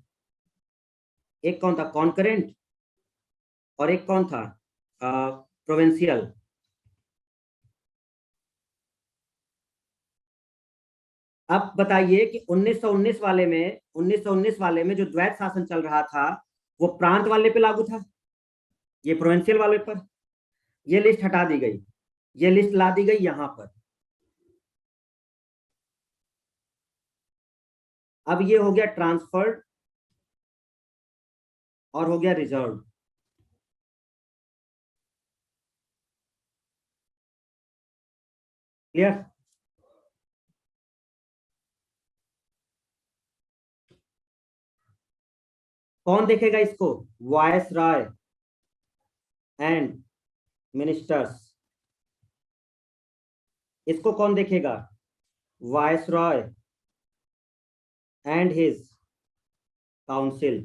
एक कौन था? कॉन्करेंट, और एक कौन था? प्रोविंशियल। अब बताइए कि 1919 वाले में, 1919 वाले में जो द्वैध शासन चल रहा था वो प्रांत वाले पे लागू था, ये प्रोविंशियल वाले पर। ये लिस्ट हटा दी गई, ये लिस्ट ला दी गई यहां पर। अब ये हो गया ट्रांसफर्ड और हो गया रिजर्व। क्लियर? कौन देखेगा इसको? Viceroy and ministers. इसको कौन देखेगा? Viceroy and his council.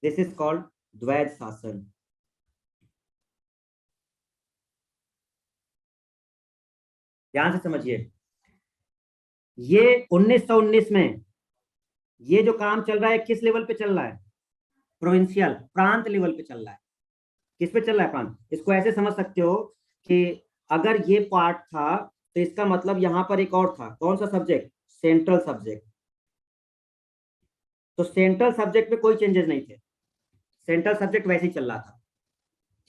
This is called द्वैध शासन। ध्यान से समझिए, ये 1919 में ये जो काम चल रहा है किस लेवल पे चल रहा है? प्रोविंशियल, प्रांत लेवल पे चल रहा है। किस पे चल रहा है? प्रांत। इसको ऐसे समझ सकते हो कि अगर ये पार्ट था तो इसका मतलब यहां पर एक और था, कौन सा सब्जेक्ट? Central subject. तो सेंट्रल सब्जेक्ट में कोई चेंजेस नहीं थे, सेंट्रल सब्जेक्ट वैसे ही चल रहा था।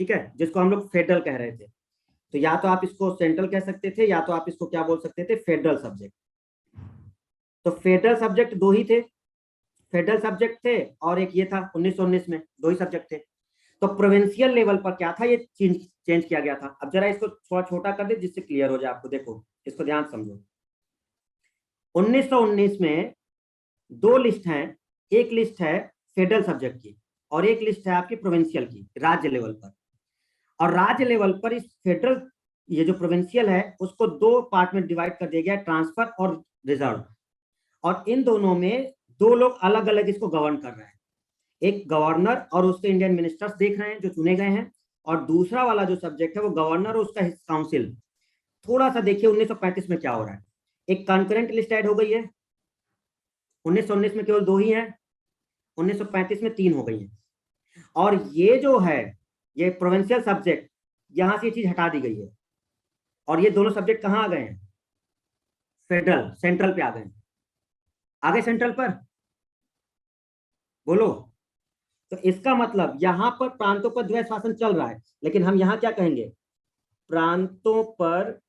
ठीक है, जिसको हम लोग फेडरल कह रहे थे। तो या तो आप इसको सेंट्रल कह सकते थे या तो आप इसको क्या बोल सकते थे? Federal subject. तो फेडरल सब्जेक्ट दो ही थे, फेडरल सब्जेक्ट थे और एक ये था 1919 में, दो ही सब्जेक्ट थे। तो प्रोविंशियल लेवल पर क्या था? ये चेंज किया गया था। अब जरा इसको थोड़ा छोटा कर दे जिससे क्लियर हो जाए आपको। देखो इसको ध्यान समझो। 1919 में दो लिस्ट हैं, एक लिस्ट है फेडरल सब्जेक्ट की और एक लिस्ट है आपकी प्रोविंशियल की, राज्य लेवल पर। और राज्य लेवल पर इस फेडरल, ये जो प्रोविंशियल है उसको दो पार्ट में डिवाइड कर दिया गया, ट्रांसफर और रिजर्व। और इन दोनों में दो लोग अलग अलग इसको गवर्न कर रहे हैं। एक गवर्नर और उसके इंडियन मिनिस्टर्स देख रहे हैं जो चुने गए हैं, और दूसरा वाला जो सब्जेक्ट है वो गवर्नर और उसका काउंसिल। थोड़ा सा देखिए 1935 में क्या हो रहा है। एक कंकरेंट लिस्ट ऐड हो गई है, 1919 में केवल दो ही है, 1935 में तीन हो गई है। और ये जो है ये प्रोविंशियल सब्जेक्ट, यहां से ये चीज हटा दी गई है और ये दोनों सब्जेक्ट कहां आ गए हैं? फेडरल, सेंट्रल पे आ गए हैं। आगे सेंट्रल पर बोलो। तो इसका मतलब यहां पर प्रांतों पर द्वैध शासन चल रहा है, लेकिन हम यहां क्या कहेंगे, प्रांतों पर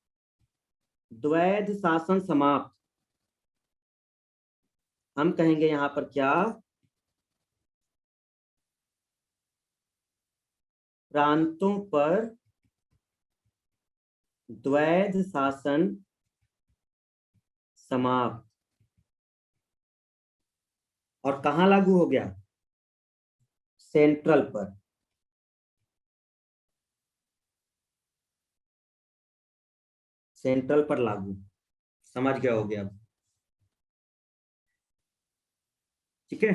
द्वैध शासन समाप्त। हम कहेंगे यहां पर क्या, प्रांतों पर द्वैध शासन समाप्त। और कहां लागू हो गया, सेंट्रल पर। सेंट्रल पर लागू, समझ गया हो गया अब, ठीक है।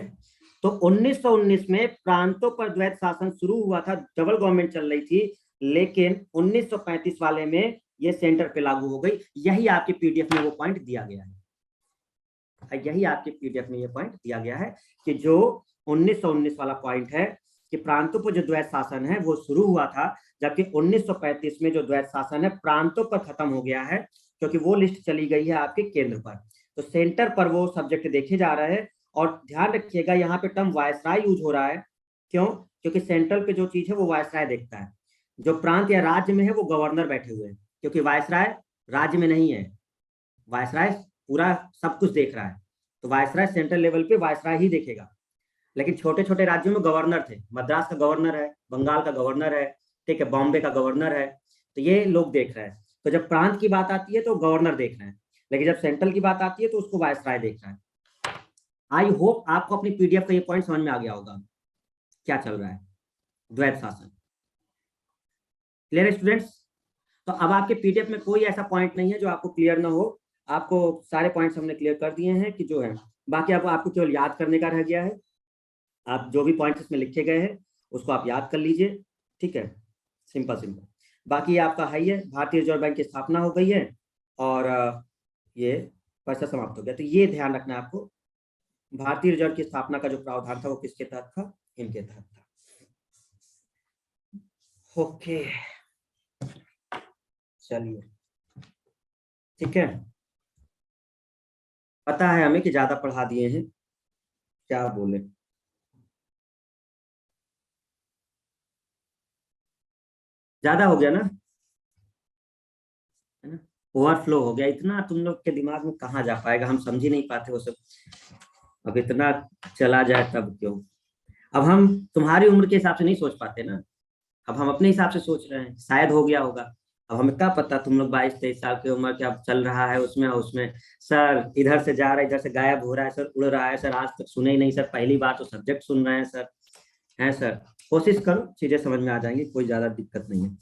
तो 1919 में प्रांतों पर द्वैध शासन शुरू हुआ था, डबल गवर्नमेंट चल रही थी, लेकिन 1935 वाले में ये सेंटर पे लागू हो गई। यही आपके पीडीएफ में वो पॉइंट दिया गया है, यही आपके पीडीएफ में ये पॉइंट दिया गया है कि जो 1919 वाला पॉइंट है कि प्रांतों पर जो द्वैध शासन है वो शुरू हुआ था, जबकि 1935 में जो द्वैध शासन है प्रांतों पर खत्म हो गया है, क्योंकि वो लिस्ट चली गई है आपके केंद्र पर। तो सेंटर पर वो सब्जेक्ट देखे जा रहे हैं। और ध्यान रखिएगा यहाँ पे टर्म वायसराय यूज हो रहा है, क्यों, क्योंकि सेंट्रल पे जो चीज है वो वायसराय देखता है, जो प्रांत या राज्य में है वो गवर्नर बैठे हुए हैं, क्योंकि वायसराय राज्य में नहीं है, वायसराय पूरा सब कुछ देख रहा है। तो वायसराय सेंट्रल लेवल पे वायसराय ही देखेगा, लेकिन छोटे छोटे राज्यों में गवर्नर थे, मद्रास का गवर्नर है, बंगाल का गवर्नर है, ठीक है, बॉम्बे का गवर्नर है, तो ये लोग देख रहे हैं। तो जब प्रांत की बात आती है तो गवर्नर देख रहे हैं, लेकिन जब सेंट्रल की बात आती है तो उसको वायसराय देख रहा है। आई होप आपको अपनी पीडीएफ का ये पॉइंट समझ में आ गया होगा क्या चल रहा है, द्वैध शासन। क्लियर है स्टूडेंट्स? तो अब आपके पीडीएफ में कोई ऐसा पॉइंट नहीं है जो आपको क्लियर ना हो, आपको सारे पॉइंट्स हमने क्लियर कर दिए हैं कि जो है, बाकी आपको केवल याद करने का रह गया है। आप जो भी पॉइंट्स इसमें लिखे गए हैं उसको आप याद कर लीजिए, ठीक है, सिंपल सिंपल। बाकी आपका है, ये भारतीय रिजर्व बैंक की स्थापना हो गई है और ये पैसा समाप्त हो गया। तो ये ध्यान रखना है आपको, भारतीय रिजर्व की स्थापना का जो प्रावधान था वो किसके तहत था, इनके तहत था। ओके, चलिए, ठीक है। पता है हमें कि ज्यादा पढ़ा दिए हैं, क्या बोले, ज्यादा हो गया ना, है ना, ओवरफ्लो हो गया, इतना तुम लोग के दिमाग में कहाँ जा पाएगा, हम समझ ही नहीं पाते वो सब। अब इतना चला जाए तब क्यों। अब हम तुम्हारी उम्र के हिसाब से नहीं सोच पाते ना, अब हम अपने हिसाब से सोच रहे हैं, शायद हो गया होगा। अब हमें क्या पता, तुम लोग 22-23 साल की उम्र के, अब चल रहा है उसमें उसमें सर इधर से जा रहा है, इधर से गायब हो रहा है सर, उड़ रहा है सर, आज तक सुने ही नहीं सर, पहली बार तो सब्जेक्ट सुन रहे हैं सर, हैं सर। कोशिश करो, चीजें समझ में आ जाएंगी, कोई ज्यादा दिक्कत नहीं है।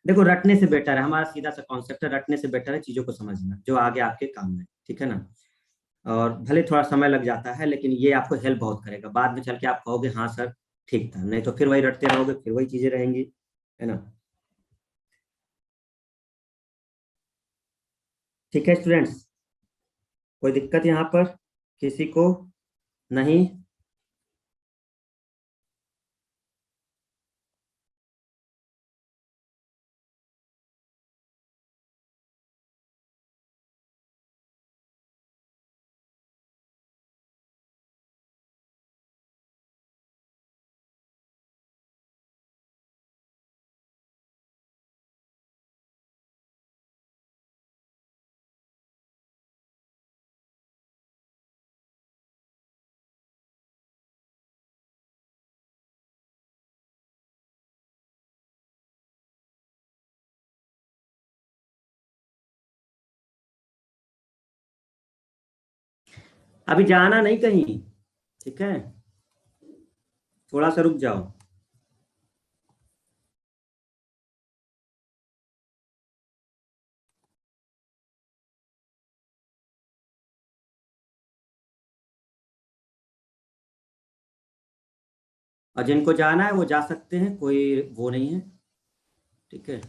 देखो रटने से बेटर है, हमारा सीधा सा कॉन्सेप्ट है, रटने से बेटर है चीजों को समझना जो आगे आपके काम में, ठीक है ना। और भले थोड़ा समय लग जाता है, लेकिन ये आपको हेल्प बहुत करेगा, बाद में चल के आप कहोगे हाँ सर ठीक था, नहीं तो फिर वही रटते रहोगे, फिर वही चीजें रहेंगी, है ना। ठीक है स्टूडेंट्स, कोई दिक्कत यहाँ पर किसी को नहीं। अभी जाना नहीं कहीं, ठीक है, थोड़ा सा रुक जाओ। और जिनको जाना है वो जा सकते हैं, कोई वो नहीं है, ठीक है।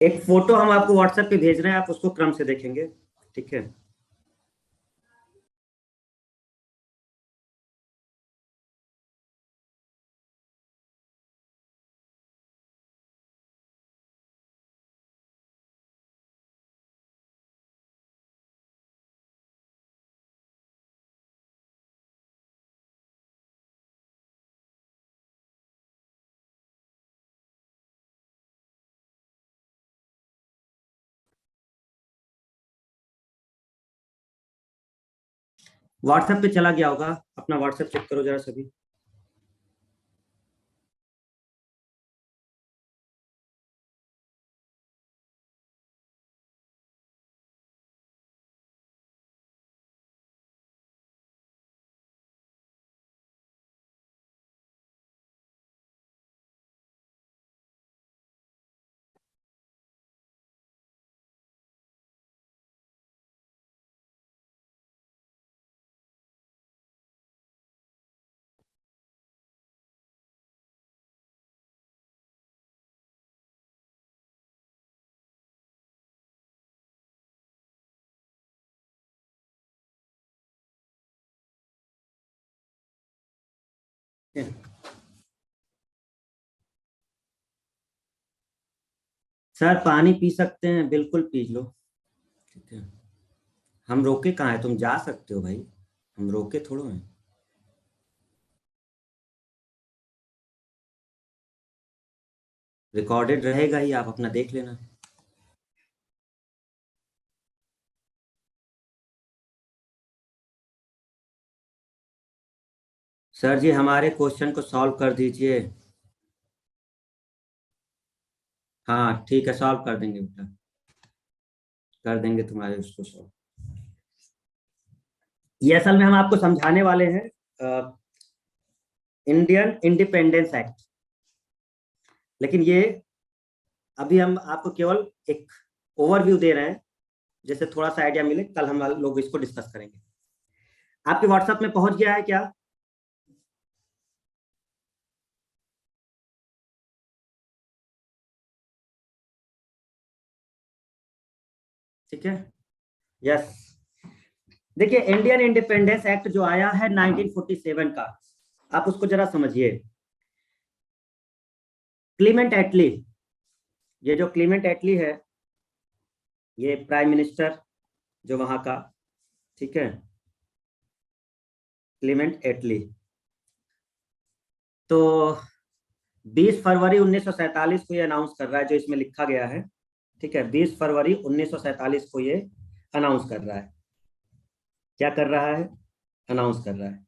एक फोटो हम आपको व्हाट्सएप पे भेज रहे हैं, आप उसको क्रम से देखेंगे, ठीक है। व्हाट्सएप पे चला गया होगा, अपना व्हाट्सएप चेक करो जरा सभी। सर पानी पी सकते हैं, बिल्कुल पी लो, ठीक है। हम रोके कहाँ है, तुम जा सकते हो भाई, हम रोके थोड़ो हैं। रिकॉर्डेड रहेगा ही, आप अपना देख लेना। सर जी हमारे क्वेश्चन को सॉल्व कर दीजिए। हाँ ठीक है, सॉल्व कर देंगे बेटा, कर देंगे तुम्हारे उसको सॉल्व। ये असल में हम आपको समझाने वाले हैं इंडियन इंडिपेंडेंस एक्ट, लेकिन ये अभी हम आपको केवल एक ओवरव्यू दे रहे हैं, जैसे थोड़ा सा आइडिया मिले, कल हम लोग इसको डिस्कस करेंगे। आपके व्हाट्सएप में पहुंच गया है क्या? ठीक है, यस। देखिए इंडियन इंडिपेंडेंस एक्ट जो आया है 1947 का, आप उसको जरा समझिए। क्लीमेंट एटली, ये जो क्लीमेंट एटली है, ये प्राइम मिनिस्टर जो वहां का, ठीक है, क्लीमेंट एटली। तो 20 फरवरी 1947 को ये अनाउंस कर रहा है, जो इसमें लिखा गया है, ठीक है, 20 फरवरी 1947 को ये अनाउंस कर रहा है। क्या कर रहा है? अनाउंस कर रहा है।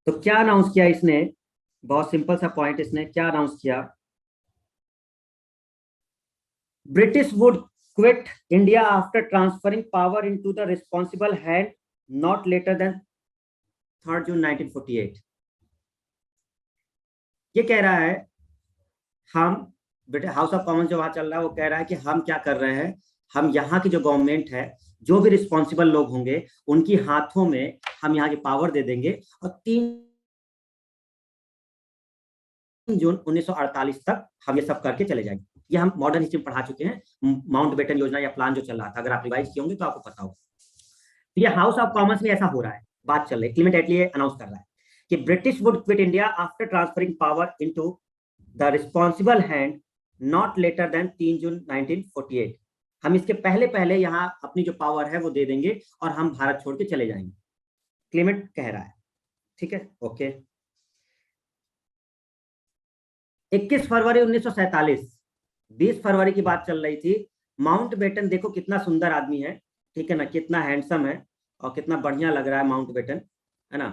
तो क्या अनाउंस किया इसने? बहुत सिंपल सा पॉइंट, इसने क्या अनाउंस किया? British would quit India after transferring power into the responsible hand not later than 3 June 1948। ये कह रहा है, हम ब्रिटिश हाउस ऑफ कॉमन्स जो वहां चल रहा है, वो कह रहा है कि हम क्या कर रहे हैं, हम यहाँ की जो गवर्नमेंट है, जो भी रिस्पॉन्सिबल लोग होंगे उनकी हाथों में हम यहाँ की पावर दे देंगे, और 3 जून 1948 तक हम ये सब करके चले जाएंगे। ये हम मॉडर्न हिस्ट्री में पढ़ा चुके हैं, माउंट बेटन योजना या प्लान जो चल रहा था, अगर आप रिवाइज किए होंगे तो आपको पता होगा। तो ये हाउस ऑफ कॉमन्स में ऐसा हो रहा है, बात चल रही है, क्लीमेंट एटली अनाउंस कर रहा है कि British would quit India after transferring power into the responsible hand not later than 3 June 1948। हम इसके पहले पहले यहाँ अपनी जो पावर है वो दे देंगे और हम भारत छोड़ के चले जाएंगे, क्लीमेंट कह रहा है, ठीक है, ओके। 21 फरवरी 1947, 20 फरवरी की बात चल रही थी। माउंट बेटन देखो कितना सुंदर आदमी है, ठीक है ना, कितना हैंडसम है और कितना बढ़िया लग रहा है माउंट बेटन, है ना।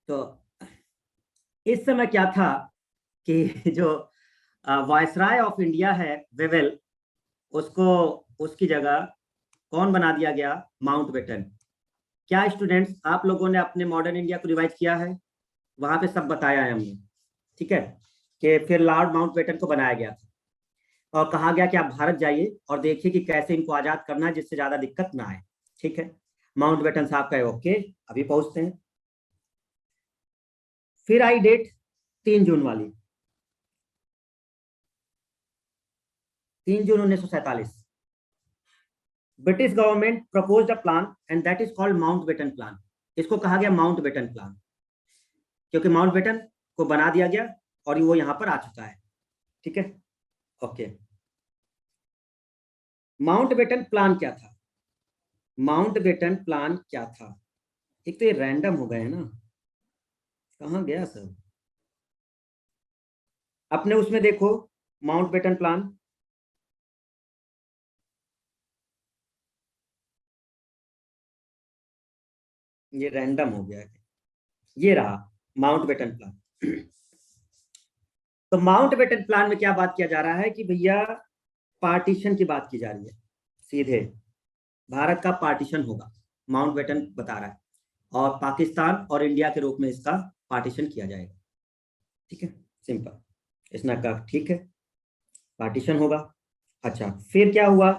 तो इस समय क्या था कि जो वायसराय ऑफ इंडिया है वेवेल, उसको, उसकी जगह कौन बना दिया गया? Mount batten. क्या स्टूडेंट्स आप लोगों ने अपने मॉडर्न इंडिया को रिवाइज किया है? वहां पे सब बताया है हमने, ठीक है, कि फिर लॉर्ड माउंट बेटन को बनाया गया था और कहा गया कि आप भारत जाइए और देखिए कि कैसे इनको आजाद करना है जिससे ज्यादा दिक्कत ना आए, ठीक है। माउंटबेटन साहब का ओके, अभी पहुंचते हैं। फिर आई डेट 3 जून वाली, 3 जून 1947, British government proposed a plan and that is called Mountbatten plan. इसको कहा गया माउंटबेटन प्लान क्योंकि माउंटबेटन को बना दिया गया और वो यहां पर आ चुका है। ठीक है, ओके। माउंटबेटन प्लान क्या था? माउंटबेटन प्लान क्या था? एक तो ये रैंडम हो गए है ना, कहाँ गया सर? अपने उसमें देखो माउंटबेटन प्लान, ये रैंडम हो गया है। ये रहा माउंटबेटन प्लान। तो माउंटबेटन प्लान में क्या बात किया जा रहा है कि भैया पार्टीशन की बात की जा रही है, सीधे भारत का पार्टीशन होगा, माउंटबेटन बता रहा है, और पाकिस्तान और इंडिया के रूप में इसका पार्टीशन किया जाएगा। ठीक है, सिंपल। इसने कहा ठीक है, पार्टीशन होगा। अच्छा, फिर क्या हुआ?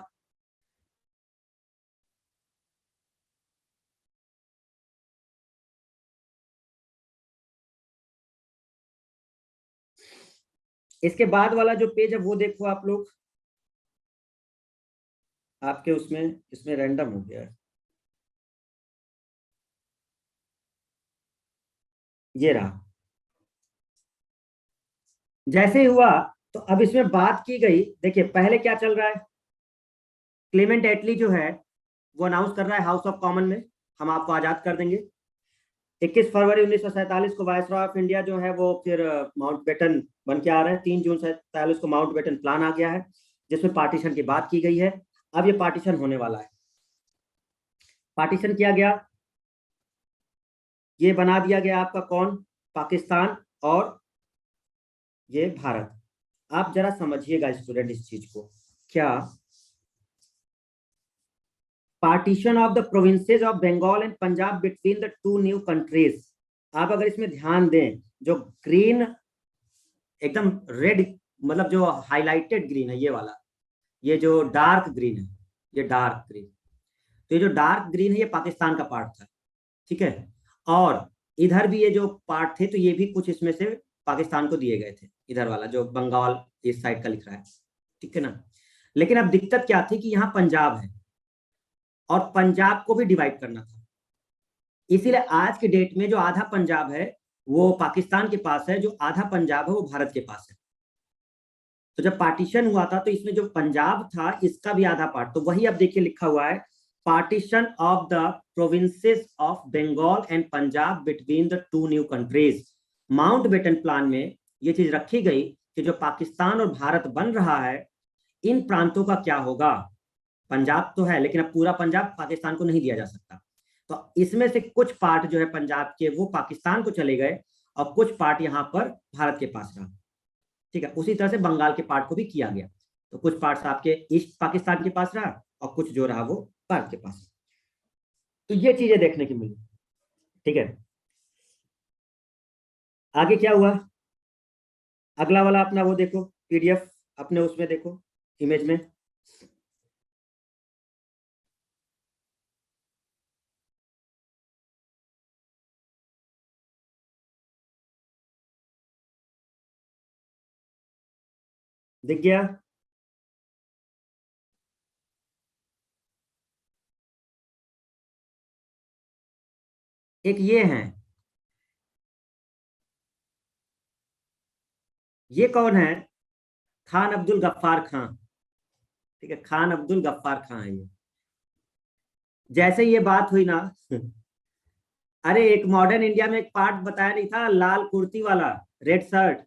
इसके बाद वाला जो पेज है वो देखो आप लोग, आपके उसमें, इसमें रैंडम हो गया है, ये रहा। जैसे ही हुआ तो अब इसमें बात की गई, देखिए पहले क्या चल रहा है, क्लेमेंट एटली जो है वो अनाउंस कर रहा है हाउस ऑफ कॉमन में, हम आपको आजाद कर देंगे। 21 फरवरी 1947 को वायसरॉय ऑफ इंडिया जो है वो फिर माउंटबेटन बन के आ रहा है। 3 जून 47 को माउंटबेटन प्लान आ गया है जिसमें पार्टीशन की बात की गई है। अब ये पार्टीशन होने वाला है। पार्टीशन किया गया, ये बना दिया गया आपका कौन? पाकिस्तान और ये भारत। आप जरा समझिएगा स्टूडेंट इस चीज को, क्या partition of the provinces of Bengal and Punjab between the two new countries, आप अगर इसमें ध्यान दें, जो ग्रीन एकदम रेड, मतलब जो हाईलाइटेड ग्रीन है ये वाला, ये जो डार्क ग्रीन है, ये डार्क ग्रीन, तो ये जो डार्क ग्रीन है ये पाकिस्तान का पार्ट था। ठीक है, और इधर भी ये जो पार्ट थे तो ये भी कुछ इसमें से पाकिस्तान को दिए गए थे, इधर वाला जो बंगाल इस साइड का लिख रहा है। ठीक है ना, लेकिन अब दिक्कत क्या थी कि यहाँ पंजाब है और पंजाब को भी डिवाइड करना था, इसीलिए आज के डेट में जो आधा पंजाब है वो पाकिस्तान के पास है, जो आधा पंजाब है वो भारत के पास है। तो जब पार्टीशन हुआ था तो इसमें जो पंजाब था इसका भी आधा पार्ट, तो वही अब देखिए लिखा हुआ है, partition of the provinces of Bengal and Punjab between the two new countries. Mountbatten plan में ये चीज रखी गई कि जो पाकिस्तान और भारत बन रहा है इन प्रांतों का क्या होगा। पंजाब तो है लेकिन अब पूरा पंजाब पाकिस्तान को नहीं दिया जा सकता, तो इसमें से कुछ पार्ट जो है पंजाब के वो पाकिस्तान को चले गए और कुछ पार्ट यहाँ पर भारत के पास रहा। ठीक है, उसी तरह से बंगाल के पार्ट को भी किया गया, तो कुछ पार्ट्स आपके ईस्ट पाकिस्तान के पास रहा और कुछ जो रहा वो भारत के पास। तो ये चीजें देखने की मिली। ठीक है, आगे क्या हुआ? अगला वाला अपना वो देखो पीडीएफ, अपने उसमें देखो इमेज में, दिख गया? एक ये है, ये कौन है? खान अब्दुल गफ्फार खान। ठीक है, खान अब्दुल गफ्फार खान है ये। जैसे ये बात हुई ना, अरे एक मॉडर्न इंडिया में एक पार्ट बताया नहीं था, लाल कुर्ती वाला, रेड शर्ट,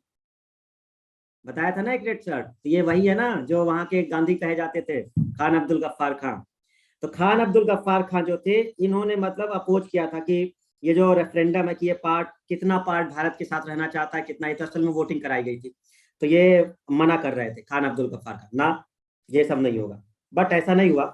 बताया था ना एक रेड शर्ट, तो ये वही है ना जो वहां के गांधी कहे जाते थे, खान अब्दुल गफ्फार खान। तो खान अब्दुल गफ्फार खान जो थे इन्होंने मतलब अपोज किया था कि ये जो रेफरेंडम है कि ये पार्ट कितना पार्ट भारत के साथ रहना चाहता है कितना, ही तो असल में वोटिंग कराई गई थी, तो ये मना कर रहे थे खान अब्दुल गफ्फार खान, ना ये सब नहीं होगा। बट ऐसा नहीं हुआ,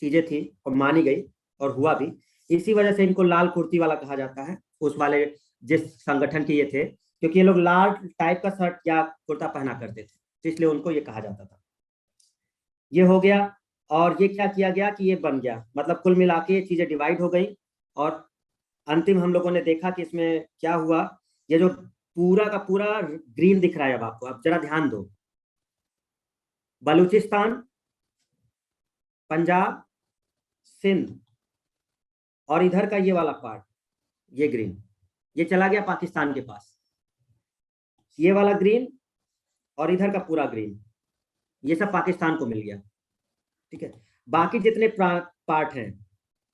चीजें थी और मानी गई और हुआ भी। इसी वजह से इनको लाल कुर्ती वाला कहा जाता है, उस वाले जिस संगठन के ये थे, क्योंकि ये लोग लाल टाइप का शर्ट या कुर्ता पहना करते थे, तो इसलिए उनको ये कहा जाता था। ये हो गया। और ये क्या किया गया कि ये बन गया, मतलब कुल मिला के ये चीजें डिवाइड हो गई। और अंतिम हम लोगों ने देखा कि इसमें क्या हुआ, ये जो पूरा का पूरा ग्रीन दिख रहा है अब आपको, अब जरा ध्यान दो, बलूचिस्तान, पंजाब, सिंध, और इधर का ये वाला पार्ट, ये ग्रीन, ये चला गया पाकिस्तान के पास, ये वाला ग्रीन और इधर का पूरा ग्रीन, ये सब पाकिस्तान को मिल गया। ठीक है, बाकी जितने पार्ट हैं,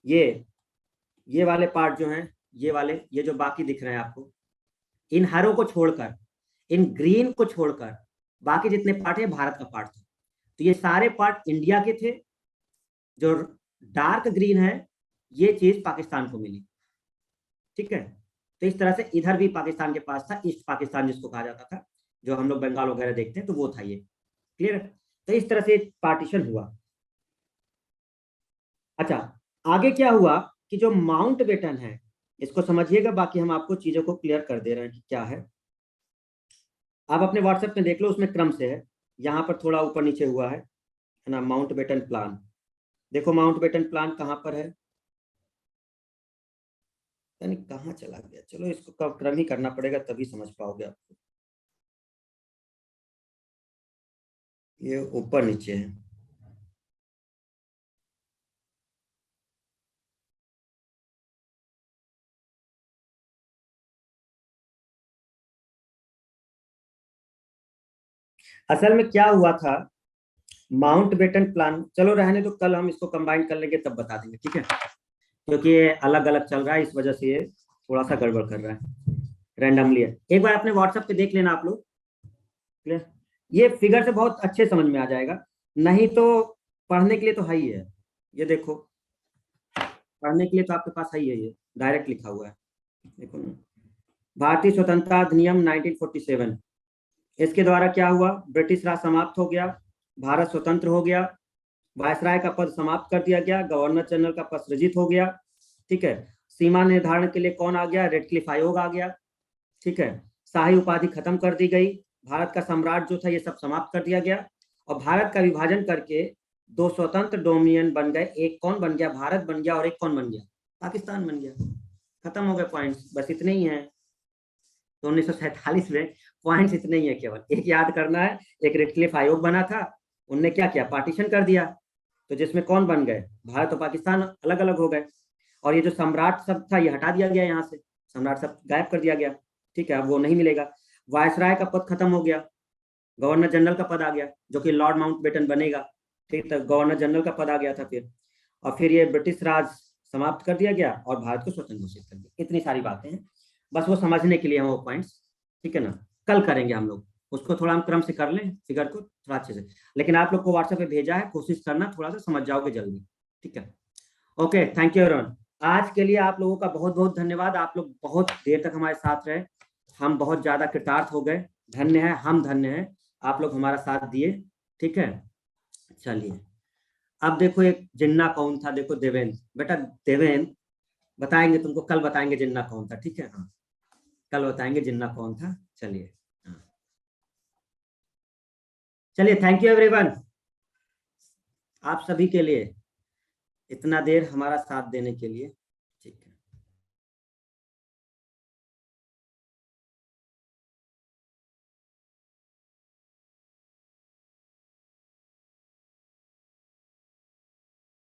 ये वाले पार्ट जो हैं, ये वाले, ये जो बाकी दिख रहे हैं आपको, इन हरों को छोड़कर, इन ग्रीन को छोड़कर बाकी जितने पार्ट है भारत का पार्ट था। तो ये सारे पार्ट इंडिया के थे, जो डार्क ग्रीन है ये चीज पाकिस्तान को मिली। ठीक है, तो इस तरह से इधर भी पाकिस्तान के पास था, ईस्ट पाकिस्तान जिसको कहा जाता था, जो हम लोग बंगाल वगैरह देखते हैं, तो वो था ये। क्लियर है, तो इस तरह से पार्टीशन हुआ। अच्छा, आगे क्या हुआ कि जो माउंट बेटन है, इसको समझिएगा, बाकी हम आपको चीजों को क्लियर कर दे रहे हैं कि क्या है। आप अपने व्हाट्सएप में देख लो, उसमें क्रम से है, यहाँ पर थोड़ा ऊपर नीचे हुआ है ना, माउंट बेटन प्लान। देखो माउंट बेटन प्लान कहाँ पर है, यानी कहाँ चला गया, चलो इसको क्रम ही करना पड़ेगा तभी समझ पाओगे आपको। ये ऊपर नीचे है, असल में क्या हुआ था, माउंट बेटन प्लान, चलो रहने दो, कल हम इसको कंबाइन कर लेंगे तब बता देंगे, ठीक है, क्योंकि ये अलग अलग चल रहा है, इस वजह से ये थोड़ा सा गड़बड़ कर रहा है, रैंडमली है। एक बार अपने व्हाट्सएप पे देख लेना आप लोग, क्लियर, ये फिगर से बहुत अच्छे समझ में आ जाएगा, नहीं तो पढ़ने के लिए तो है ही है, ये देखो, पढ़ने के लिए तो आपके पास है ही है, ये डायरेक्ट लिखा हुआ है, देखो ना, भारतीय स्वतंत्रता अधिनियम 1947, इसके द्वारा क्या हुआ, ब्रिटिश राज समाप्त हो गया, भारत स्वतंत्र हो गया, वायसराय का पद समाप्त कर दिया गया, गवर्नर जनरल का पद सृजित हो गया। ठीक है, सीमा निर्धारण के लिए कौन आ गया, रेडक्लिफ आयोग आ गया। ठीक है, शाही उपाधि खत्म कर दी गई, भारत का सम्राट जो था ये सब समाप्त कर दिया गया, और भारत का विभाजन करके दो स्वतंत्र डोमिनियन बन गए, एक कौन बन गया, भारत बन गया, और एक कौन बन गया, पाकिस्तान बन गया। खत्म हो गए पॉइंट्स, बस इतने ही हैं। तो 1947 में पॉइंट्स इतने ही है, केवल एक याद करना है, एक रेडक्लिफ आयोग बना था, उनने क्या किया, पार्टीशन कर दिया, तो जिसमें कौन बन गए, भारत और पाकिस्तान अलग अलग हो गए, और ये जो सम्राट सब था ये हटा दिया गया, यहाँ से सम्राट सब गायब कर दिया गया। ठीक है, अब वो नहीं मिलेगा, वायसराय का पद खत्म हो गया, गवर्नर जनरल का पद आ गया, जो कि लॉर्ड माउंटबेटन बनेगा। ठीक, तो गवर्नर जनरल का पद आ गया था फिर, और फिर ये ब्रिटिश राज समाप्त कर दिया गया और भारत को स्वतंत्र घोषित कर दिया। इतनी सारी बातें हैं, बस वो समझने के लिए हम वो पॉइंट्स, ठीक है ना, कल करेंगे हम लोग उसको, थोड़ा हम क्रम से कर लें फिगर को थोड़ा अच्छे से, लेकिन आप लोग को व्हाट्सएप पे भेजा है, कोशिश करना थोड़ा सा समझ जाओगे जल्दी। ठीक है, ओके, थैंक यू एवरीवन। आज के लिए आप लोगों का बहुत बहुत धन्यवाद, आप लोग बहुत देर तक हमारे साथ रहे, हम बहुत ज्यादा कृतार्थ हो गए, धन्य है, हम धन्य हैं, आप लोग हमारा साथ दिए। ठीक है, चलिए, अब देखो एक जिन्ना कौन था, देखो देवेंद्र, बेटा देवेंद्र, बताएंगे तुमको, कल बताएंगे जिन्ना कौन था, ठीक है, हाँ, कल बताएंगे जिन्ना कौन था। चलिए, हाँ, चलिए, थैंक यू एवरीवन, आप सभी के लिए, इतना देर हमारा साथ देने के लिए।